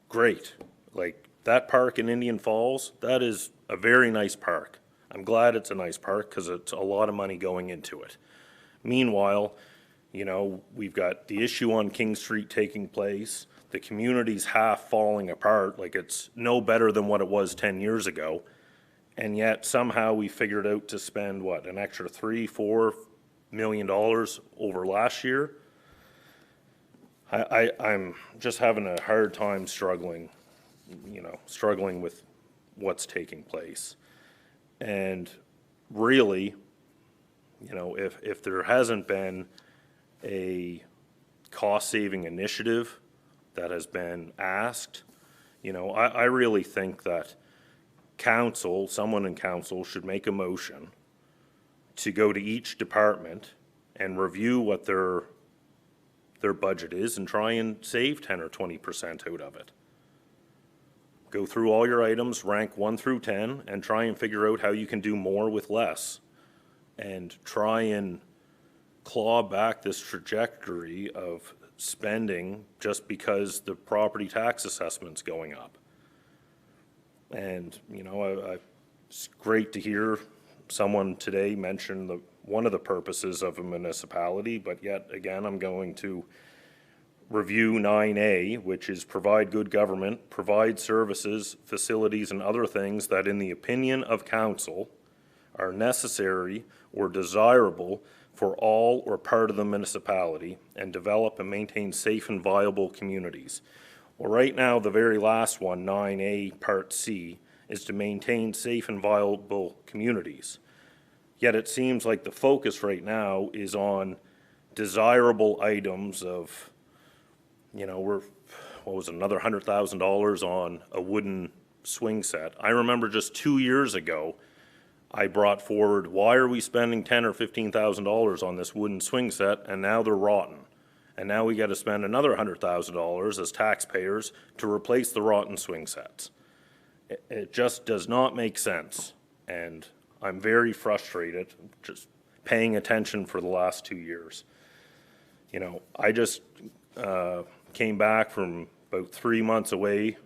Great. Like, that park in Indian Falls, that is a very nice park. I'm glad it's a nice park because it's a lot of money going into it. Meanwhile, you know, we've got the issue on King Street taking place. The community's half falling apart, like it's no better than what it was 10 years ago. And yet somehow we figured out to spend, what, an extra $3-4 million over last year? I'm just having a hard time struggling with what's taking place. And really, you know, if there hasn't been a cost-saving initiative that has been asked, you know, I really think that someone in council should make a motion to go to each department and review what their budget is and try and save 10 or 20% out of it. Go through all your items, rank 1 through 10, and try and figure out how you can do more with less. And try and claw back this trajectory of spending just because the property tax assessment's going up. And, you know, it's great to hear someone today mention one of the purposes of a municipality, but yet again, I'm going to review 9A, which is provide good government, provide services, facilities, and other things that in the opinion of council are necessary or desirable for all or part of the municipality, and develop and maintain safe and viable communities. Well, right now, the very last one, 9A Part C, is to maintain safe and viable communities. Yet it seems like the focus right now is on desirable items of, you know, what was it, another $100,000 on a wooden swing set. I remember just 2 years ago, I brought forward, why are we spending $10,000 or $15,000 on this wooden swing set, and now they're rotten. And now we got to spend another $100,000 as taxpayers to replace the rotten swing sets. It just does not make sense, and I'm very frustrated just paying attention for the last 2 years. You know, I just came back from about 3 months away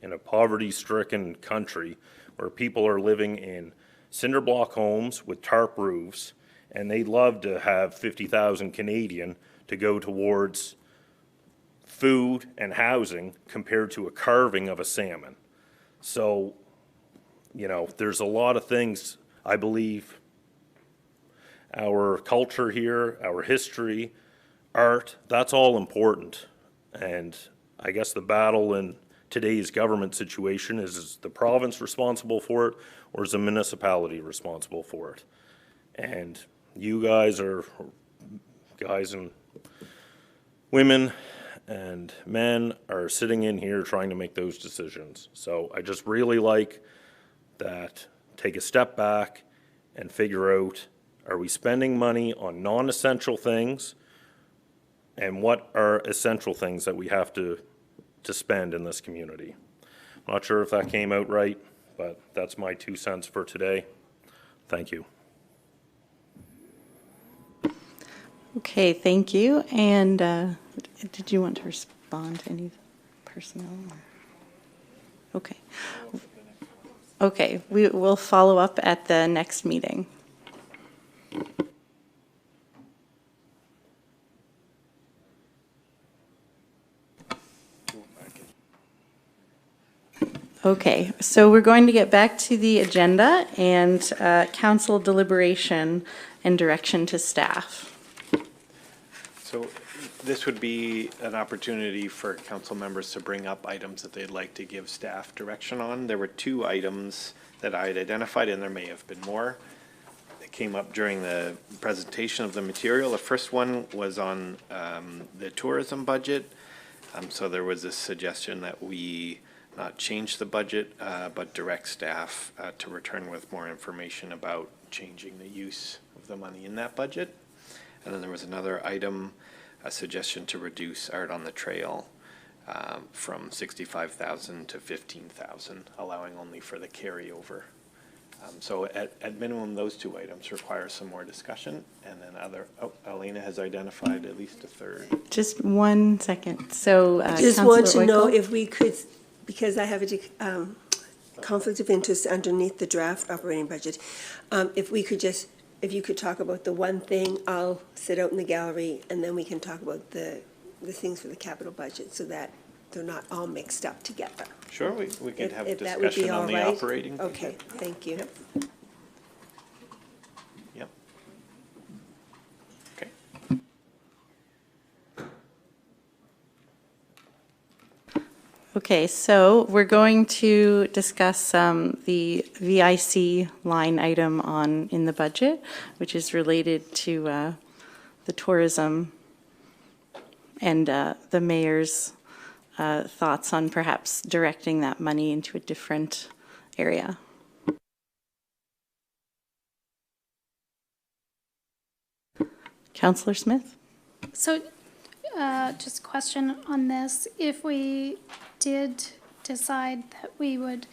in a poverty-stricken country where people are living in cinder block homes with tarp roofs, and they'd love to have 50,000 Canadian to go towards food and housing compared to a carving of a salmon. So, you know, there's a lot of things, I believe, our culture here, our history, art, that's all important. And I guess the battle in today's government situation is the province responsible for it, or is the municipality responsible for it? And you guys are guys and women and men are sitting in here trying to make those decisions. So I just really like that, take a step back and figure out, are we spending money on non-essential things, and what are essential things that we have to spend in this community? I'm not sure if that came out right, but that's my 2 cents for today. Thank you. Okay, thank you. And did you want to respond to any personnel? Okay. Okay, we will follow up at the next meeting. Okay, so we're going to get back to the agenda and council deliberation and direction to staff. So this would be an opportunity for council members to bring up items that they'd like to give staff direction on. There were 2 items that I had identified, and there may have been more that came up during the presentation of the material. The first one was on the tourism budget. So there was a suggestion that we not change the budget, but direct staff to return with more information about changing the use of the money in that budget. And then there was another item, a suggestion to reduce art on the trail. from 65,000 to 15,000, allowing only for the carryover. So at minimum, those two items require some more discussion, and then Elena has identified at least a third. Just 1 second. So, Just want to Councillor know Oiko? if we could, because I have a conflict of interest underneath the draft operating budget, if you could talk about the one thing, I'll sit out in the gallery, and then we can talk about the things for the capital budget, so that they're not all mixed up together. Sure, we could have If that would be discussion all on the right? operating. Okay, thank you. Yep. Okay. Okay, so we're going to discuss the VIC line item in the budget, which is related to the tourism and the mayor's thoughts on perhaps directing that money into a different area. Councillor Smith? So just a question on this. If we did decide that we would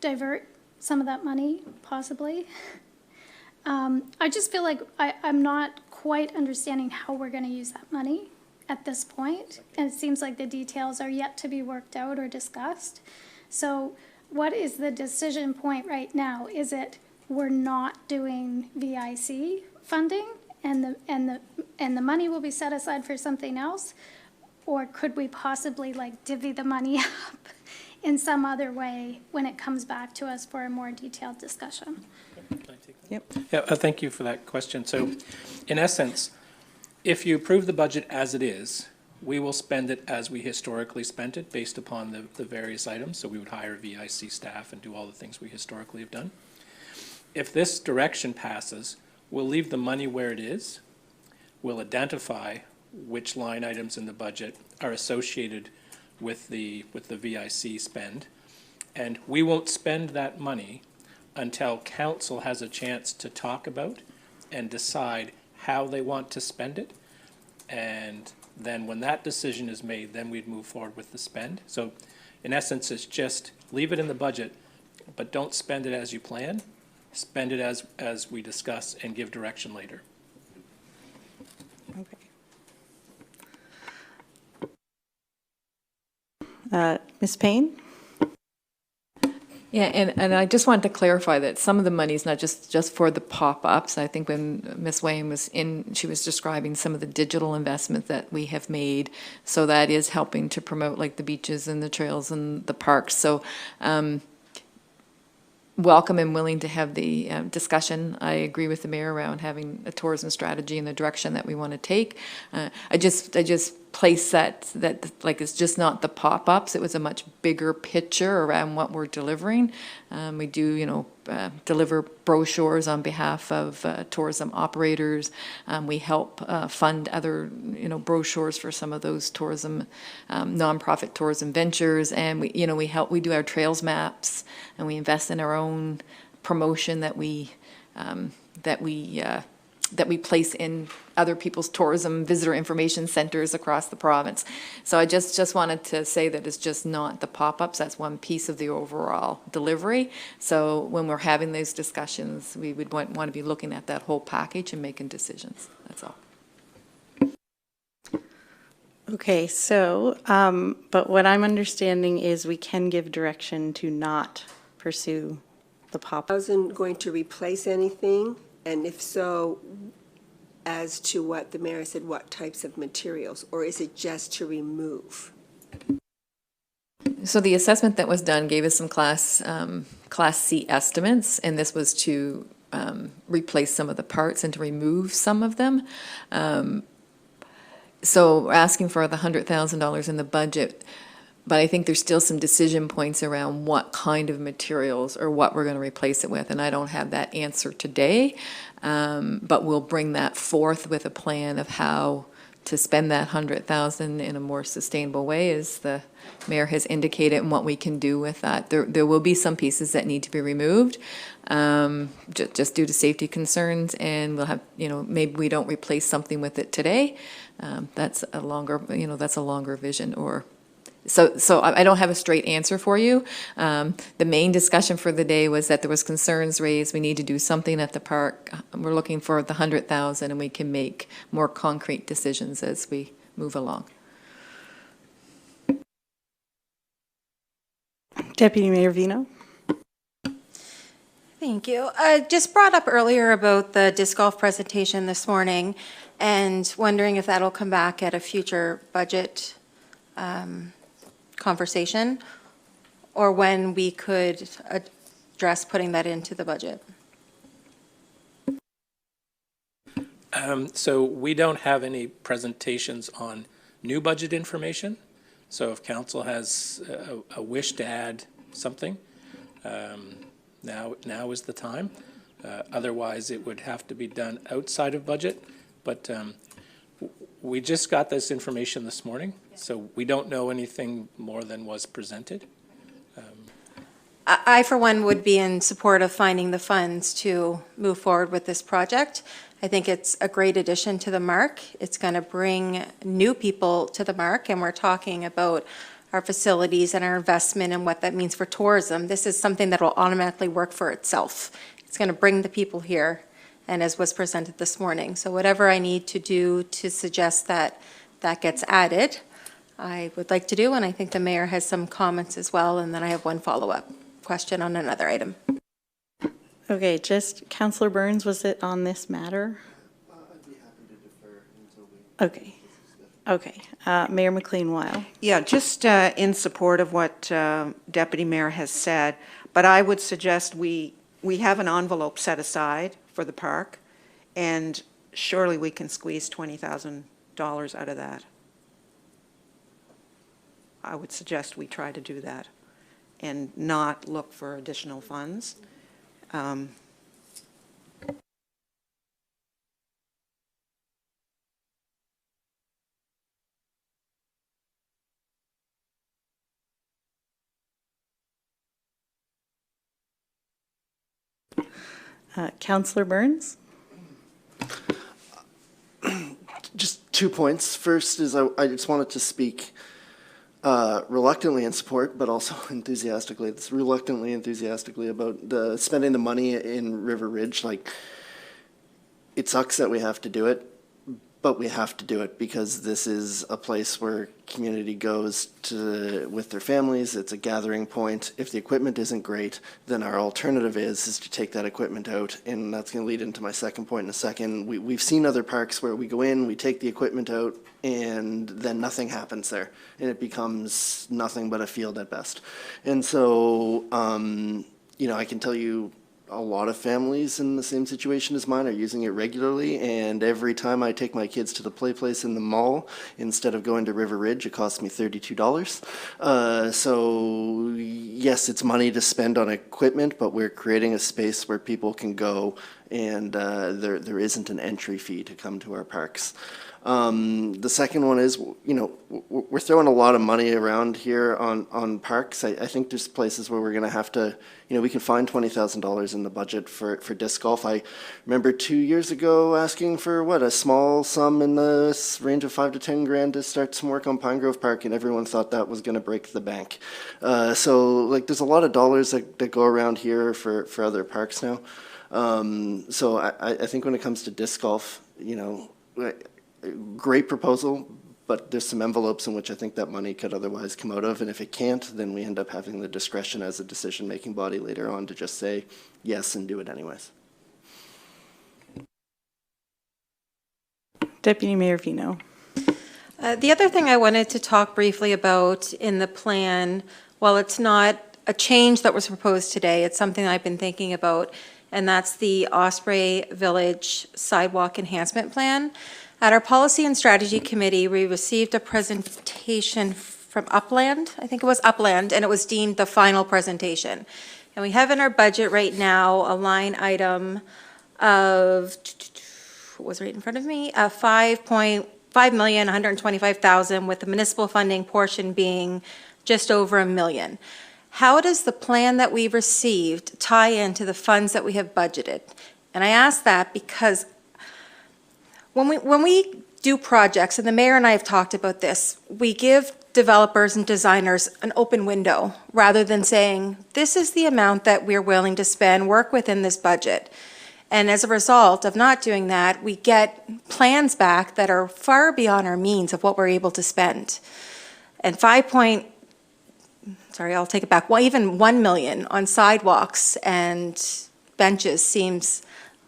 divert some of that money, possibly, I just feel like I'm not quite understanding how we're going to use that money at this point. And it seems like the details are yet to be worked out or discussed. So what is the decision point right now? Is it we're not doing VIC funding and the money will be set aside for something else? Or could we possibly like divvy the money up in some other way when it comes back to us for a more detailed discussion? Yep. Yeah, thank you for that question. So, in essence, if you approve the budget as it is, we will spend it as we historically spent it based upon the various items. So we would hire VIC staff and do all the things we historically have done. If this direction passes, we'll leave the money where it is. We'll identify which line items in the budget are associated with the VIC spend. And we won't spend that money until council has a chance to talk about and decide how they want to spend it. And then when that decision is made, then we'd move forward with the spend. So in essence, it's just leave it in the budget, but don't spend it as you plan. Spend it as we discuss and give direction later. Okay. Ms. Payne? Yeah, and I just wanted to clarify that some of the money is not just for the pop-ups. I think when Ms. Wayne was in, she was describing some of the digital investments that we have made. So that is helping to promote like the beaches and the trails and the parks. So welcome and willing to have the discussion. I agree with the mayor around having a tourism strategy and the direction that we want to take. I just place that like it's just not the pop-ups. It was a much bigger picture around what we're delivering. We do, deliver brochures on behalf of tourism operators. We help fund other, brochures for some of those tourism, nonprofit tourism ventures. And we do our trails maps, and we invest in our own promotion that we place in other people's tourism visitor information centers across the province. So I just wanted to say that it's just not the pop-ups. That's one piece of the overall delivery. So when we're having these discussions, we would want to be looking at that whole package and making decisions. That's all. Okay, so, but what I'm understanding is we can give direction to not pursue the pop. Wasn't going to replace anything, and if so, as to what the mayor said, what types of materials, or is it just to remove? So the assessment that was done gave us some Class C estimates, and this was to replace some of the parts and to remove some of them. So we're asking for the $100,000 in the budget, but I think there's still some decision points around what kind of materials or what we're going to replace it with, and I don't have that answer today, but we'll bring that forth with a plan of how to spend that 100,000 in a more sustainable way, as the mayor has indicated, and what we can do with that. There will be some pieces that need to be removed, just due to safety concerns, and we'll have, maybe we don't replace something with it today. That's a longer vision, or so I don't have a straight answer for you. The main discussion for the day was that there was concerns raised. We need to do something at the park. We're looking for the 100,000, and we can make more concrete decisions as we move along. Deputy Mayor Vino. Thank you. Just brought up earlier about the disc golf presentation this morning, and wondering if that'll come back at a future budget conversation, or when we could address putting that into the budget. So we don't have any presentations on new budget information. So if council has a wish to add something, now is the time. Otherwise, it would have to be done outside of budget. But we just got this information this morning, so we don't know anything more than was presented. I, for one, would be in support of finding the funds to move forward with this project. I think it's a great addition to the Mark. It's going to bring new people to the Mark, and we're talking about our facilities and our investment and what that means for tourism. This is something that will automatically work for itself. It's going to bring the people here, and as was presented this morning. So whatever I need to do to suggest that that gets added, I would like to do, and I think the mayor has some comments as well, and then I have one follow-up question on another item. Okay, just Councillor Burns, was it on this matter? I'd be happy to defer until we... Okay. Mayor McLean-Weil. Yeah, just in support of what Deputy Mayor has said, but I would suggest we have an envelope set aside for the park, and surely we can squeeze $20,000 out of that. I would suggest we try to do that and not look for additional funds. Councillor Burns? Just 2 points. First is I just wanted to speak reluctantly in support, but also enthusiastically. It's reluctantly enthusiastically about spending the money in River Ridge. Like, it sucks that we have to do it, but we have to do it because this is a place where community goes to with their families. It's a gathering point. If the equipment isn't great, then our alternative is to take that equipment out, and that's going to lead into my second point in a second. We've seen other parks where we go in, we take the equipment out, and then nothing happens there, and it becomes nothing but a field at best. And so, I can tell you, a lot of families in the same situation as mine are using it regularly, and every time I take my kids to the play place in the mall, instead of going to River Ridge, it costs me $32. So yes, it's money to spend on equipment, but we're creating a space where people can go, and there isn't an entry fee to come to our parks. The second one is, we're throwing a lot of money around here on parks. I think there's places where we're going to have to, we can find $20,000 in the budget for disc golf. I remember 2 years ago asking for, a small sum in the range of 5 to 10 grand to start some work on Pine Grove Park, and everyone thought that was going to break the bank. So, there's a lot of dollars that go around here for other parks now. So I think when it comes to disc golf, great proposal, but there's some envelopes in which I think that money could otherwise come out of, and if it can't, then we end up having the discretion as a decision-making body later on to just say yes and do it anyways. Deputy Mayor Vino. The other thing I wanted to talk briefly about in the plan, while it's not a change that was proposed today, it's something I've been thinking about, and that's the Osprey Village Sidewalk Enhancement Plan. At our Policy and Strategy Committee, we received a presentation from Upland, I think it was Upland, and it was deemed the final presentation. And we have in our budget right now a line item of, what was right in front of me, 5.1 5,125,000, with the municipal funding portion being just over $1 million. How does the plan that we've received tie into the funds that we have budgeted? And I ask that because when we do projects, and the mayor and I have talked about this, we give developers and designers an open window rather than saying, this is the amount that we're willing to spend, work within this budget. And as a result of not doing that, we get plans back that are far beyond our means of what we're able to spend. And I'll take it back, even 1 million on sidewalks and benches seems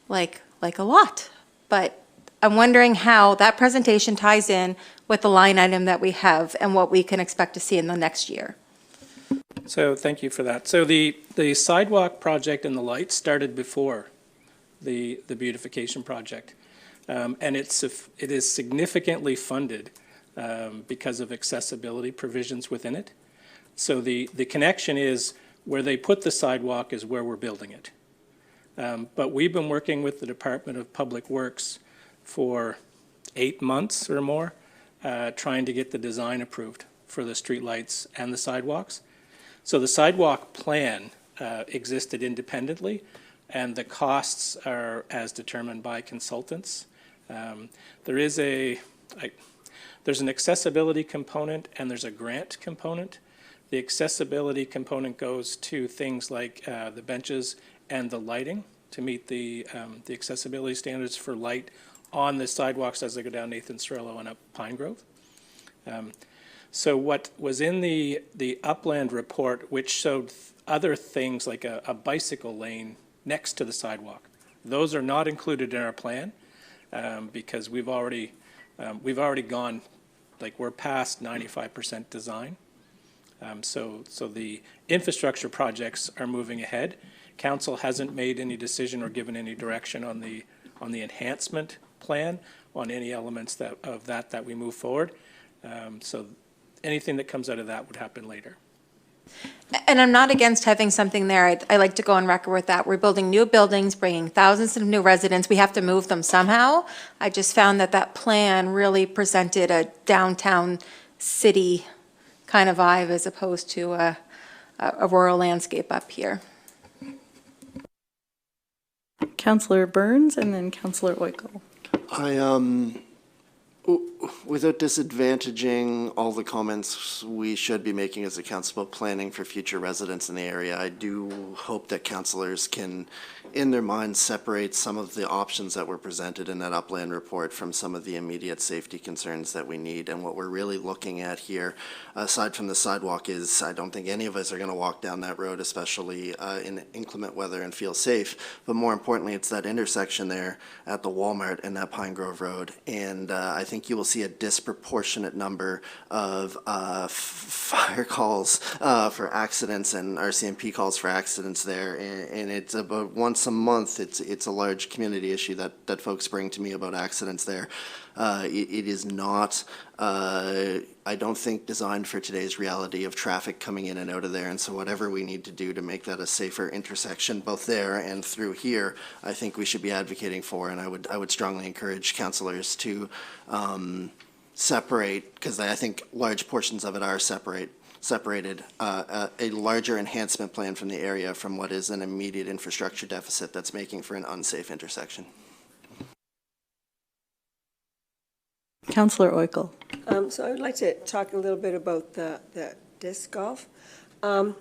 like a lot. But I'm wondering how that presentation ties in with the line item that we have and what we can expect to see in the next year. So thank you for that. So the sidewalk project and the lights started before the beautification project. And it is significantly funded because of accessibility provisions within it. So the connection is where they put the sidewalk is where we're building it. But we've been working with the Department of Public Works for 8 months or more, trying to get the design approved for the streetlights and the sidewalks. So the sidewalk plan existed independently, and the costs are as determined by consultants. There's an accessibility component and there's a grant component. The accessibility component goes to things like the benches and the lighting to meet the accessibility standards for light on the sidewalks as they go down Nathan Cirillo and up Pine Grove. So what was in the Upland report, which showed other things like a bicycle lane next to the sidewalk, those are not included in our plan because we've already gone, like we're past 95% design. So the infrastructure projects are moving ahead. Council hasn't made any decision or given any direction on the enhancement plan on any elements of that we move forward. So anything that comes out of that would happen later. And I'm not against having something there. I like to go on record with that. We're building new buildings, bringing thousands of new residents. We have to move them somehow. I just found that plan really presented a downtown city kind of vibe as opposed to a rural landscape up here. Councillor Burns and then Councillor Oikel. Without disadvantaging all the comments we should be making as a council about planning for future residents in the area, I do hope that councillors can, in their minds, separate some of the options that were presented in that Upland report from some of the immediate safety concerns that we need. And what we're really looking at here, aside from the sidewalk, is I don't think any of us are going to walk down that road, especially in inclement weather, and feel safe. But more importantly, it's that intersection there at the Walmart and that Pine Grove Road. And I think you will see a disproportionate number of fire calls for accidents and RCMP calls for accidents there, and it's about once a month. It's a large community issue that folks bring to me about accidents there. It is not, I don't think, designed for today's reality of traffic coming in and out of there, and so whatever we need to do to make that a safer intersection both there and through here, I think we should be advocating for, and I would strongly encourage councillors to separate, because I think large portions of it are separated, a larger enhancement plan from the area from what is an immediate infrastructure deficit that's making for an unsafe intersection. Councillor Oikel. So I would like to talk a little bit about the disc golf. I'm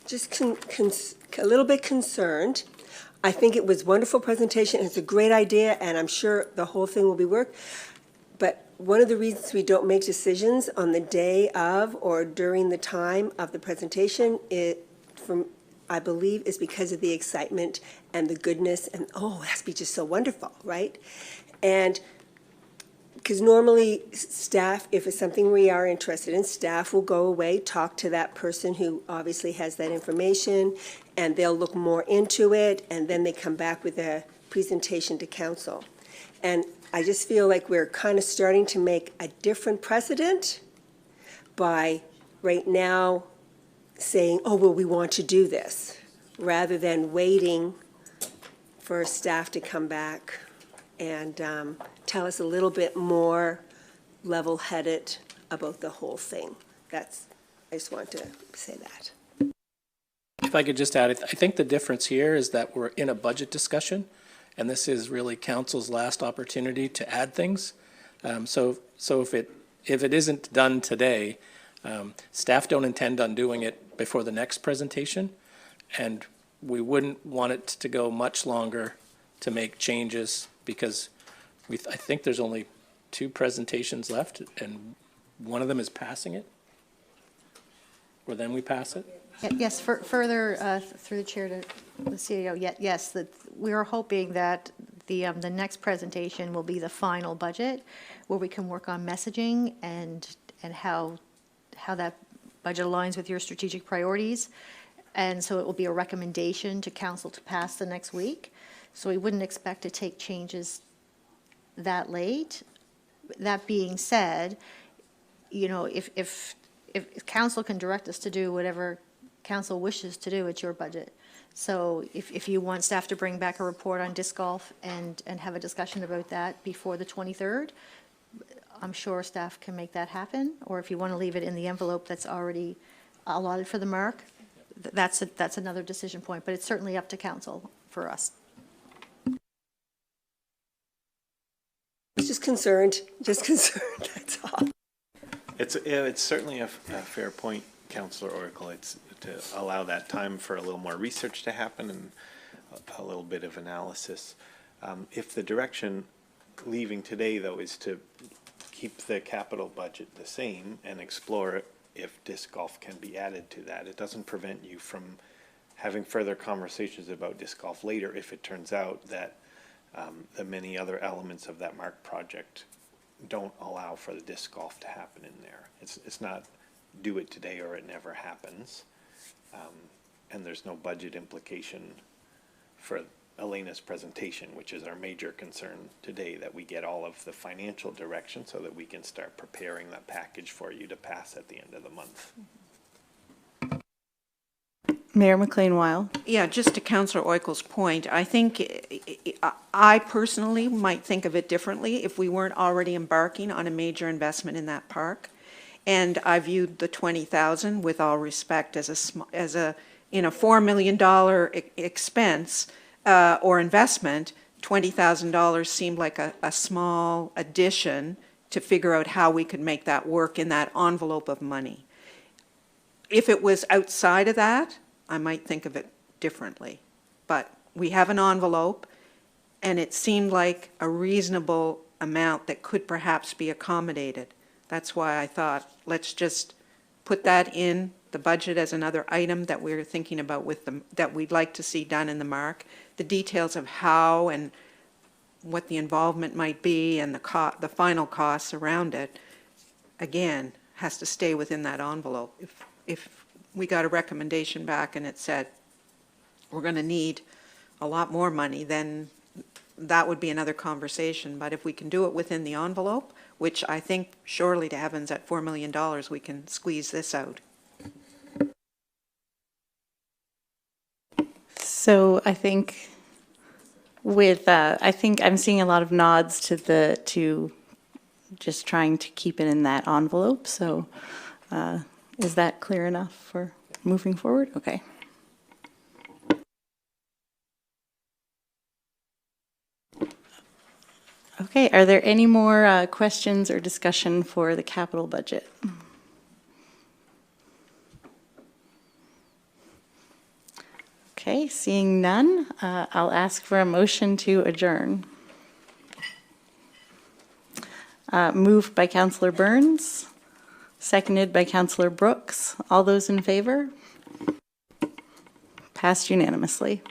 just a little bit concerned. I think it was a wonderful presentation. It's a great idea, and I'm sure the whole thing will be worked. But one of the reasons we don't make decisions on the day of or during the time of the presentation, I believe, is because of the excitement and the goodness and, oh, it has to be just so wonderful, right? And because normally staff, if it's something we are interested in, staff will go away, talk to that person who obviously has that information, and they'll look more into it, and then they come back with a presentation to council. And I just feel like we're kind of starting to make a different precedent by right now saying, oh, well, we want to do this, rather than waiting for staff to come back and tell us a little bit more level-headed about the whole thing. I just want to say that. If I could just add, I think the difference here is that we're in a budget discussion, and this is really council's last opportunity to add things. So if it isn't done today, staff don't intend on doing it before the next presentation, and we wouldn't want it to go much longer to make changes, because I think there's only 2 presentations left, and one of them is passing it, or then we pass it. Yes, further through the chair to the CEO, yes, that we are hoping that the next presentation will be the final budget, where we can work on messaging and how that budget aligns with your strategic priorities. And so it will be a recommendation to council to pass the next week. So we wouldn't expect to take changes that late. That being said, you know, if council can direct us to do whatever council wishes to do, it's your budget. So if you want staff to bring back a report on disc golf and have a discussion about that before the 23rd, I'm sure staff can make that happen. Or if you want to leave it in the envelope that's already allotted for the mark, that's another decision point. But it's certainly up to council for us. Just concerned, that's all. It's certainly a fair point, Councillor Oracle. It's to allow that time for a little more research to happen and a little bit of analysis. If the direction leaving today, though, is to keep the capital budget the same and explore if disc golf can be added to that, it doesn't prevent you from having further conversations about disc golf later if it turns out that the many other elements of that MARC project don't allow for the disc golf to happen in there. It's not do it today or it never happens. And there's no budget implication for Elena's presentation, which is our major concern today, that we get all of the financial direction so that we can start preparing that package for you to pass at the end of the month. Mayor McLean-Weil. Yeah, just to Councillor Oikel's point, I think I personally might think of it differently if we weren't already embarking on a major investment in that park. And I viewed the 20,000, with all respect, as a in a $4 million expense or investment. $20,000 seemed like a small addition to figure out how we could make that work in that envelope of money. If it was outside of that, I might think of it differently. But we have an envelope, and it seemed like a reasonable amount that could perhaps be accommodated. That's why I thought, let's just put that in the budget as another item that we're thinking about that we'd like to see done in the MARC. The details of how and what the involvement might be and the final costs around it, again, has to stay within that envelope. If we got a recommendation back and it said we're going to need a lot more money, then that would be another conversation. But if we can do it within the envelope, which I think surely to heavens at $4 million we can squeeze this out. So I think I think I'm seeing a lot of nods to just trying to keep it in that envelope. So is that clear enough for moving forward? Okay. Okay, are there any more questions or discussion for the capital budget? Okay, seeing none, I'll ask for a motion to adjourn. Moved by Councillor Burns, seconded by Councillor Brooks. All those in favor? Passed unanimously.